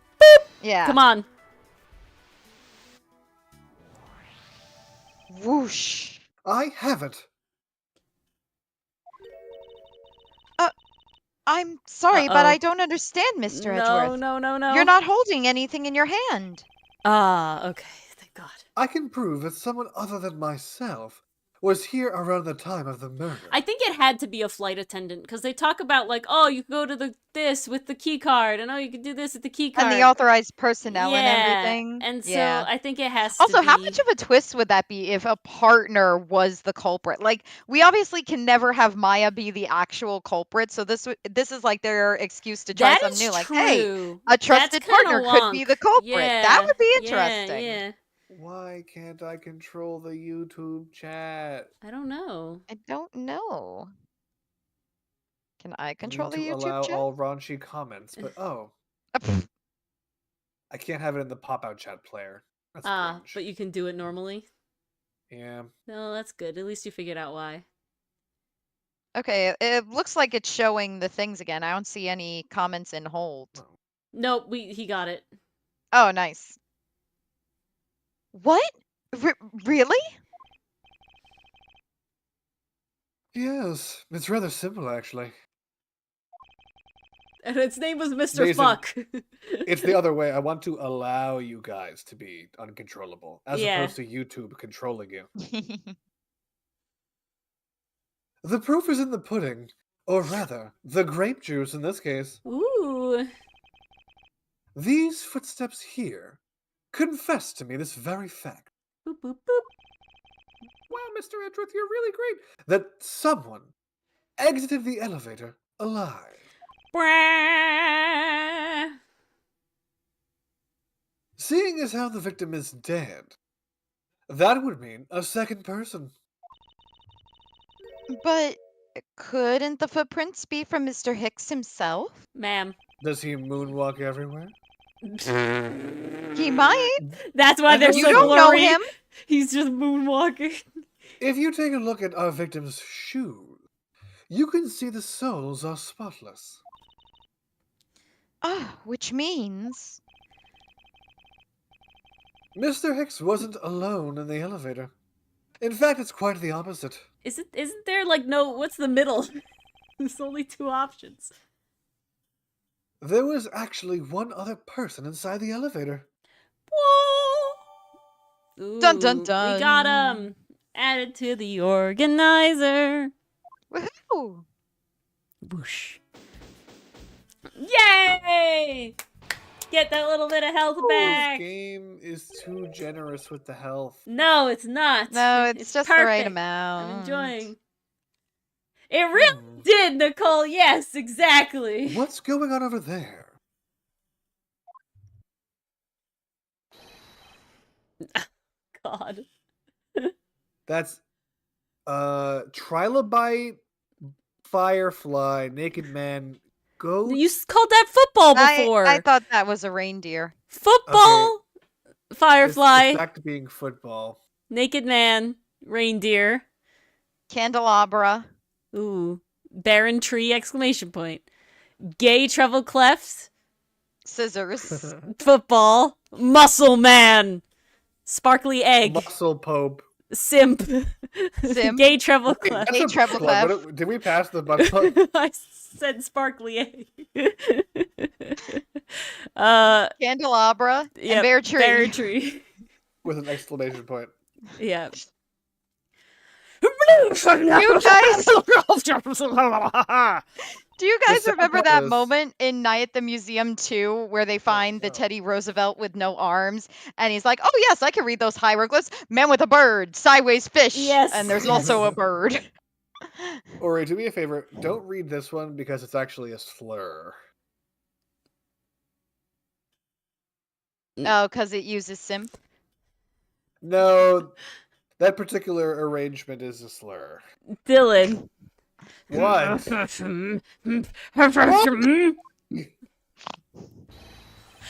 Yeah. Come on. Whoosh. I have it. I'm sorry, but Uh-oh. I don't understand, Mr. Edgeworth. No. You're not holding anything in your hand. Ah, okay. Thank God. I can prove that someone other than myself was here around the time of the murder. I think it had to be a flight attendant because they talk about like, oh, you can go to this with the key card, and oh, you can do this with the key card, And the authorized personnel yeah, and everything. And so yeah. I think it has Also, to be. how much of a twist would that be if a partner was the culprit? Like, we obviously can never have Maya be the actual culprit, so this is like their excuse to try That something is new. Like, true. hey, a trusted That's kinda partner could be the wonk. culprit. That Yeah, would be yeah, interesting. Yeah. Why can't I control the YouTube chat? I don't know. I don't know. Can I I control need the to YouTube allow chat? all raunchy comments, but I can't have it in the pop-out chat player. That's cringe. But you can do it normally. Yeah. No, that's good. At least you figured out why. Okay, it looks like it's showing the things again. I don't see any comments in hold. Nope, he got it. Oh, nice. What? Really? Yes, it's rather simple actually. And its name was Mr. Jason, Fuck. It's the other way. I want to allow you guys to be uncontrollable, as Yeah. opposed to YouTube controlling you. The proof is in the pudding, or rather, the grape juice in this case. Ooh. These footsteps here confess to me this very fact. Boop, boop, boop. Wow, Mr. Edgeworth, you're really great. That someone exited the elevator alive. Brah. Seeing as how the victim is dead, that would mean a second person. But couldn't the footprints be from Mr. Hicks himself? Ma'am. Does he moonwalk everywhere? He might. That's why they're You so don't know blurry. him. He's just moonwalking. If you take a look at our victim's shoes, you can see the soles are spotless. Which means... Mr. Hicks wasn't alone in the elevator. In fact, it's quite the opposite. Isn't there like no, what's the middle? There's only two options. There was actually one other person inside the elevator. Ooh, Dun, dun, dun. We got added to the organizer. Woohoo! Whoosh. Yay! Get that little bit of health This back. game is too generous with the health. No, it's not. No, it's just the right perfect. amount. I'm enjoying. It really did, Nicole. Yes, exactly. What's going on over there? God. That's trilobite, firefly, naked man, goat. You called that football before. I thought that was a reindeer. Football, firefly, It's back to being football. naked man, reindeer. Candelabra. Ooh, barren tree! Exclamation point. Gay treble clefs. Scissors. Football. Muscle man. Sparkly egg. Muscle Pope. Simp. Simp. Gay treble Wait, clef. that's Hey, a treble plug. clef. Did we pass the butt plug? I said sparkly A. Candelabra and Yep, bear tree. Bear tree. With an exclamation point. Yeah. Do you guys The sad remember part that is- moment in Night at the Museum 2 where they find the no. Teddy Roosevelt with no arms and he's like, "Oh yes, I can read those hieroglyphs. Man with a bird, sideways fish." Yes, And there's yes. also a bird. Ori, do me a favor. Don't read this one because it's actually a slur. Oh, because it uses simp. No, that particular arrangement is a slur. Dylan. What?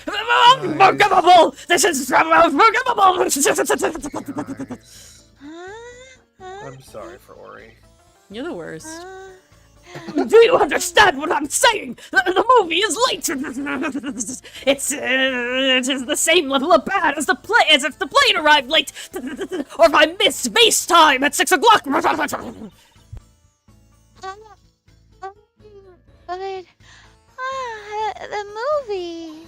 Unforgivable! This is unforgivable! I'm sorry for Ori. You're the worst. Do you understand what I'm saying? The movie is late. It is the same level of bad as as if the plane arrived late, or if I missed base time at 6 o'clock. But the movie.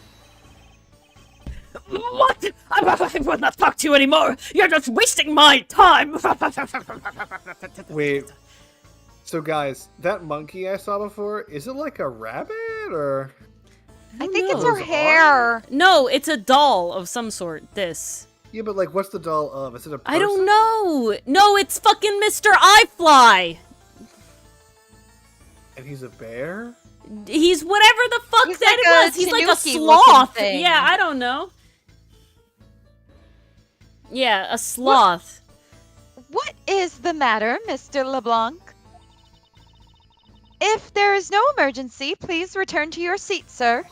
What? I will not talk to you anymore. You're just wasting my time. Wait. So guys, that monkey I saw before, is it like a rabbit or? I think it's knows? her hair. No, it's a doll of some sort, this. Yeah, but like, what's the doll of? Is it a person? I don't know. No, it's fucking Mr. Eyefly. And he's a bear? He's whatever the fuck He's that like it a was. He's like a tanuki-looking sloth. thing. Yeah, I don't know. Yeah, a sloth. What is the matter, Mr. LeBlanc? If there is no emergency, please return to your seat, sir.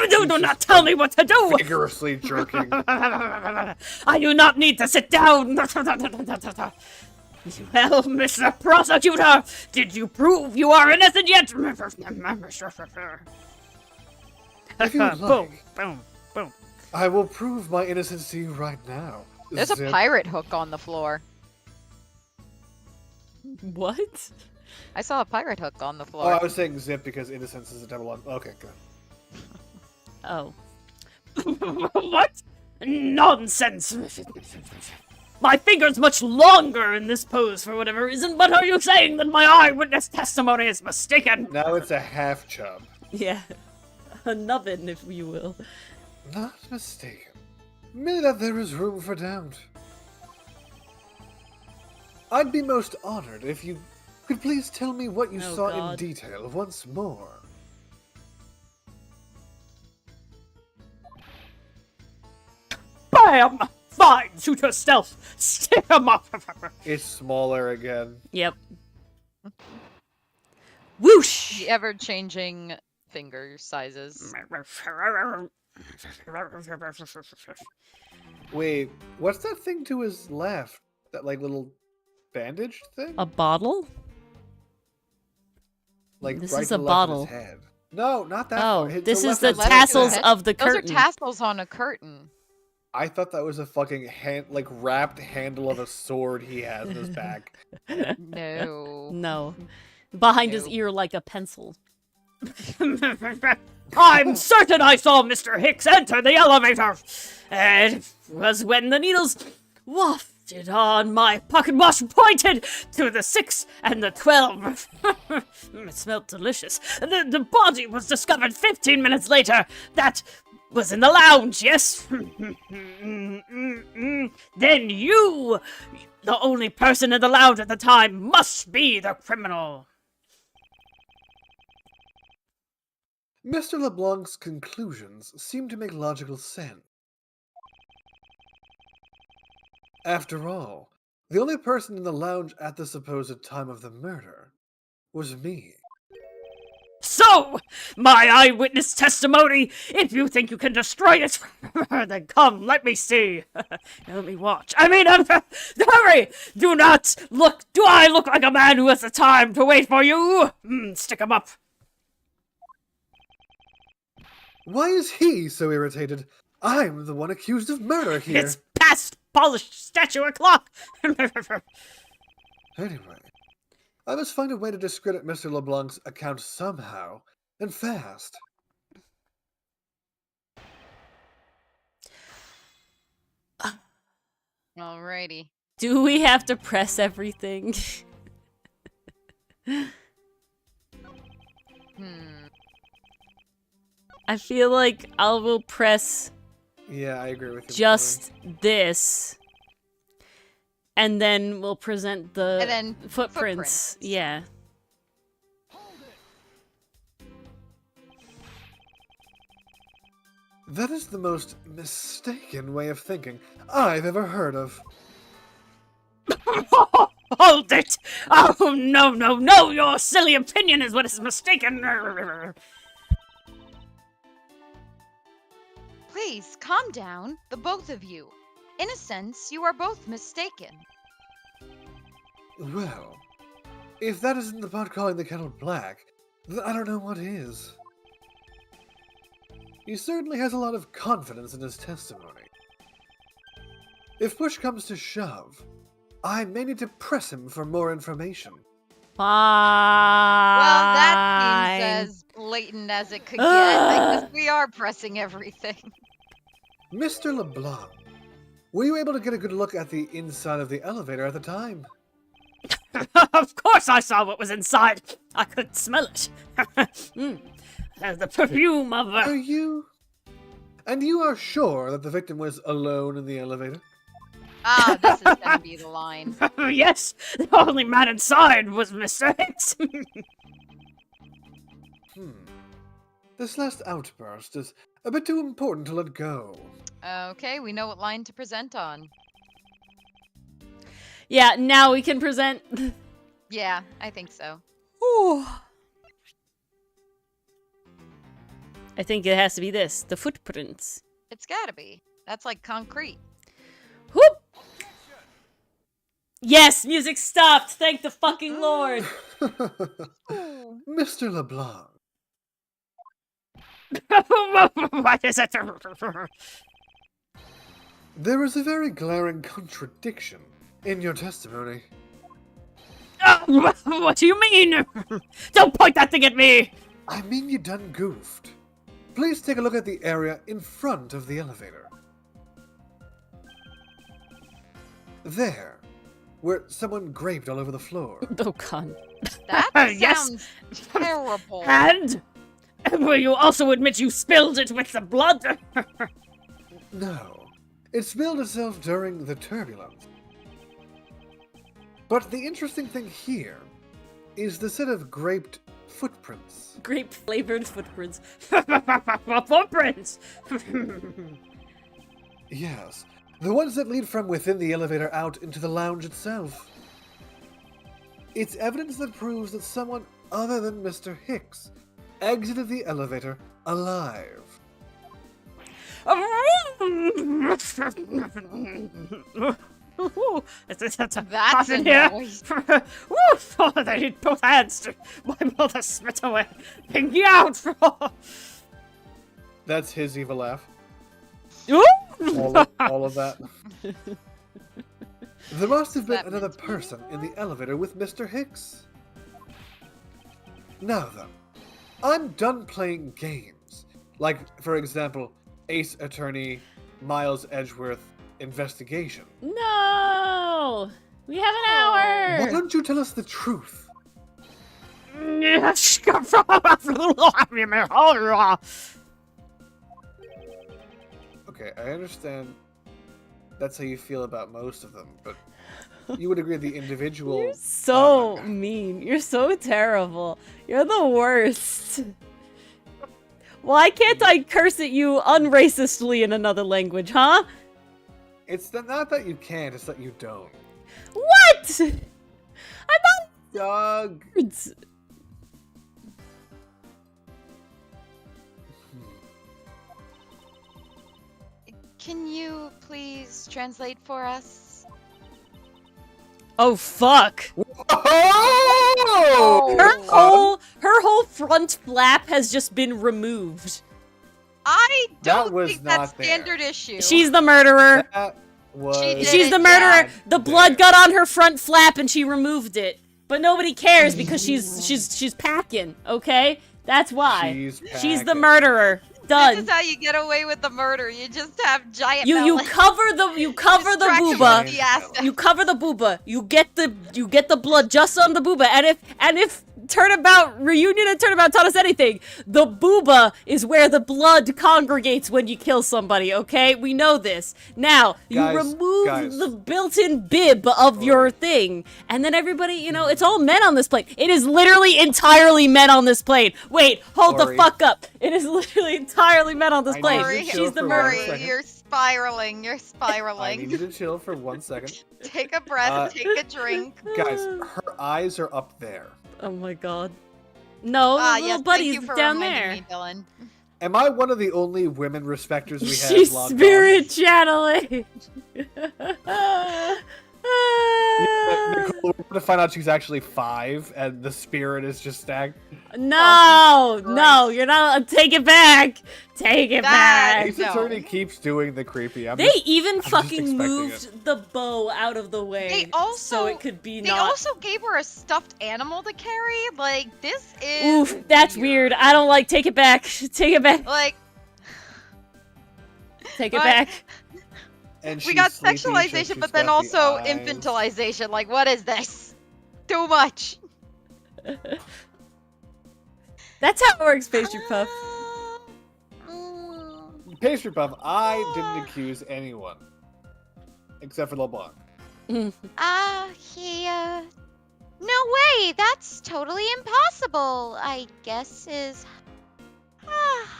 Do not tell me what to do. Vigorously jerking. I do not need to sit down. Well, Mr. Prosecutor, did you prove you are innocent yet? If you would Boom, like, boom, boom. I will prove my innocence to you right now. There's a Zip. pirate hook on the floor. What? I saw a pirate hook on the Oh, floor. I was saying zip because innocence is a double on. Okay, good. Oh. What? Nonsense! My finger's much longer in this pose for whatever reason, but are you saying that my eyewitness testimony is mistaken? Now it's a half chub. Yeah. A nubbin, if you will. Not mistaken. Merely that there is room for doubt. I'd be most honored if you could please tell me what you Oh, saw God. in detail once more. Bam! Fine, shoot your stealth. Stick 'em up. It's smaller again. Yep. Whoosh! The ever-changing finger sizes. Wait, what's that thing to his left? That like little bandaged thing? A bottle? Like this right is to a the left of bottle. his head. No, not that Oh, far. His- this is left the of his left head. tassels head. of the Those curtain. are tassels on a curtain. I thought that was a fucking hand, like wrapped handle of a sword he has in his back. No. No. Behind his No. ear like a pencil. I'm certain I saw Mr. Hicks enter the elevator. It was when the needles wafted on my pocket watch pointed to the 6 and the 12. It smelled delicious. The body was discovered 15 minutes later. That was in the lounge, yes? Then you, the only person in the lounge at the time, must be the criminal. Mr. LeBlanc's conclusions seem to make logical sense. After all, the only person in the lounge at the supposed time of the murder was me. So, my eyewitness testimony, if you think you can destroy it, then come, let me see. Let me watch. Hurry! Do I look like a man who has the time to wait for you? Stick 'em up. Why is he so irritated? I'm the one accused of murder here. It's past polished statue or clock. Anyway, I must find a way to discredit Mr. LeBlanc's account somehow, and fast. Alrighty. Do we have to press everything? I feel like I will press Yeah, I agree with you. just this. And then we'll present the And then footprints. footprints. Yeah. That is the most mistaken way of thinking I've ever heard of. Hold it! Oh, no, no, no! Your silly opinion is what is mistaken! Please, calm down, the both of you. In a sense, you are both mistaken. Well, if that isn't the pot calling the kettle black, then I don't know what is. He certainly has a lot of confidence in his testimony. If push comes to shove, I may need to press him for more information. Fine. Well, that seems as blatant as it could get. I guess we are pressing everything. Mr. LeBlanc, were you able to get a good look at the inside of the elevator at the time? Of course I saw what was inside! I could smell it! The perfume of... Are you... And you are sure that the victim was alone in the elevator? Ah, this is gonna be the line. Yes! The only man inside was Mr. Hicks! This last outburst is a bit too important to let go. Okay, we know what line to present on. Yeah, now we can present. Yeah, I think so. Ooh. I think it has to be this. The footprints. It's gotta be. That's like concrete. Whoop! Yes, music stopped. Thank the fucking Lord. Mr. LeBlanc, What is it? there is a very glaring contradiction in your testimony. What do you mean? Don't point that thing at me! I mean you done goofed. Please take a look at the area in front of the elevator. There, where someone graped all over the floor. Oh, God. That Yes. sounds terrible. And? Will you also admit you spilled it with the blood? No, it spilled itself during the turbulence. But the interesting thing here is the set of graped footprints. Grape flavored footprints. Footprints! Yes, the ones that lead from within the elevator out into the lounge itself. It's evidence that proves that someone other than Mr. Hicks exited the elevator alive. That's That's a here. noise. Woof! Oh, they need both hands to wipe all the spit away. Pinky out! That's his evil laugh. Ooh! All of that. There must have been That another meant- person in the elevator with Mr. Hicks. Now then, I'm done playing games. Like, for example, Ace Attorney, Miles Edgeworth, Investigation. No! We have an Why hour! don't you tell us the truth? Okay, I understand that's how you feel about most of them, but you would agree the individual... You're so mean. You're so terrible. You're the worst. Why can't I curse at you unracistly in another language, huh? It's not that you can't, it's that you don't. What? I'm not Dog. words. Can you please translate for us? Oh, fuck. Oh! Her whole front flap has just been removed. I That don't was think that's not there. standard issue. She's the murderer. That was. did She's it, the murderer. yeah. The blood got on her front flap and she removed it. But nobody cares because she's packing, okay? That's why. She's the packing. murderer. This Done. is how you get away with the murder. You just have giant You melons. cover the Distract them booba. with the acid. You cover the booba. You get the blood just on the booba. And if Turnabout Reunion and Turnabout taught us anything, the booba is where the blood congregates when you kill somebody, okay? We know this. Now, you remove the built-in bib of your thing, and then everybody, it's all men on this plane. It is literally entirely men on this plane. Wait, hold the fuck up. It is literally entirely men on this plane. Ori, She's the Ori, murderer. you're spiraling. You're I spiraling. need you to chill for 1 second. Take a breath, take a drink. Guys, her eyes are up there. Oh my god. No, the little Yes, buddy's thank you for down reminding there. me, Dylan. Am I one of the only women respecters we have? She's logged on? spirit channeling. Nicole, we're gonna find out she's actually 5, and the spirit is just stacked. No, Jesus no, Christ. you're not. Take it back. Take it back. Ace No. Attorney keeps doing the creepy. They even just fucking expecting moved the bow out of the way They also so it could be They not. also gave her a stuffed animal to carry. Like, this is Oof, that's weird. I don't like. Take it back. Take it back. Like, Take it What? back. And we she's got sleepy, so sexualization, she's but then got the also eyes. infantilization. Like, what is this? Too much. That's how it works, Pastry Puff. Pastry Puff, I didn't accuse anyone. Except for LeBlanc. No way, that's totally impossible, I guess is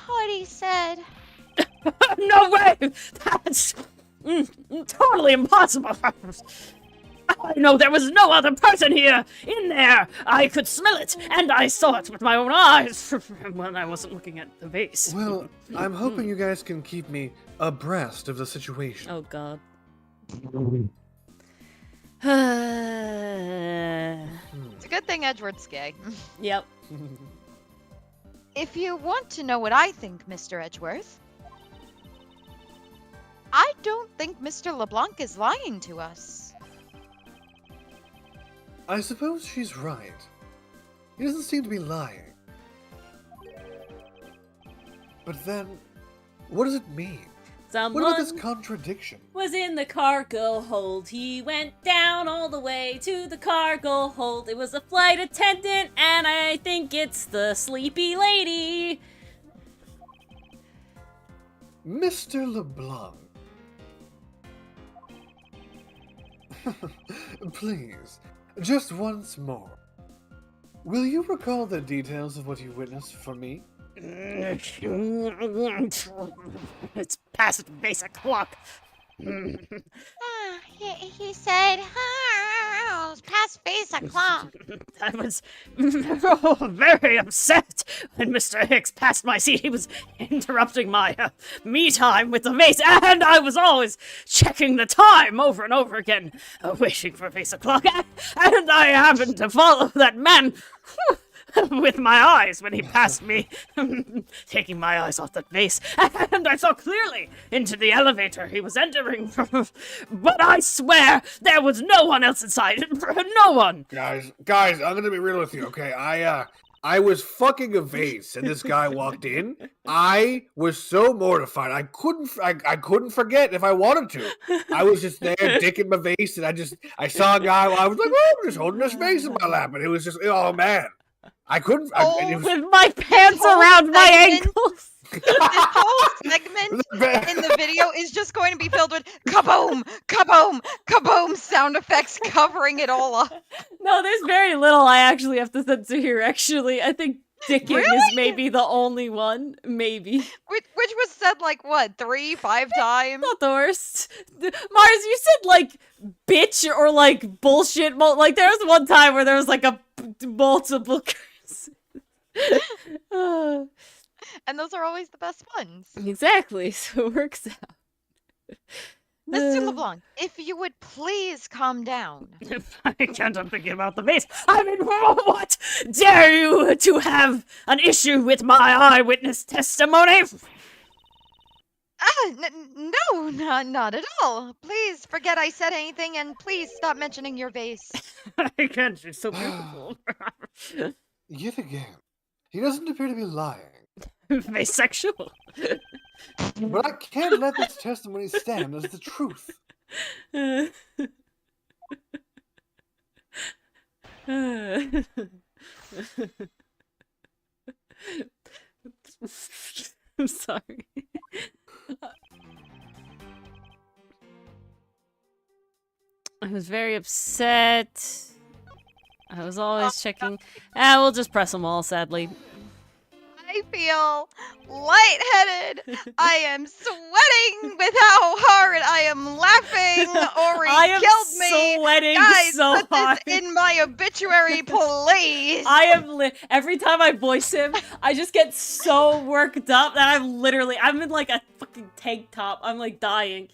what he said. No way! That's totally impossible. I know there was no other person here in there. I could smell it, and I saw it with my own eyes when I wasn't looking at the vase. Well, I'm hoping you guys can keep me abreast of the situation. Oh god. It's a good thing Edgeworth's gay. Yep. If you want to know what I think, Mr. Edgeworth, I don't think Mr. LeBlanc is lying to us. I suppose she's right. He doesn't seem to be lying. But then, what does it mean? What about this Someone contradiction? was in the cargo hold. He went down all the way to the cargo hold. It was a flight attendant, and I think it's the sleepy lady. Mr. LeBlanc. Please, just once more. Will you recall the details of what you witnessed for me? It's past base o'clock. He said, it's past face o'clock. I was very upset when Mr. Hicks passed my seat. He was interrupting my me time with the vase, and I was always checking the time over and over again, waiting for face o'clock. And I happened to follow that man with my eyes when he passed me, taking my eyes off that vase, and I saw clearly into the elevator he was entering. But I swear there was no one else inside. No one. Guys, I'm gonna be real with you, okay? I was fucking a vase, and this guy walked in. I was so mortified. I couldn't forget if I wanted to. I was just there, dicking my vase, and I saw a guy. I was like, oh, I'm just holding this vase in my lap, and it was just, oh man, I couldn't. And it was, With my pants whole around my segment- ankles. This whole segment in the video is just going to be filled with kaboom, kaboom, kaboom sound effects covering it all up. No, there's very little I actually have to censor here, actually. I think dicking is Really? maybe the only one. Maybe. Which was said like what, 3-5 times? Not the worst. Mars, you said like bitch or like bullshit. Like there was one time where there was like a multiple curse. And those are always the best ones. Exactly, so it works out. Mr. LeBlanc, if you would please calm down. I can't I'm thinking about the vase. I mean, what dare you to have an issue with my eyewitness testimony? No, not at all. Please forget I said anything, and please stop mentioning your vase. I can't. She's so beautiful. Yet again, he doesn't appear to be lying. Asexual. But I can't let this testimony stand as the truth. I'm sorry. I was very upset. I was always checking. We'll just press them all, sadly. I feel lightheaded. I am sweating with how hard I am laughing. Ori I am killed me. sweating Guys, so put hard. this in my obituary, please. I am every time I voice him, I just get so worked up that I'm in like a fucking tank top. I'm like dying.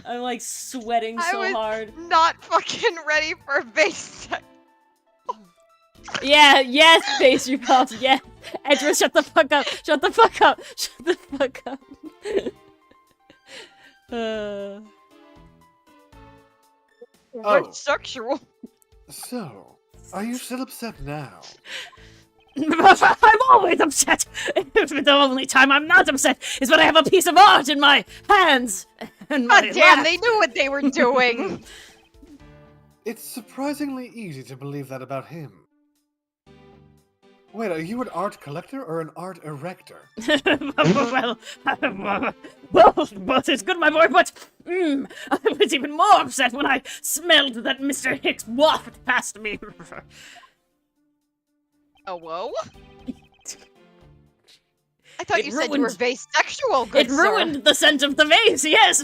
I'm like sweating so I was hard. not fucking ready for base. Yeah, yes, pastry puffs, yes. Edgeworth, shut the fuck up. Shut the fuck up. Shut the fuck up. What's sexual? So, are you still upset now? I'm always upset. The only time I'm not upset is when I have a piece of art in my hands. And my God damn, lap. they knew what they were doing. It's surprisingly easy to believe that about him. Wait, are you an art collector or an art erector? well, both is good, my boy, but I was even more upset when I smelled that Mr. Hicks waft past me. Oh, whoa? I thought It you said you were ruined- bisexual, good It ruined the scent of the vase, yes!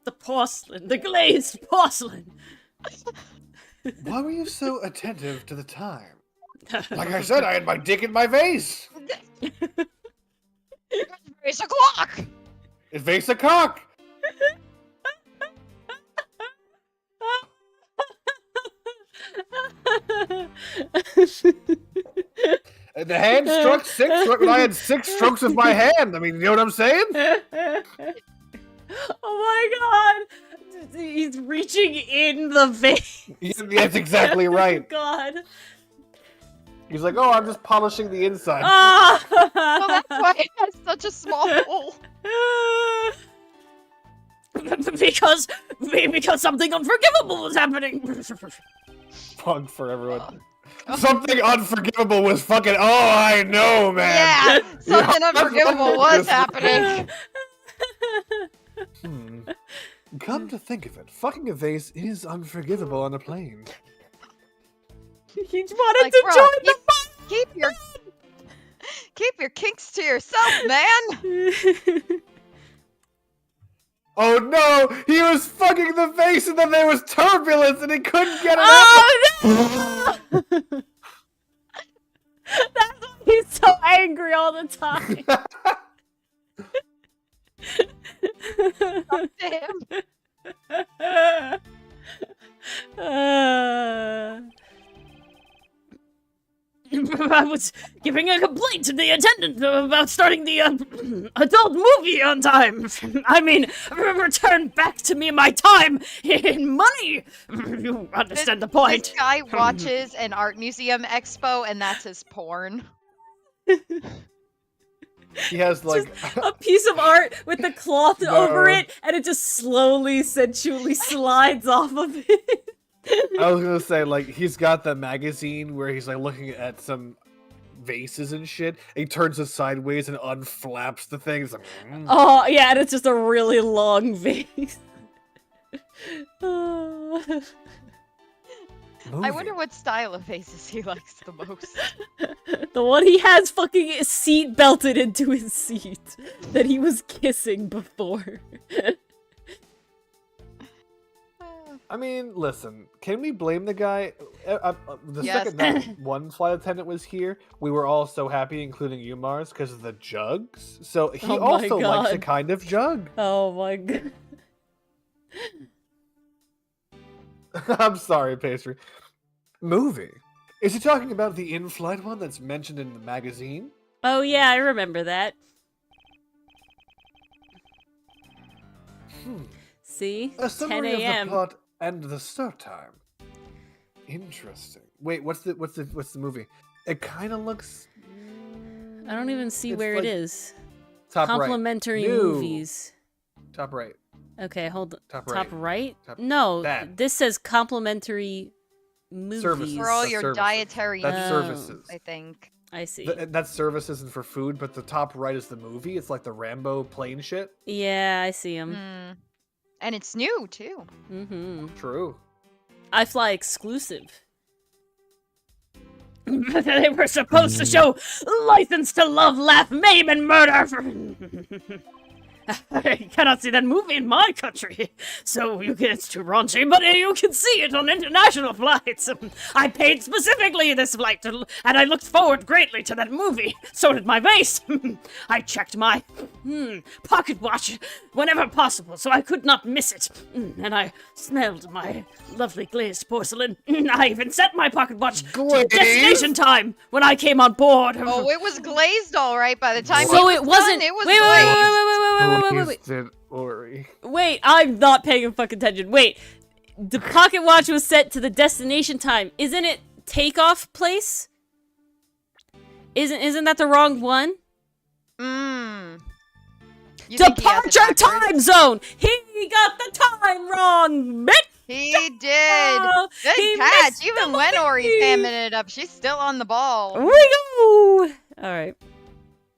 The porcelain, the glazed porcelain. Why were you so attentive to the time? Like I said, I had my dick in my vase! It's a clock! It vase a cock! And the hand struck 6 when I had 6 strokes of my hand. I mean, you know what I'm saying? Oh my god! He's reaching in the vase. That's exactly right. God. He's like, oh, I'm just polishing the inside. Ah! Well, that's why it has such a small hole. because something unforgivable was happening. Pug for everyone. Something unforgivable was fucking. Oh, I know, man. Yeah, something unforgivable was happening. Come to think of it, fucking a vase is unforgivable on a plane. He wanted Like, to bruh, join the keep your kinks to yourself, man. Oh no, he was fucking the vase and then there was turbulence and he couldn't get it out. Oh no! That's why he's so angry all the time. Damn. I was giving a complaint to the attendant about starting the adult movie on time. I mean, return back to me my time in money. You understand the point. This guy watches an art museum expo, and that's his porn. He has like A piece of art with the cloth No. over it, and it just slowly, sensually slides off of it. I was gonna say, like, he's got the magazine where he's like looking at some vases and shit. And he turns it sideways and unflaps the thing. It's like, Oh, yeah, and it's just a really long vase. Oh. I movie. wonder what style of vases he likes the most. The one he has fucking seat belted into his seat that he was kissing before. I mean, listen, can we blame the guy? The Yes. second that one flight attendant was here, we were all so happy, including you, Mars, because of the jugs. So he Oh my also likes a God. kind of jug. Oh my god. I'm sorry, Pastry. Movie. Is he talking about the in-flight one that's mentioned in the magazine? Oh yeah, I remember that. See? A 10 summary of the a.m. plot and the start time. Interesting. Wait, what's the movie? It kind of looks. I don't even see It's where like it is. top right. Complimentary New. movies. Top right. Okay, hold on. Top Top right. right? Top- No, that. this says complimentary movies. Services. For all That's your services. dietary That's needs, services. I think. I see. That's services and for food, but the top right is the movie. It's like the Rambo plane shit. Yeah, I see them. Mm. And it's new, too. Mm-hmm. True. I fly exclusive. They were supposed to show License to Love, Laugh, Maim, and Murder. I cannot see that movie in my country, so it's too raunchy, but you can see it on international flights. I paid specifically this flight, and I looked forward greatly to that movie. So did my vase. I checked my pocket watch whenever possible, so I could not miss it. And I smelled my lovely glazed porcelain. I even set my pocket watch to destination time when I came on board. Oh, it was glazed all right by the time So it it wasn't. done, it was Wait, glazed. Wasted Ori. Wait, I'm not paying fucking attention. Wait, the pocket watch was set to the destination time. Isn't it takeoff place? Isn't that the wrong one? You think he has it Departure backwards? time zone. He got the time wrong, bitch. He did. Oh, Good he catch. missed Even the when Ori's movie. hamming it up, she's still on the ball. We go. All right.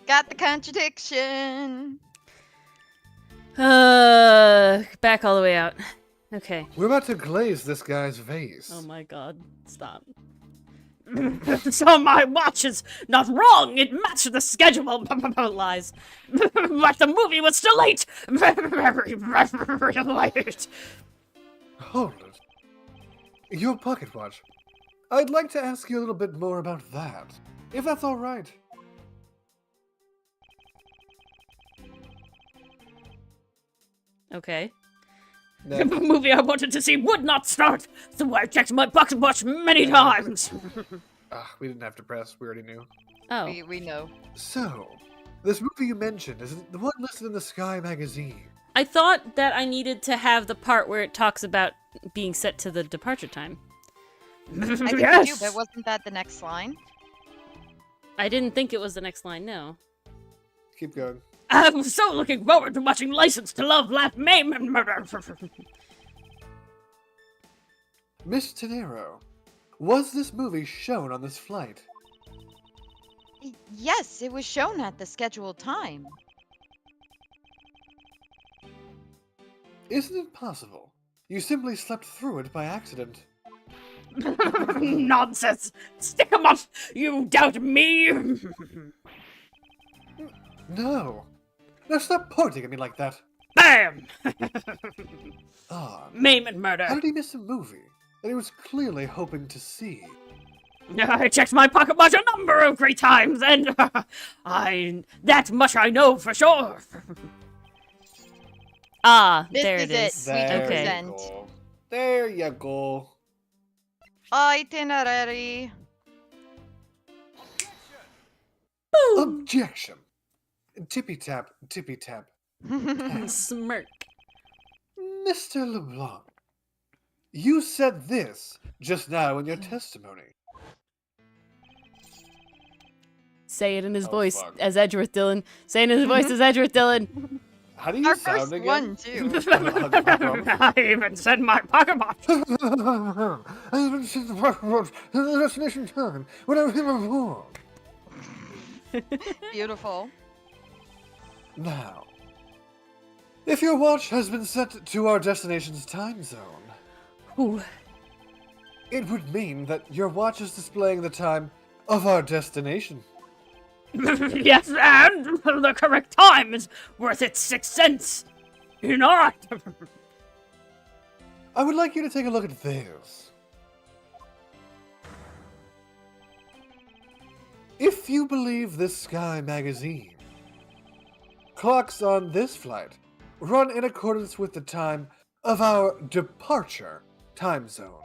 Got the contradiction. Back all the way out. Okay. We're about to glaze this guy's vase. Oh my god. Stop. So my watch is not wrong. It matched the schedule. Lies. But the movie was still late. Very late. Hold it. Your pocket watch. I'd like to ask you a little bit more about that, if that's all right. Okay. The movie I wanted to see would not start, so I checked my pocket watch many times. We didn't have to press. We already knew. Oh. We know. So, this movie you mentioned is the one listed in the Sky magazine. I thought that I needed to have the part where it talks about being set to the departure time. I think you do, Yes. but wasn't that the next line? I didn't think it was the next line, no. Keep going. I'm so looking forward to watching License to Love, Laugh, Maim, and Murder. Miss Tenero, was this movie shown on this flight? Yes, it was shown at the scheduled time. Isn't it possible you simply slept through it by accident? Nonsense! Stick 'em up! You doubt me? No. Now stop pointing at me like that. Bam! Ah, Maim and how Murder. did he miss a movie that he was clearly hoping to see? I checked my pocket watch a number of great times, and that much I know for sure. Ah, This there is it it. is. We There Okay. you present. go. There you go. Itinerary. Objection. Tippy tap, tippy tap. Smirk. Mr. LeBlanc, you said this just now in your testimony. Say it in his Oh, voice fuck. as Edgeworth Dylan. Say it in his voice as Edgeworth Dylan. How do you Our sound first again? one, too. I even said my pocket watch. I haven't seen the passport in the destination time when I was here before. Beautiful. Now, if your watch has been set to our destination's time zone, Ooh. it would mean that your watch is displaying the time of our destination. Yes, and the correct time is worth its 6 cents. You know it. I would like you to take a look at this. If you believe this Sky magazine, clocks on this flight run in accordance with the time of our departure time zone.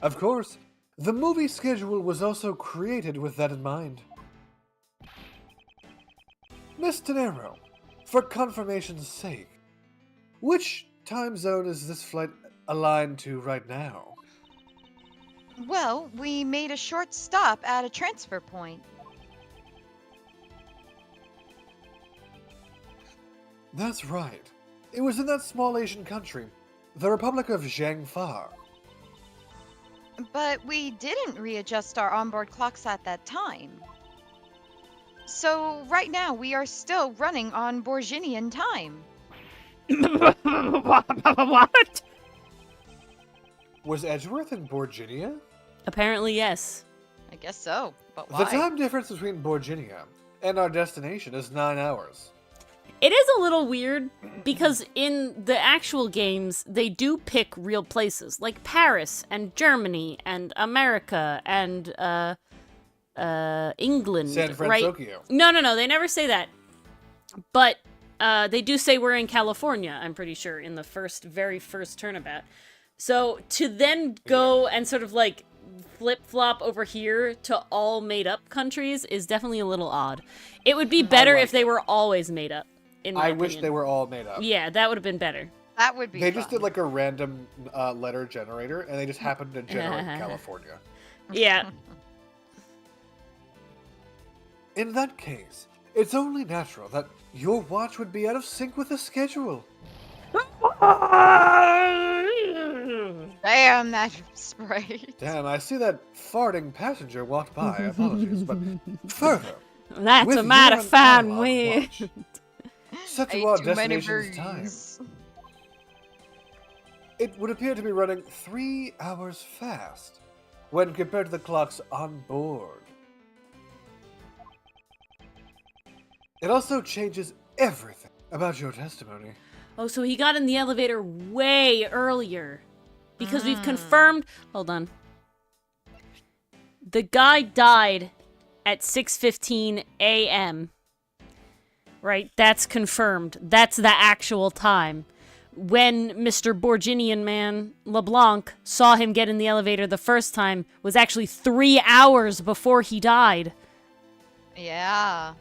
Of course, the movie schedule was also created with that in mind. Miss Tenero, for confirmation's sake, Which time zone is this flight aligned to right now? Well, we made a short stop at a transfer point. That's right. It was in that small Asian country, the Republic of Zhangfar. But we didn't readjust our onboard clocks at that time. So right now we are still running on Borginian time. What? Was Edgeworth in Borginia? Apparently, yes. I guess so, but The why? time difference between Borginia and our destination is 9 hours. It is a little weird because in the actual games, they do pick real places like Paris and Germany and America and England, San right? Francisco. No, they never say that. But they do say we're in California, I'm pretty sure, in the very first Turnabout. So to then go and sort of like flip-flop over here to all made-up countries is definitely a little odd. It would be better like if they were always made up. In my I wish opinion. they were all made up. Yeah, that would have been better. That would be They fun. just did like a random letter generator, and they just happened to generate California. Yeah. In that case, it's only natural that your watch would be out of sync with the schedule. Damn, that spray. Damn, I see that farting passenger walked by. Apologies, but further, That's with a mighty your fine analog way. watch, set to Ate our too many destination's time, berries. it would appear to be running 3 hours fast when compared to the clocks on board. It also changes everything about your testimony. Oh, so he got in the elevator way earlier. Because we've confirmed... Hold on. The guy died at 6:15 a.m. Right? That's confirmed. That's the actual time. When Mr. Borginian man, LeBlanc, saw him get in the elevator the first time was actually 3 hours before he died. Yeah.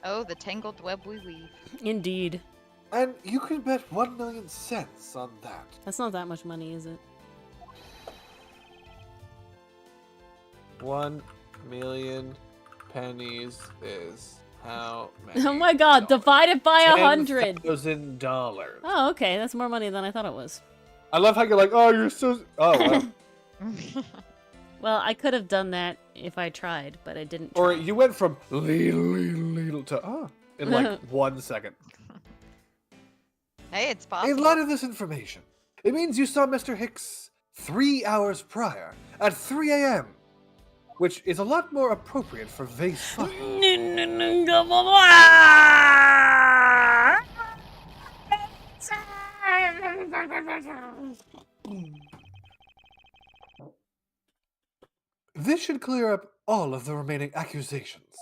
Oh, the tangled web we weave. Indeed. And you can bet 1,000,000 cents on that. That's not that much money, is it? 1,000,000 pennies is how many? Oh my god, divided by 100. $10,000. Oh, okay. That's more money than I thought it was. I love how you're like, oh, you're so. Oh, wow. Well, I could have done that if I tried, but I didn't Or try. you went from little to in like 1 second. Hey, it's In possible. light of this information, it means you saw Mr. Hicks 3 hours prior at 3 a.m., which is a lot more appropriate for vase fucking. This should clear up all of the remaining accusations.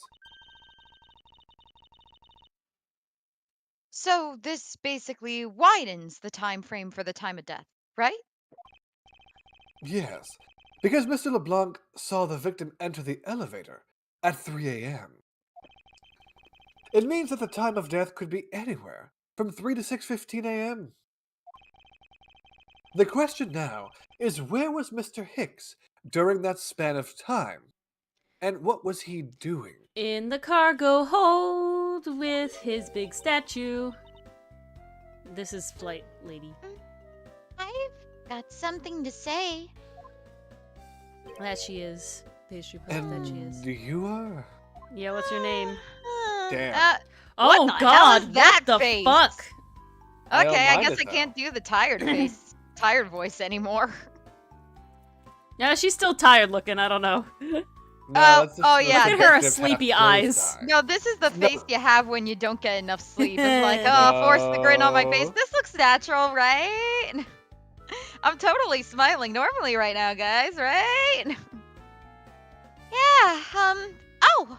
So this basically widens the time frame for the time of death, right? Yes, because Mr. LeBlanc saw the victim enter the elevator at 3 a.m. It means that the time of death could be anywhere from 3 to 6:15 a.m. The question now is, where was Mr. Hicks during that span of time? And what was he doing? In the cargo hold with his big statue. This is Flight Lady. I've got something to say. That she is. Pastry puff, that she is. And you are? Yeah, what's your name? Damn. Oh the hell god, is that what the face? fuck? I don't Okay, I mind guess it, I can't do the tired face, tired voice anymore. Yeah, she's still tired looking, I don't know. No, Oh, that's oh, yeah, the Look at her subjective sleepy half-closed eyes. eye. No, this is the No. face you have when you don't get enough sleep. It's like, oh, force the grin on my face. No. This looks natural, right? I'm totally smiling normally right now, guys, right? Yeah, oh!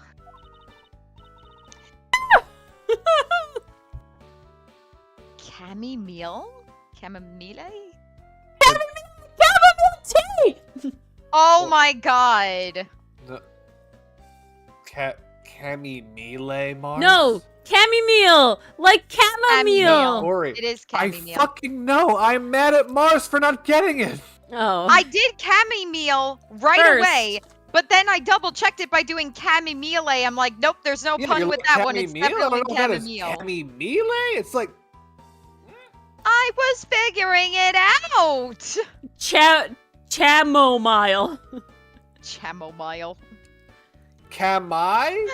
Chamomile? Chamomile? Tea! Oh my god. No. chamomile, Mars? No! Chamomile! Like chamomile! Chamomile. Sorry. It is I chamomile. fucking know. I'm mad at Mars for not getting it. Oh. I did chamomile right First. away, but then I double checked it by doing chamomile. I'm like, nope, there's no Yeah, pun you're with like, that one. It's chamomile? I definitely don't know what that is. chamomile. Chamomile? It's like I was figuring it out. Chamomile. Chamomile. Camai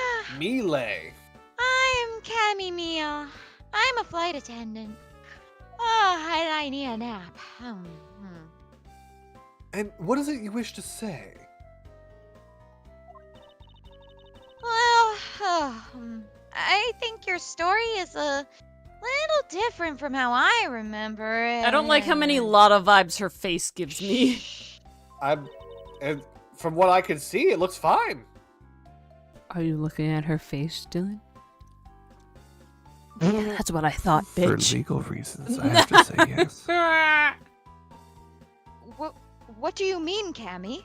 I'm chamomile. I'm a flight attendant. Oh, I need a nap. And what is it you wish to say? Well, I think your story is a little different from how I remember it. I don't like how many Lotta vibes her face gives me. And from what I can see, it looks fine. Are you looking at her face, Dylan? That's what I thought, bitch. For legal reasons, I have to say yes. What do you mean, Cammy?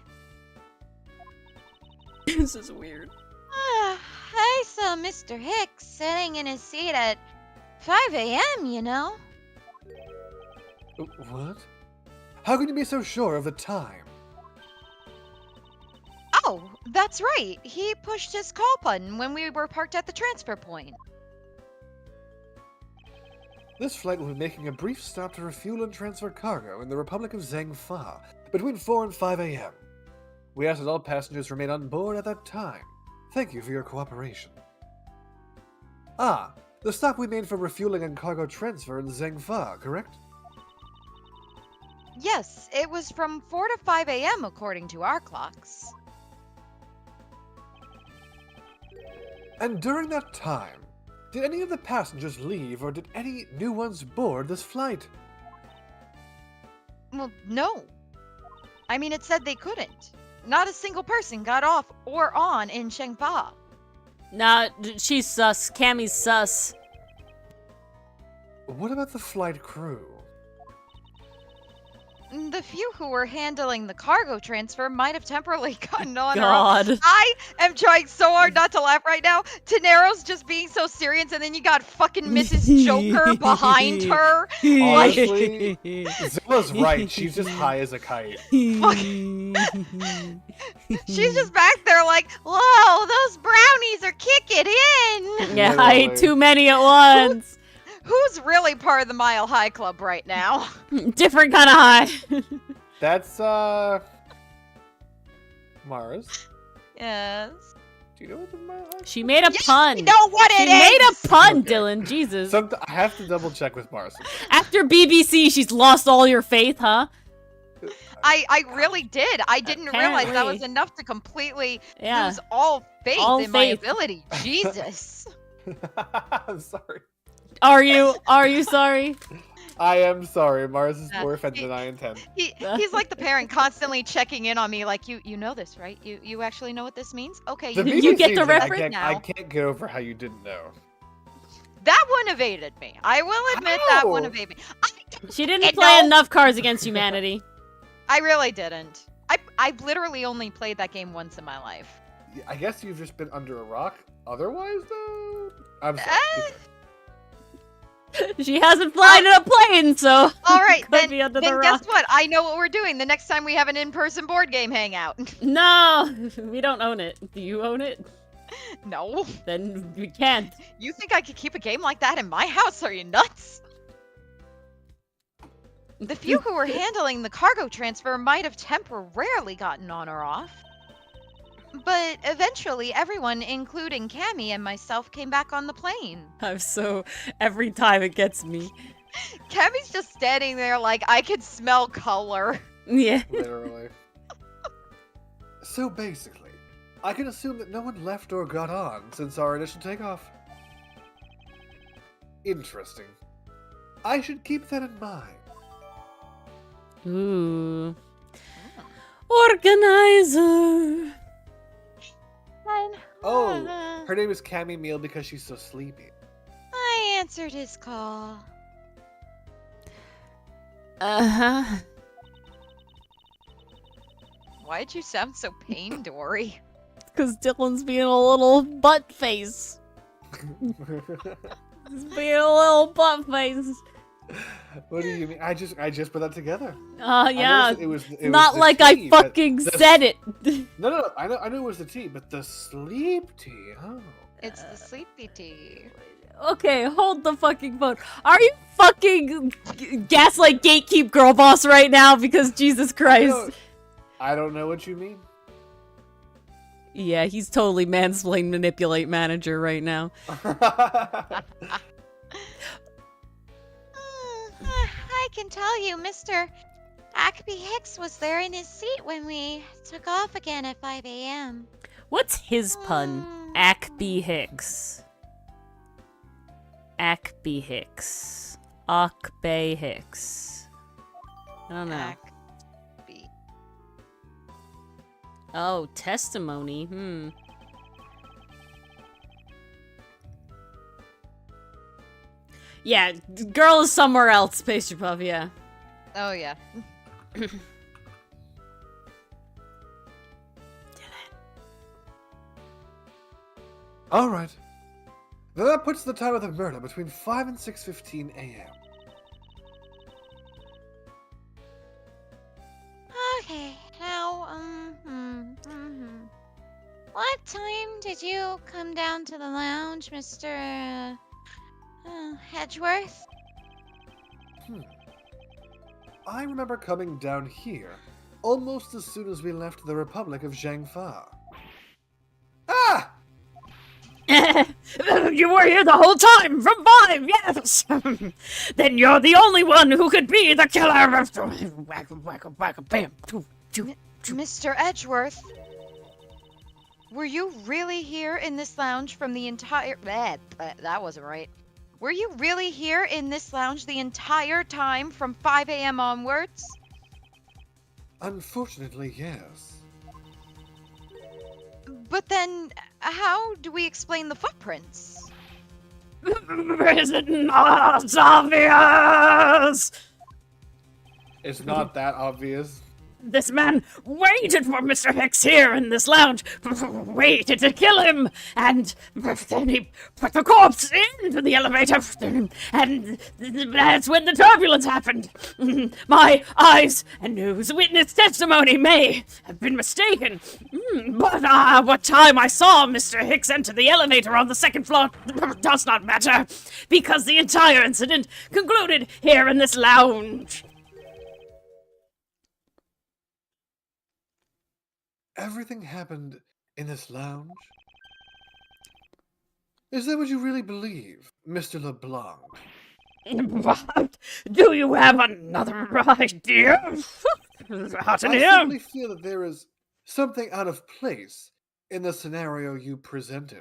This is weird. I saw Mr. Hicks sitting in his seat at 5 a.m., you know? What? How can you be so sure of the time? Oh, that's right. He pushed his call button when we were parked at the transfer point. This flight will be making a brief stop to refuel and transfer cargo in the Republic of Zhengfa between 4 and 5 a.m. We ask that all passengers remain on board at that time. Thank you for your cooperation. The stop we made for refueling and cargo transfer in Zhengfa, correct? Yes, it was from 4 to 5 a.m. according to our clocks. And during that time, did any of the passengers leave or did any new ones board this flight? Well, no. I mean, it said they couldn't. Not a single person got off or on in Shengfa. Nah, she's sus. Cammy's sus. What about the flight crew? The few who were handling the cargo transfer might have temporarily gotten on or God. off. I am trying so hard not to laugh right now. Tenero's just being so serious, and then you got fucking Mrs. Joker behind her. Honestly, Zilla's right. She's just high as a kite. She's just back there like, whoa, those brownies are kicking in. Yeah, I ate Literally. too many at once. Who's really part of the Mile High Club right now? Different kind of high. That's, Mars. Yes. Do you know what the Mars? She made a Yes, pun. you know what She it made is. a pun, Okay. Dylan. Jesus. I have to double check with Mars. After BBC, she's lost all your faith, huh? I really did. I didn't realize that Apparently. was enough to completely Yeah. lose all faith All in my faith. ability. Jesus. I'm sorry. Are you? Are you sorry? I am sorry. Mars is Yeah, more offended than I intend. He's like the parent constantly checking in on me like, you know this, right? You actually know what this means? Okay, The You get BBC the thing, reference I now. can't get over how you didn't know. That one evaded me. I will admit that one How? evaded me. She didn't And play no- enough Cards Against Humanity. I really didn't. I've literally only played that game once in my life. I guess you've just been under a rock. Otherwise, though, I'm sorry. Uh, She hasn't flown in a plane, so. All right, Could then, be under then the guess rock. what? I know what we're doing the next time we have an in-person board game hangout. No, we don't own it. Do you own it? No. Then we can't. You think I could keep a game like that in my house? Are you nuts? The few who were handling the cargo transfer might have temporarily gotten on or off. But eventually, everyone, including Cammy and myself, came back on the plane. I'm so. Every time it gets me. Cammy's just standing there like, I could smell color. Yeah. Literally. So basically, I can assume that no one left or got on since our initial takeoff. Interesting. I should keep that in mind. Ooh. Organizer. Oh, her name is Cammy Meal because she's so sleepy. I answered his call. Uh-huh. Why'd you sound so pained, Dory? Because Dylan's being a little butt face. He's being a little butt face. What do you mean? I just put that together. Yeah. It was Not the like tea, I but fucking the- said it. No. I knew it was the tea, but the sleep tea. Oh. It's the sleepy tea. Okay, hold the fucking phone. Are you fucking gaslight gatekeep girl boss right now? Because Jesus Christ. I don't know what you mean. Yeah, he's totally mansplain manipulate manager right now. I can tell you, Mr. Ackby Hicks was there in his seat when we took off again at 5 a.m. What's his pun? Ackby Hicks. Ackby Hicks. Ackbay Hicks. I don't know. Ackby. Oh, testimony. Yeah, girl is somewhere else, Pastry Puff, yeah. Oh, yeah. All right. Then that puts the time of the murder between 5 and 6:15 a.m. Okay, now, what time did you come down to the lounge, Mr. Edgeworth? I remember coming down here almost as soon as we left the Republic of Zhangfa. Ah! You were here the whole time, from 5, yes! Then you're the only one who could be the killer! Whack, whack, whack, bam! Mr. Edgeworth, were you really here in this lounge from the entire... that wasn't right. Were you really here in this lounge the entire time from 5 a.m. onwards? Unfortunately, yes. But then, how do we explain the footprints? Is it not obvious? It's not that obvious. This man waited for Mr. Hicks here in this lounge, waited to kill him, and then he put the corpse into the elevator, and that's when the turbulence happened. My eyes and news witness testimony may have been mistaken, but what time I saw Mr. Hicks enter the elevator on the second floor does not matter, because the entire incident concluded here in this lounge. Everything happened in this lounge? Is that what you really believe, Mr. LeBlanc? What? Do you have another idea? Hot in I here. simply feel that there is something out of place in the scenario you presented.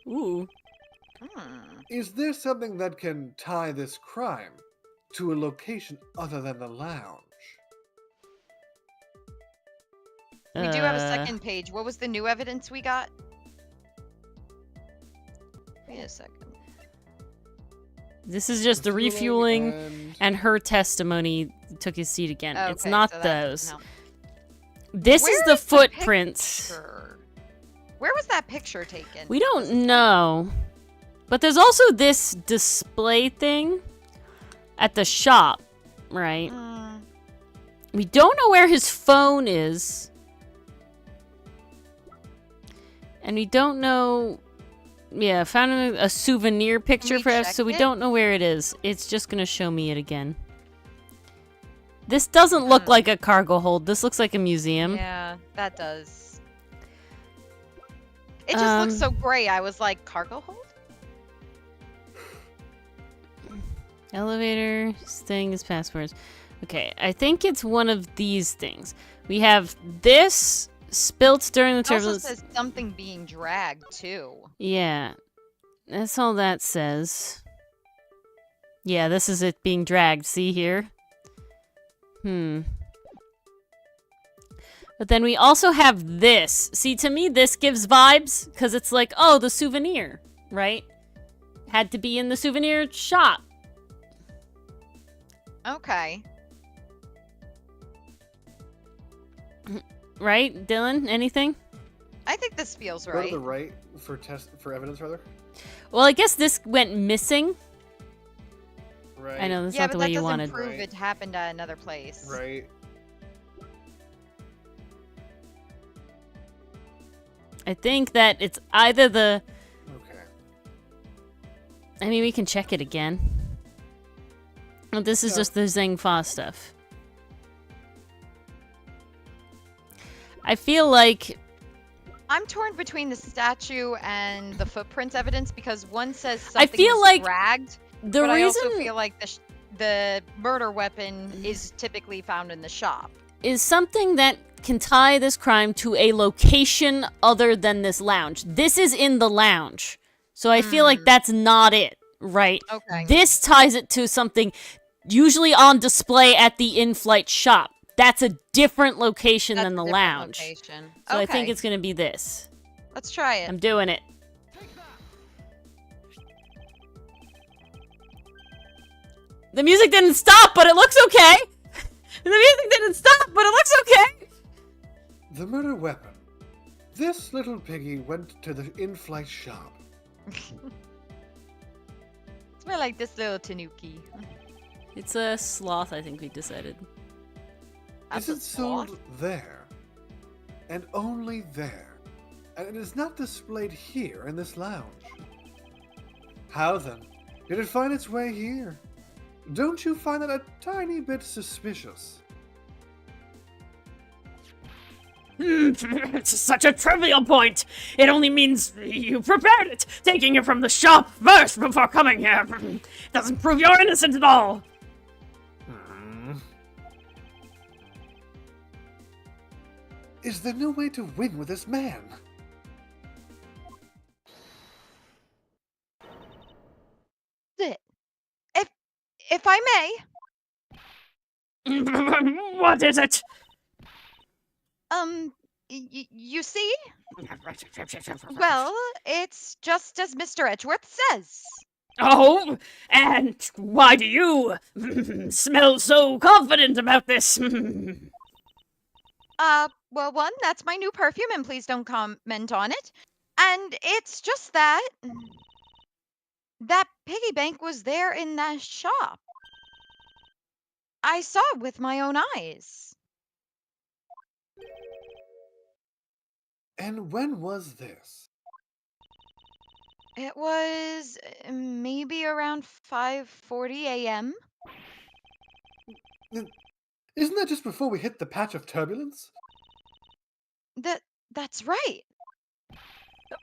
Ooh. Is there something that can tie this crime to a location other than the lounge? We do have a second page. What was the new evidence we got? Wait a second. This is just the refueling and her testimony took his seat again. It's Okay, not so that doesn't those. help. This is Where the is footprints. picture? Where was that picture taken? We don't know. But there's also this display thing at the shop, right? We don't know where his phone is. And we don't know... Yeah, found a souvenir picture we perhaps, check so we it? don't know where it is. It's just gonna show me it again. This doesn't look like a cargo hold. This looks like a museum. Yeah, that does. It just looks so gray. I was like, cargo hold? Elevator, thing is passwords. Okay, I think it's one of these things. We have this spilt during the It also turbulence. says something being dragged, too. Yeah, that's all that says. Yeah, this is it being dragged. See here? But then we also have this. See, to me, this gives vibes, because it's like, oh, the souvenir, right? Had to be in the souvenir shop. Okay. right, Dylan? Anything? I think this feels Go right. to the right for evidence, rather. Well, I guess this went missing. Right. I know that's Yeah, not but the that way you doesn't wanted. prove Right. it happened at another place. Right. I think that it's either the. Okay. I mean, we can check it again. Oh, this is Yeah. just the Zhang Fa stuff. I feel like I'm torn between the statue and the footprints evidence because one says I something feel was like dragged, the but I reason also feel like the murder weapon is typically found in the shop. is something that can tie this crime to a location other than this lounge. This is in the lounge. So I feel like that's not it, right? Okay. This ties it to something usually on display at the in-flight shop. That's a different location That's than a the different lounge. location. So I Okay. think it's going to be this. Let's try it. I'm doing it. The music didn't stop, but it looks okay. The music didn't stop, but it looks okay. The murder weapon. This little piggy went to the in-flight shop. Smell like this little tanuki. It's a sloth, I think we decided. That's Is a it sold sloth? there? And only there? And it is not displayed here in this lounge. How then did it find its way here? Don't you find that a tiny bit suspicious? It's such a trivial point. It only means you prepared it, taking it from the shop first before coming here. Doesn't prove you're innocent at all. Is there no way to win with this man? It. If I may, What is it? you see? Well, it's just as Mr. Edgeworth says. Oh, and why do you smell so confident about this? Well, one, that's my new perfume, and please don't comment on it. And it's just that piggy bank was there in that shop. I saw it with my own eyes. And when was this? It was maybe around 5:40 a.m. Isn't that just before we hit the patch of turbulence? That's right.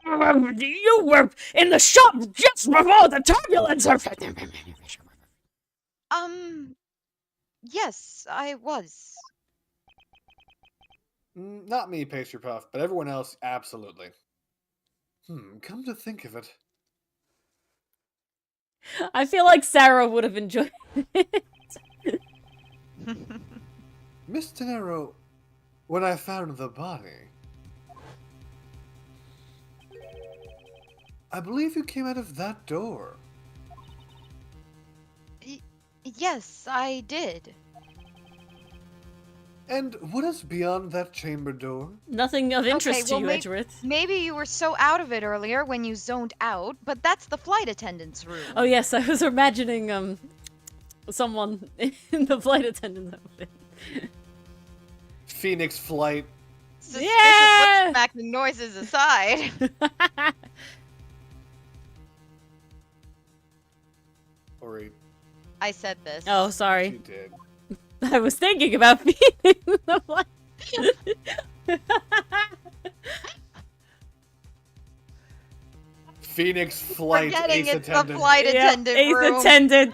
You were in the shop just before the turbulence. Yes, I was. Not me, Pastry Puff, but everyone else, absolutely. Come to think of it. I feel like Sarah would have enjoyed it. Miss Tenero, when I found the body, I believe you came out of that door. Yes, I did. And what is beyond that chamber door? Nothing of interest well, to you, may- Edgeworth. Maybe you were so out of it earlier when you zoned out, but that's the flight attendant's room. Oh yes, I was imagining someone in the flight attendant outfit. Phoenix Flight. Suspicious Yeah! lip-smacking noises aside. Or I said this. Oh, she sorry. did. I was thinking about being in the flight. Phoenix Flight Forgetting Ace it's the Attendant. flight attendant Ace room. attendant.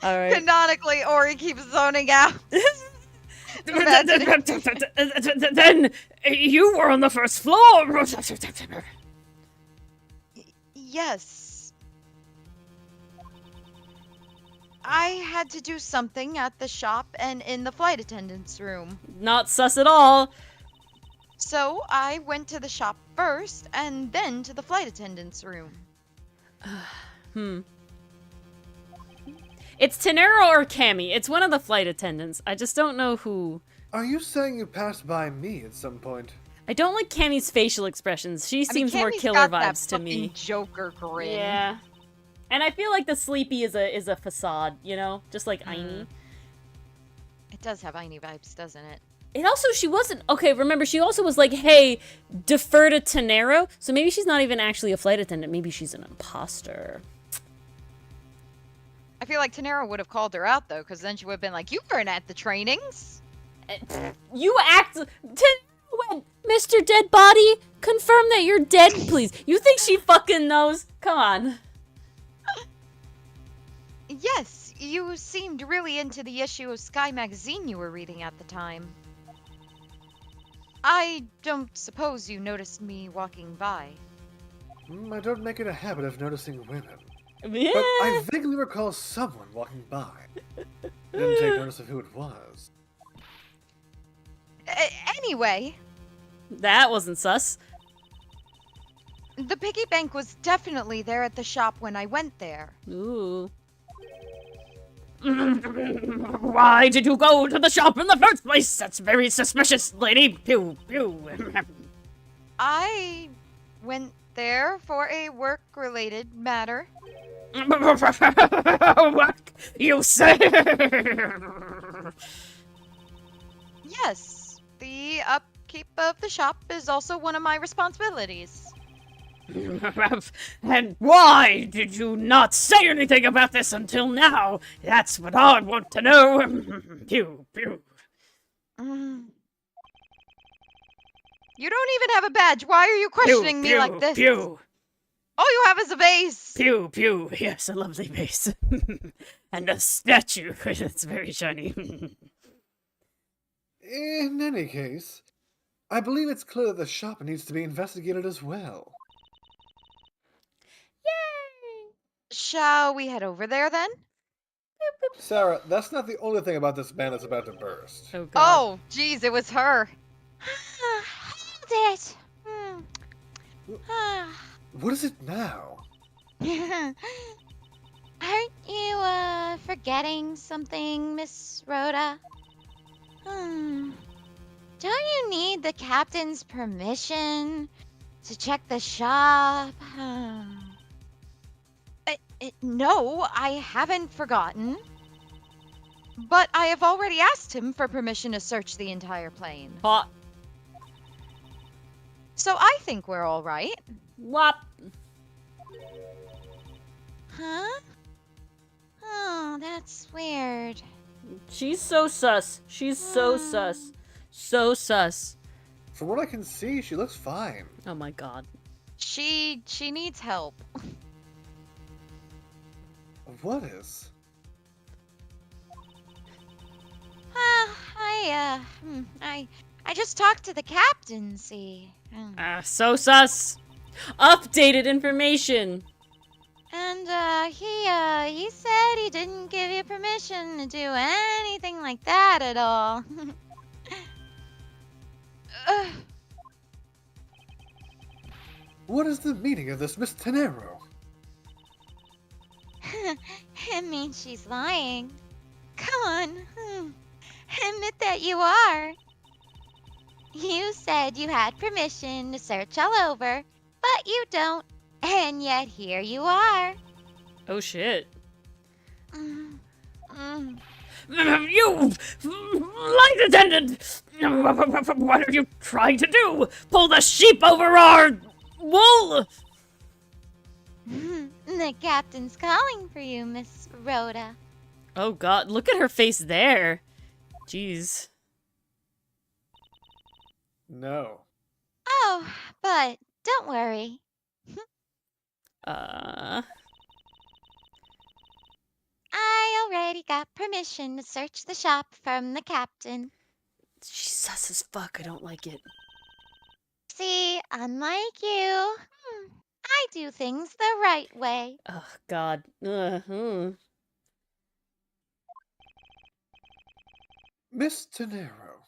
All right. Canonically, Ori keeps zoning out. Then you were on the first floor. Yes. I had to do something at the shop and in the flight attendant's room. Not sus at all. So I went to the shop first and then to the flight attendant's room. It's Tenero or Cammy. It's one of the flight attendants. I just don't know who Are you saying you passed by me at some point? I don't like Cammy's facial expressions. She I mean, seems more Cammy's killer got that vibes to me. fucking Joker grin. Yeah. And I feel like the sleepy is a facade, you know? Just like Aini. It does have Aini vibes, doesn't it? It also, she wasn't, okay, remember, she also was like, hey, defer to Tenero. So maybe she's not even actually a flight attendant. Maybe she's an imposter. I feel like Tenero would have called her out, though, because then she would have been like, you weren't at the trainings. You act, Mr. Dead Body, confirm that you're dead, please. You think she fucking knows? Come on. Yes, you seemed really into the issue of Sky magazine you were reading at the time. I don't suppose you noticed me walking by. I don't make it a habit of noticing women. Yeah. But I vaguely recall someone walking by. Didn't take notice of who it was. Anyway, That wasn't sus. the piggy bank was definitely there at the shop when I went there. Ooh. Why did you go to the shop in the first place? That's very suspicious, lady. Pew, pew. I went there for a work-related matter. What you say? Yes, the upkeep of the shop is also one of my responsibilities. And why did you not say anything about this until now? That's what I want to know. Pew, pew. Mm. You don't even have a badge. Why are you questioning me pew, like this? Pew, All you have is a vase. pew, pew. Yes, a lovely vase. And a statue that's very shiny. In any case, I believe it's clear that the shop needs to be investigated as well. Shall we head over there then? Sarah, that's not the only thing about this man that's about to burst. Oh, God. Oh, geez, it was her. Hold it. What is it now? Aren't you, forgetting something, Miss Rhoda? Don't you need the captain's permission to check the shop? No, I haven't forgotten. But I have already asked him for permission to search the entire plane. Hot. So I think we're all right. Wop. Huh? Oh, that's weird. She's so sus. She's so sus. So sus. From what I can see, she looks fine. Oh my God. She needs help. What is? I just talked to the captain, see. So sus. Updated information. And, he said he didn't give you permission to do anything like that at all. What is the meaning of this, Miss Tenero? It means she's lying. Come on. Admit that you are. You said you had permission to search all over, but you don't. And yet here you are. Oh shit. You flight attendant! What are you trying to do? Pull the sheep over our wool? The captain's calling for you, Miss Rhoda. Oh God. Look at her face there. Jeez. No. Oh, but don't worry. I already got permission to search the shop from the captain. She's sus as fuck. I don't like it. See, unlike you, I do things the right way. Oh God. Miss Tenero,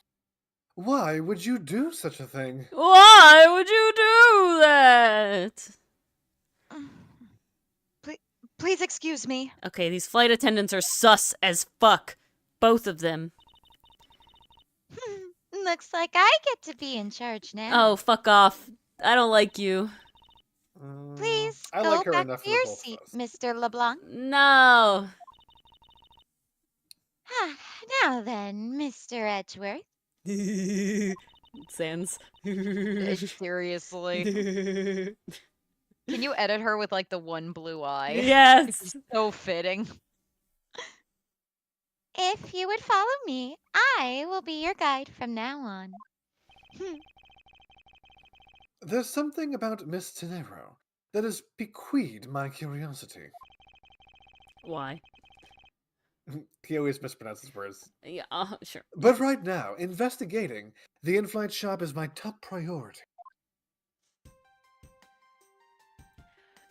why would you do such a thing? Why would you do that? Please excuse me. Okay, these flight attendants are sus as fuck. Both of them. Looks like I get to be in charge now. Oh, fuck off. I don't like you. Please I go like her back enough to for the your both seat, of us. Mr. LeBlanc. No. Now then, Mr. Edgeworth. Sans. Seriously. Can you edit her with like the one blue eye? Yes. So fitting. If you would follow me, I will be your guide from now on. There's something about Miss Tenero that has piqued my curiosity. Why? He always mispronounces words. Yeah, sure. But right now, investigating the in-flight shop is my top priority.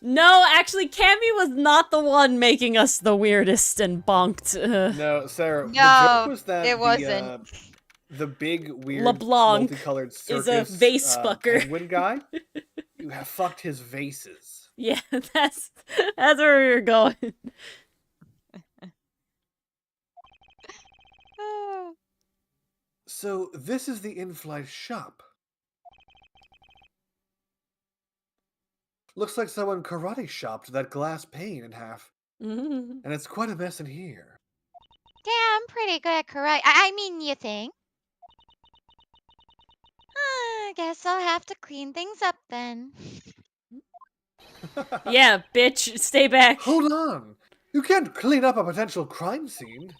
No, actually, Cammy was not the one making us the weirdest and bonked. No, Sarah, the No, joke was that it wasn't. the big, weird, LeBlanc multicolored is circus a vase fucker. penguin guy, you have fucked his vases. Yeah, that's where we were going. So this is the in-flight shop. Looks like someone karate chopped that glass pane in half. And it's quite a mess in here. Damn, pretty good at karate. I mean, you think? I guess I'll have to clean things up then. Yeah, bitch, stay back. Hold on! You can't clean up a potential crime scene.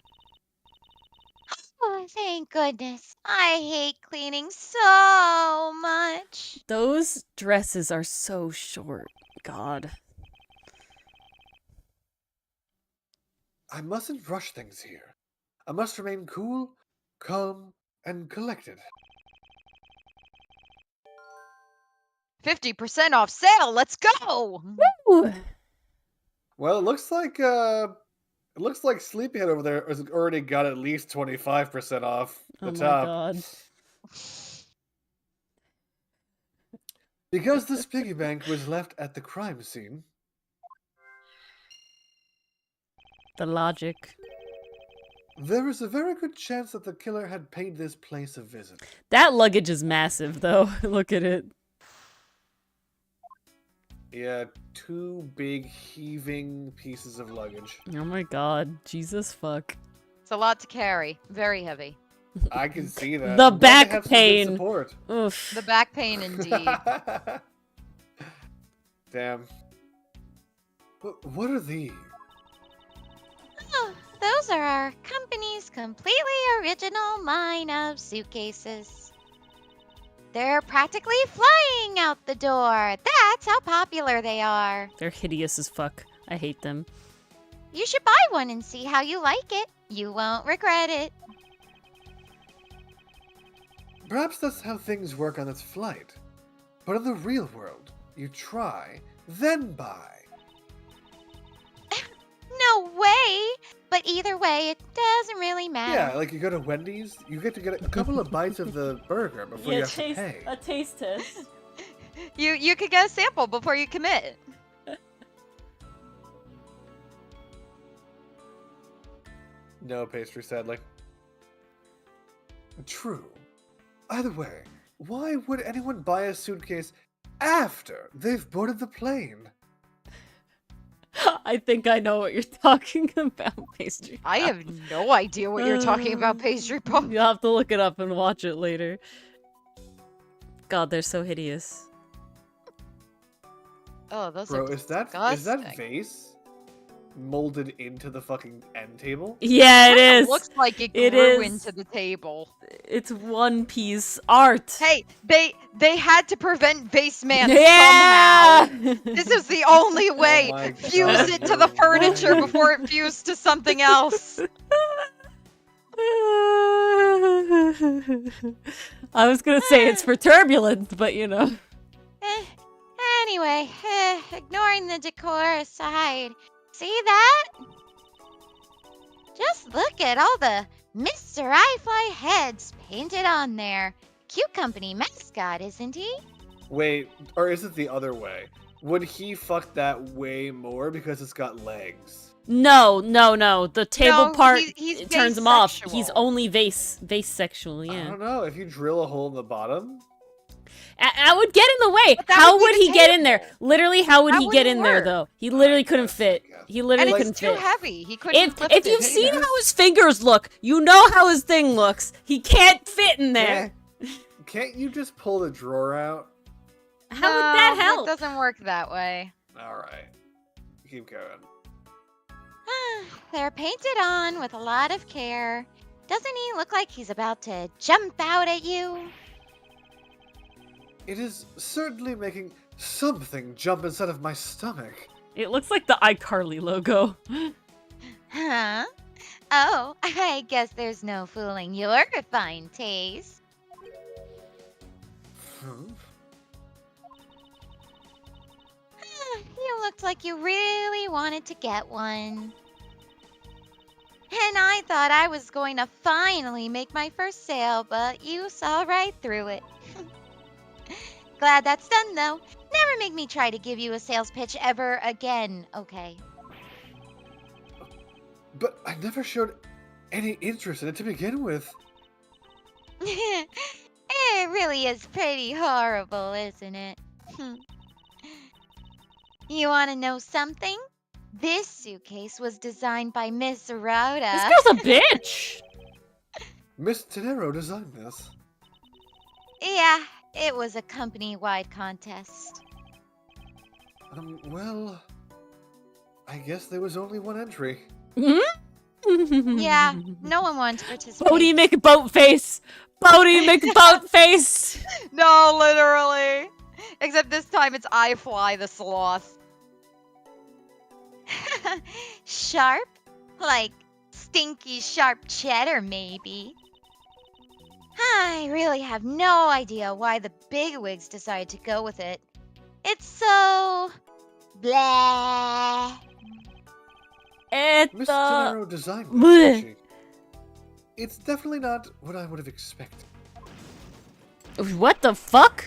Oh, thank goodness. I hate cleaning so much. Those dresses are so short. God. I mustn't rush things here. I must remain cool, calm, and collected. 50% off sale. Let's go. Ooh. Well, it looks like Sleepyhead over there has already got at least 25% off the Oh my top. God. Because this piggy bank was left at the crime scene, The logic. there is a very good chance that the killer had paid this place a visit. That luggage is massive, though. Look at it. Yeah, 2 big heaving pieces of luggage. Oh my God. Jesus fuck. It's a lot to carry. Very heavy. I can see that. The I'm glad they back have some good pain. support. Oof. The back pain, indeed. Damn. What are these? Oh, those are our company's completely original line of suitcases. They're practically flying out the door. That's how popular they are. They're hideous as fuck. I hate them. You should buy one and see how you like it. You won't regret it. Perhaps that's how things work on its flight. But in the real world, you try, then buy. No way! But either way, it doesn't really matter. Yeah, like you go to Wendy's, you get to get a couple of bites of the burger before you have to pay. a taste test. You could get a sample before you commit. No pastry, sadly. True. Either way, why would anyone buy a suitcase after they've boarded the plane? I think I know what you're talking about, pastry. I have no idea what you're talking about, pastry pop. You'll have to look it up and watch it later. God, they're so hideous. Oh, those Bro, are is that disgusting. vase molded into the fucking end table? Yeah, it Kinda is. looks like it It grew is. into the table. It's One Piece art. Hey, they had to prevent vase man Yeah! somehow. This is the only way. my Fuse God, it to the you're furniture right. before it fused to something else. I was gonna say it's for turbulence, but you know. Anyway, ignoring the decor aside, see that? Just look at all the Mr. iFly heads painted on there. Cute company mascot, isn't he? Wait, or is it the other way? Would he fuck that way more because it's got legs? No. The table No, part he's it turns him off. He's vase-sexual. only vase sexual. I Yeah. don't know. If you drill a hole in the bottom, I would get in the way. But that How would be would the he get in there? table. Literally, how would That he get wouldn't in there work. though? He literally couldn't guess, I fit. guess. He And literally it's couldn't too fit. heavy. He couldn't lift If it. you've seen how his fingers look, you know how his thing looks. He can't fit in there. Can't you just pull the drawer out? How would that help? It doesn't work that way. All right, keep going. They're painted on with a lot of care. Doesn't he look like he's about to jump out at you? It is certainly making something jump inside of my stomach. It looks like the iCarly logo. Huh? Oh, I guess there's no fooling your refined taste. Hmm. You looked like you really wanted to get one. And I thought I was going to finally make my first sale, but you saw right through it. Glad that's done, though. Never make me try to give you a sales pitch ever again, okay? But I never showed any interest in it to begin with. It really is pretty horrible, isn't it? You want to know something? This suitcase was designed by Miss Rhoda. This girl's a bitch. Miss Tenero designed this. Yeah, it was a company-wide contest. Well, I guess there was only one entry. Yeah, no one wanted to participate. Bodie McBoat face. Bodie McBoat face. No, literally. Except this time it's I Fly the Sloth. Sharp? Like stinky sharp cheddar, maybe. I really have no idea why the bigwigs decided to go with it. It's so... blah. Miss Tenero designed this, Bleh. did she? It's definitely not what I would have expected. What the fuck?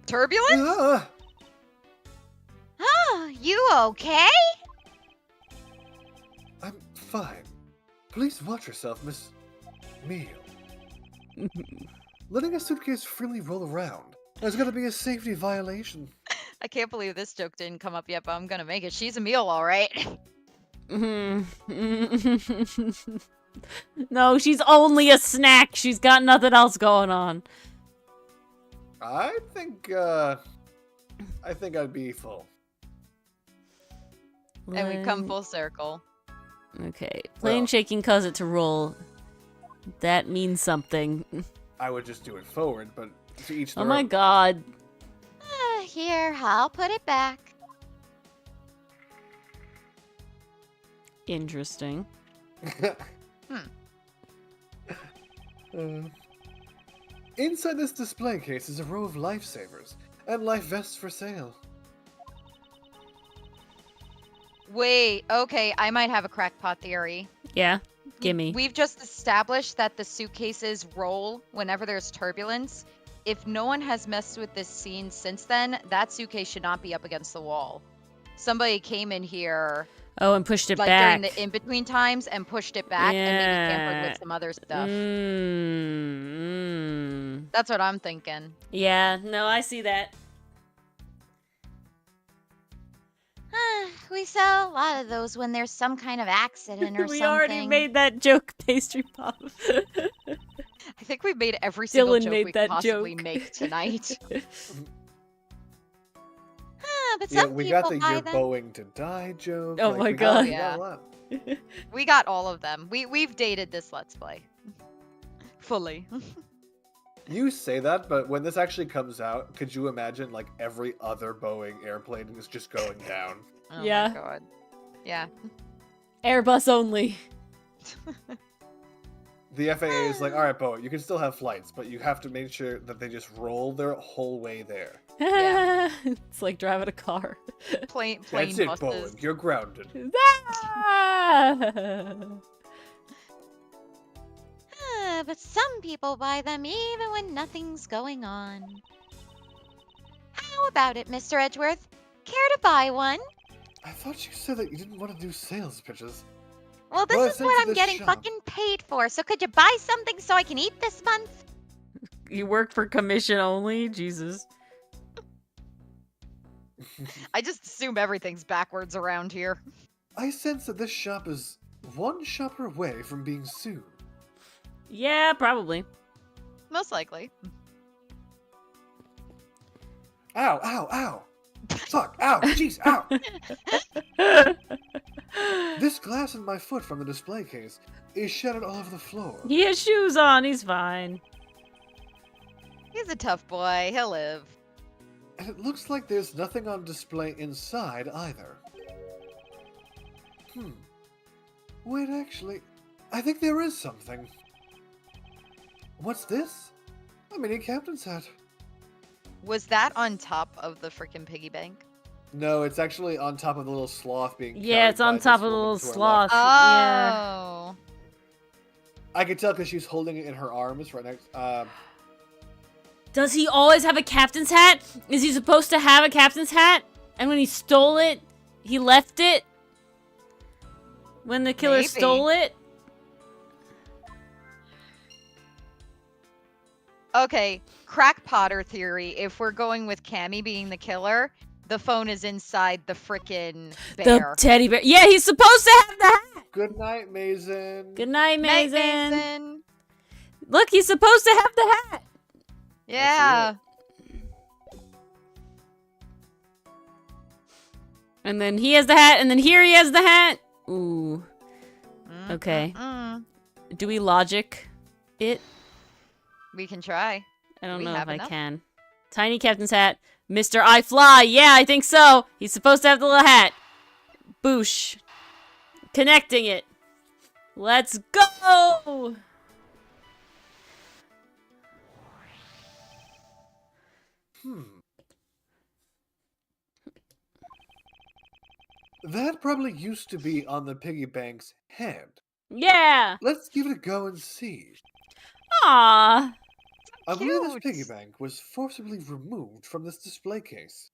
Turbulence? Ah! Oh, you okay? I'm fine. Please watch yourself, Miss Meal. Letting a suitcase freely roll around. There's gonna be a safety violation. I can't believe this joke didn't come up yet, but I'm gonna make it. She's a meal, all right. No, she's only a snack. She's got nothing else going on. I think I'd be full. And we come full circle. Okay, plane Well- shaking cause it to roll. That means something. I would just do it forward, but to each their Oh my own. god. Here, I'll put it back. Interesting. Inside this display case is a row of lifesavers and life vests for sale. Wait, okay, I might have a crackpot theory. Yeah, gimme. We've just established that the suitcases roll whenever there's turbulence. If no one has messed with this scene since then, that suitcase should not be up against the wall. Somebody came in here Oh, and pushed it like back. during the in-between times and pushed it back and maybe tampered Yeah. with some other stuff. Mm. That's what I'm thinking. Yeah, no, I see that. We sell a lot of those when there's some kind of accident or We something. already made that joke, Pastry Pop. I think we've made every single Dylan joke made we that could possibly joke. make tonight. But Yeah, some we people got the buy "you're them. Going to die" joke. Oh my we got- God. we got a lot. We got all of them. We've dated this Let's Play. Fully. You say that, but when this actually comes out, could you imagine like every other Boeing airplane is just going down? Oh Yeah. my god. Yeah. Airbus only. The FAA is like, all right, Boeing, you can still have flights, but you have to make sure that they just roll their whole way there. Yeah. It's like driving a car. Plane That's it, buses. Boeing. You're grounded. But some people buy them even when nothing's going on. How about it, Mr. Edgeworth? Care to buy one? I thought you said that you didn't want to do sales pitches. Well, this Well, I is sent what to I'm this getting shop. fucking paid for, so could you buy something so I can eat this month? You work for commission only? Jesus. I just assume everything's backwards around here. I sense that this shop is one shopper away from being sued. Yeah, probably. Most likely. Ow, ow, ow! Fuck, ow, jeez, ow! This glass in my foot from the display case is shattered all over the floor. He has shoes on. He's fine. He's a tough boy. He'll live. And it looks like there's nothing on display inside either. Wait, actually, I think there is something. What's this? A mini captain's hat. Was that on top of the freaking piggy bank? No, it's actually on top of the little sloth being Yeah, carried it's on by top this of the woman little to her sloth. left. Yeah. Oh. I could tell because she's holding it in her arms right next. Does he always have a captain's hat? Is he supposed to have a captain's hat? And when he stole it, he left it? When the killer Maybe. stole it? Okay, crack Potter theory. If we're going with Cammy being the killer, the phone is inside the frickin' bear. The teddy bear. Yeah, he's supposed to have the hat. Good night, Mason. Good night, Night, Mason. Mason. Look, he's supposed to have the hat. Yeah. And then he has the hat, and then here he has the hat. Ooh. Okay. Do we logic it? We can try. I don't We know if have I enough. can. Tiny captain's hat. Mr. I Fly. Yeah, I think so. He's supposed to have the little hat. Boosh. Connecting it. Let's go! That probably used to be on the piggy bank's head. Yeah! Let's give it a go and see. Aww. I believe this Cute. piggy bank was forcibly removed from this display case.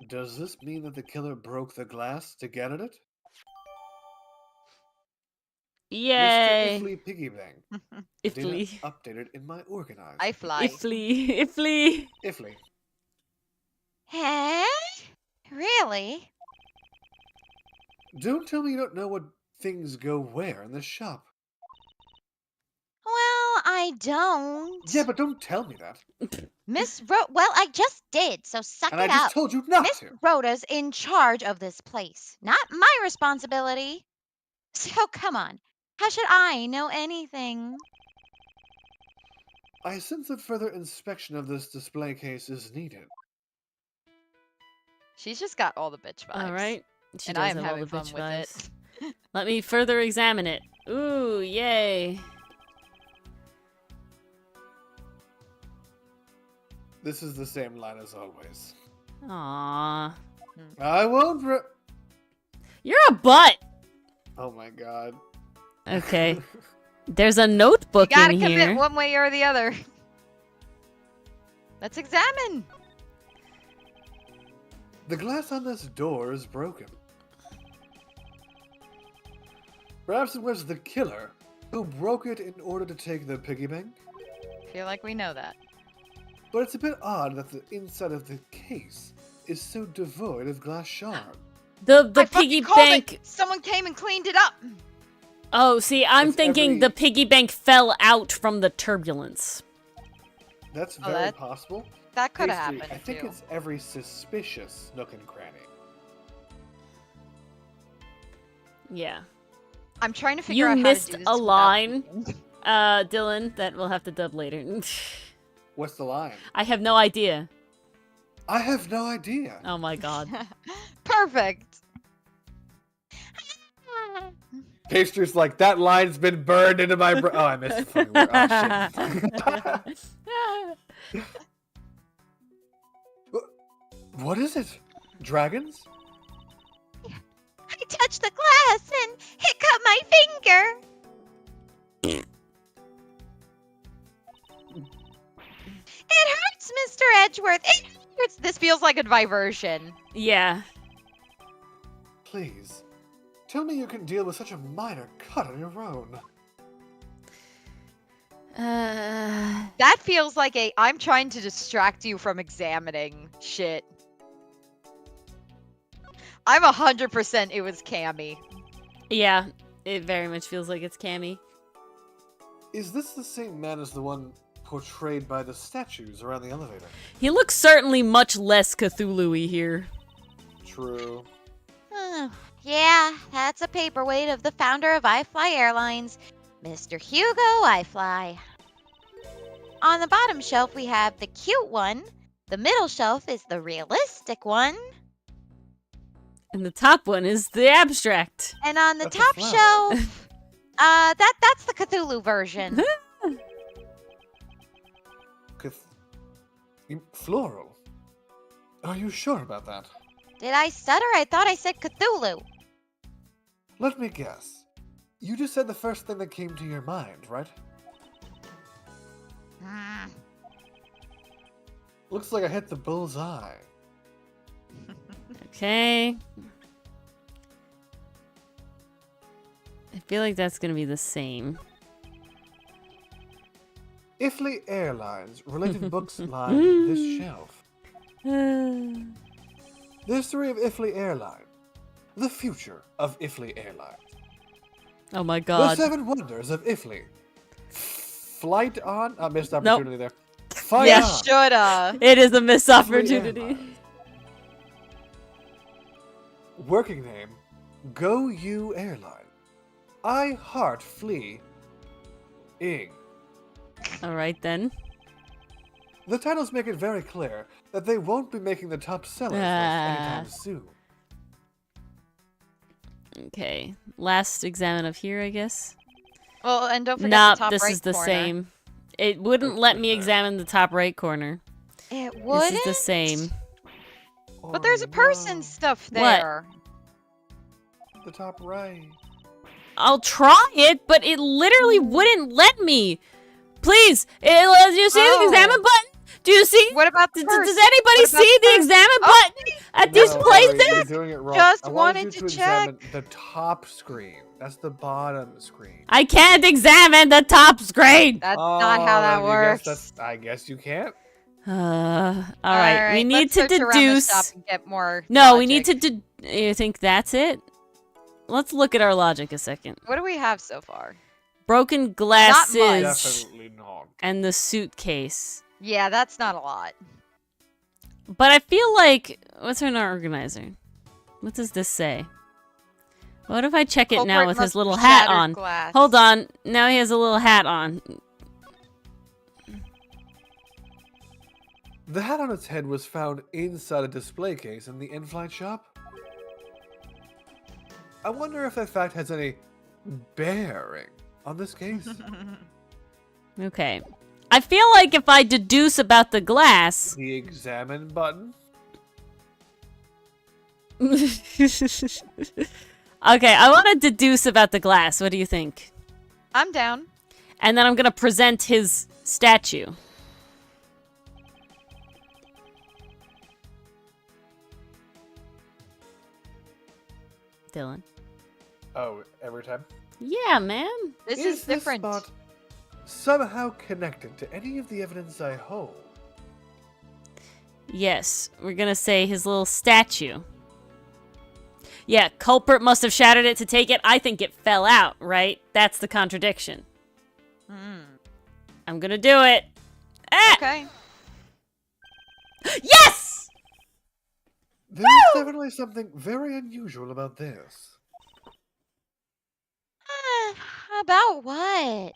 Does this mean that the killer broke the glass to get at it? Mr. Yay. Ifly Piggy Bank. Ifly. Data updated in my organized. I fly. Ifly. Ifly. Ifly. Huh? Really? Don't tell me you don't know what things go where in this shop. Well, I don't. Yeah, but don't tell me that. Well, I just did, so suck And it I just up. told you not Miss to. Rhoda's in charge of this place. Not my responsibility. So come on. How should I know anything? I sense that further inspection of this display case is needed. She's just got all the bitch vibes. All right. She And does I am have all having the fun bitch with vibes. it. Let me further examine it. Ooh, yay. This is the same line as always. Aww. I won't You're a butt. Oh my god. Okay. There's a notebook You gotta in commit here. one way or the other. Let's examine. The glass on this door is broken. Perhaps it was the killer who broke it in order to take the piggy bank? Feel like we know that. But it's a bit odd that the inside of the case is so devoid of glass shard. The I piggy fucking called bank. it. Someone came and cleaned it up. Oh, see, I'm It's thinking every- the piggy bank fell out from the turbulence. That's Oh, very that- possible. That could have Pastry, happened I think too. it's every suspicious nook and cranny. Yeah. I'm trying to figure You out how missed to do this a without line. thinking. Dylan, that we'll have to dub later. What's the line? I have no idea. I have no idea. Oh my god. Perfect. Pastry's like, that line's been burned into my brain. Oh, I missed the fucking word. Oh, shit. What is it? Dragons? I touched the glass and it cut my finger. It hurts, Mr. Edgeworth. It This feels like a diversion. Yeah. Please, tell me you can deal with such a minor cut on your own. That feels like I'm trying to distract you from examining shit. I'm 100% it was Cammy. Yeah, it very much feels like it's Cammy. Is this the same man as the one portrayed by the statues around the elevator? He looks certainly much less Cthulhu-y here. True. Yeah, that's a paperweight of the founder of iFly Airlines, Mr. Hugo iFly. On the bottom shelf, we have the cute one. The middle shelf is the realistic one. And the top one is the abstract. And on the That's a top flower. shelf, that's the Cthulhu version. Floral? Are you sure about that? Did I stutter? I thought I said Cthulhu. Let me guess. You just said the first thing that came to your mind, right? Looks like I hit the bullseye. Okay. I feel like that's gonna be the same. Ifley Airlines related books line this shelf. The history of Ifley Airline. The future of Ifley Airlines. Oh my The god. seven wonders of Ifley. Flight on. I missed opportunity there. Fight Yeah, on. Shoulda. It is a missed Ifley opportunity. Airlines. Working name: Go You Airline. I heart flee. Ing. Alright then. The titles make it very clear that they won't be making the top sellers list anytime soon. Okay. Last examine of here, I guess. Well, and don't forget Nope, the top this right is the corner. same. It wouldn't let me examine the top right corner. It This wouldn't. is the same. But there's a person Oh, stuff What? there. no. The top right. I'll try it, but it literally wouldn't let me. Please, do you see the Oh. examine button? Do you see? What about the Does purse? anybody What about see the the purse? examine Oh, button at these No, places? You're doing it wrong. Just I wanted wanted you to examine the top screen. That's the bottom screen. I can't examine the top screen. That's not how that works. I guess you can't. All right, we need let's to search around the shop deduce. and get more No, we need logic. to. You think that's it? Let's look at our logic a second. What do we have so far? Broken glasses Definitely not. and the suitcase. Yeah, that's not a lot. But I feel like what's our organizer? What does this say? What if I check it now Culprit with must his little have hat shattered on? glass. Hold on. Now he has a little hat on. The hat on its head was found inside a display case in the in-flight shop. I wonder if that fact has any bearing on this case. Okay. I feel like if I deduce about the glass. The examine button. Okay, I want to deduce about the glass. What do you think? I'm down. And then I'm going to present his statue. Dylan. Oh, every time. Yeah, man. This is different. This spot somehow connected to any of the evidence I hold? Yes, we're going to say his little statue. Yeah, culprit must have shattered it to take it. I think it fell out, right? That's the contradiction. I'm going to do it. Ah! Okay. Yes! There's definitely something very unusual about this. About what?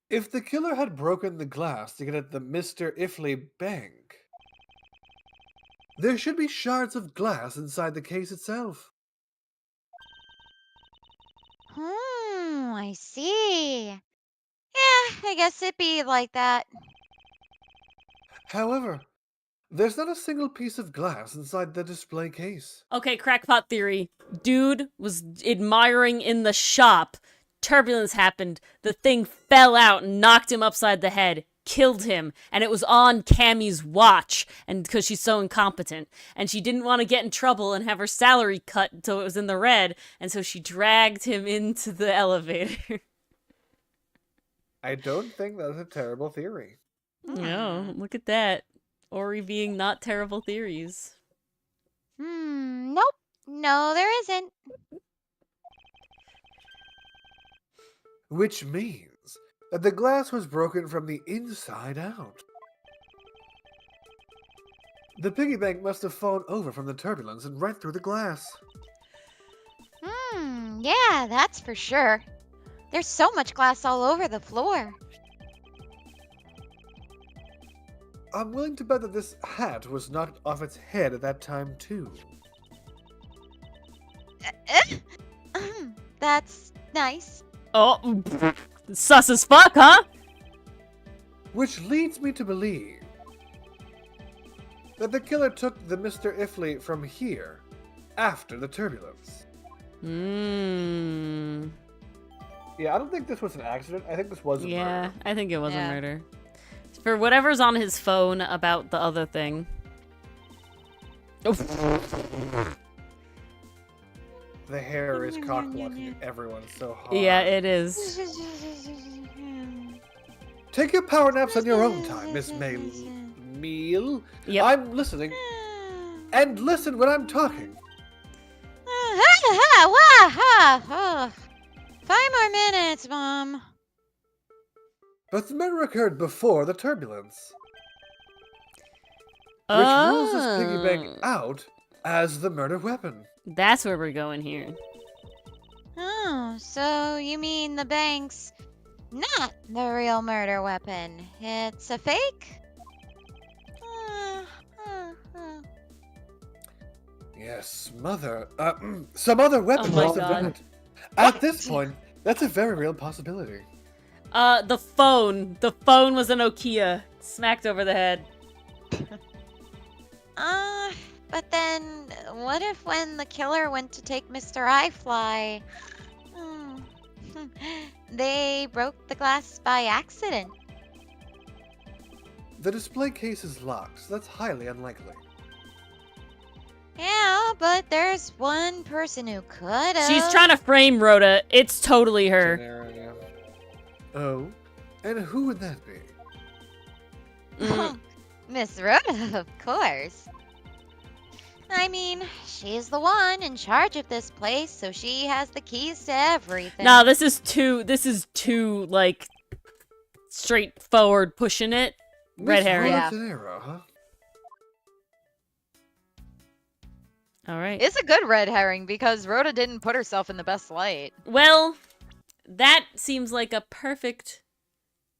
If the killer had broken the glass to get at the Mr. Ifley bank, there should be shards of glass inside the case itself. I see. Yeah, I guess it'd be like that. However, there's not a single piece of glass inside the display case. Okay, crackpot theory. Dude was admiring in the shop. Turbulence happened. The thing fell out and knocked him upside the head. killed him, and it was on Cammie's watch, and because she's so incompetent, and she didn't want to get in trouble and have her salary cut until it was in the red, and so she dragged him into the elevator. I don't think that's a terrible theory. No, look at that. Ori being not terrible theories. Nope. No, there isn't. Which means that the glass was broken from the inside out. The piggy bank must have fallen over from the turbulence and right through the glass. Yeah, that's for sure. There's so much glass all over the floor. I'm willing to bet that this hat was knocked off its head at that time, too. That's nice. Oh, sus as fuck, huh? Which leads me to believe that the killer took the Mr. Ifley from here after the turbulence. Yeah, I don't think this was an accident. I think this was a murder. I think it was a Yeah. murder. For whatever's on his phone about the other thing. The hair is cock-blocking everyone so hard. Yeah, it is. Take your power naps on your own time, Miss Meal. Yep. I'm listening. And listen when I'm talking. 5 more minutes, Mom. But the murder occurred before the turbulence. Which rules this piggy bank out as the murder weapon. That's where we're going here. Oh, so you mean the bank's not the real murder weapon? It's a fake? Yes, some other weapon Oh my must have done God. it. At this point, that's a very real possibility. The phone. The phone was a Nokia. Smacked over the head. But then, what if when the killer went to take Mr. iFly, they broke the glass by accident? The display case is locked, so that's highly unlikely. Yeah, but there's one person who could have. She's trying to frame Rhoda. It's totally her. Oh, and who would that be? Miss Rhoda, of course. I mean, she's the one in charge of this place, so she has the keys to everything. No, this is too, like, straightforward pushing it. Red Miss herring. Rhoda Tenero, huh? Alright. It's a good red herring because Rhoda didn't put herself in the best light. Well, that seems like a perfect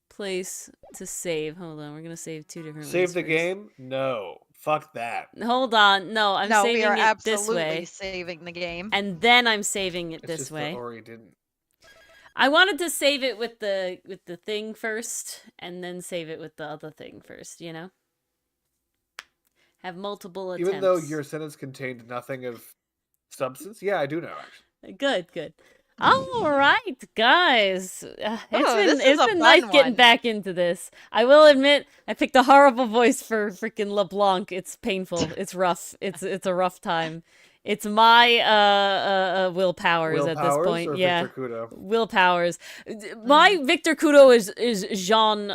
place to save. Hold on, we're gonna save two different ways Save the first. game? No. Fuck that. Hold on, no, I'm No, we saving are it this absolutely way. saving the game. And then I'm saving it It's this just way. that Ori didn't. I wanted to save it with the thing first, and then save it with the other thing first, you know? Have multiple attempts. Even though your sentence contained nothing of substance? Yeah, I do know, actually. Good. All right, guys. this is It's a been fun nice getting one. back into this. I will admit, I picked a horrible voice for freaking LeBlanc. It's painful. It's rough. It's a rough time. It's my will powers at this point. Or Yeah, Victor Kudo? will powers. My Victor Kudo is Jean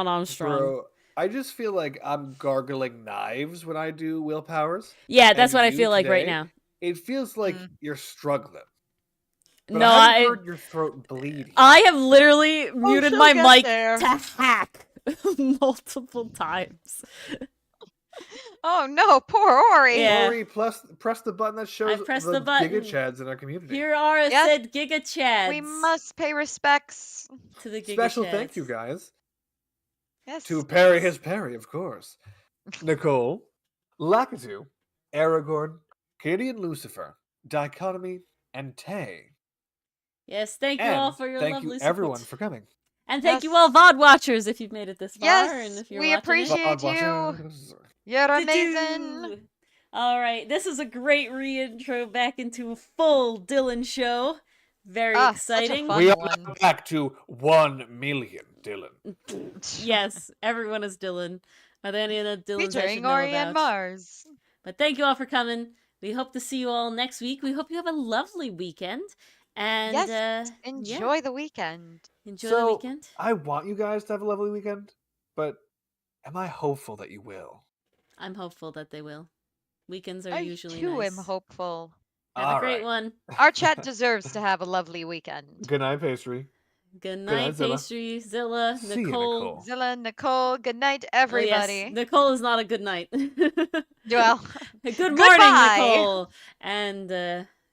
Armstrong. Bro, I just feel like I'm gargling knives when I do will powers. Yeah, that's And what I you feel like right today, now. It feels like you're struggling. But No, I I haven't heard your throat bleed. I have literally muted she'll my get mic there. to hack multiple times. Oh no, poor Ori. Yeah. Ori, press the button that shows pressed the the button. Giga Chads in our community. Here Ara Yes. said Giga Chads. We must pay respects. to the Giga Special Chads. thank you, guys. Yes. To Perry his Perry, of course. Nicole, Lakitu, Aragorn, Canadian Lucifer, Dichotomy, and Tay. Yes, thank you And all for your thank lovely you, support. everyone, for coming. And thank you Yes. all VOD watchers if you've made it this far. Yes, and if you're we watching appreciate it. VOD you. watchers. You're Doo-doo. amazing. All right, this is a great re-intro back into a full Dylan show. Very Ah, such a exciting. fun We are one. now back to 1 million, Dylan. Yes, everyone is Dylan. Are there any other Dylans I should Featuring know Ori and about? Mars. But thank you all for coming. We hope to see you all next week. We hope you have a lovely weekend. And Yes, yeah, enjoy the weekend. enjoy the weekend. I want you guys to have a lovely weekend, but am I hopeful that you will? I'm hopeful that they will. Weekends are I usually too nice. am hopeful. Have a All great right. one. Our chat deserves to have a lovely weekend. Good night, Pastry. Good night, night, Zilla. Pastry, Zilla, See you, Nicole. Nicole. Zilla, Nicole, good night, Oh, yes, everybody. Nicole is not a good night. Well, Good morning, goodbye. Nicole. And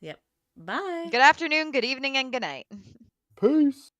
yep. Bye. Good afternoon, good evening, and good night. Peace.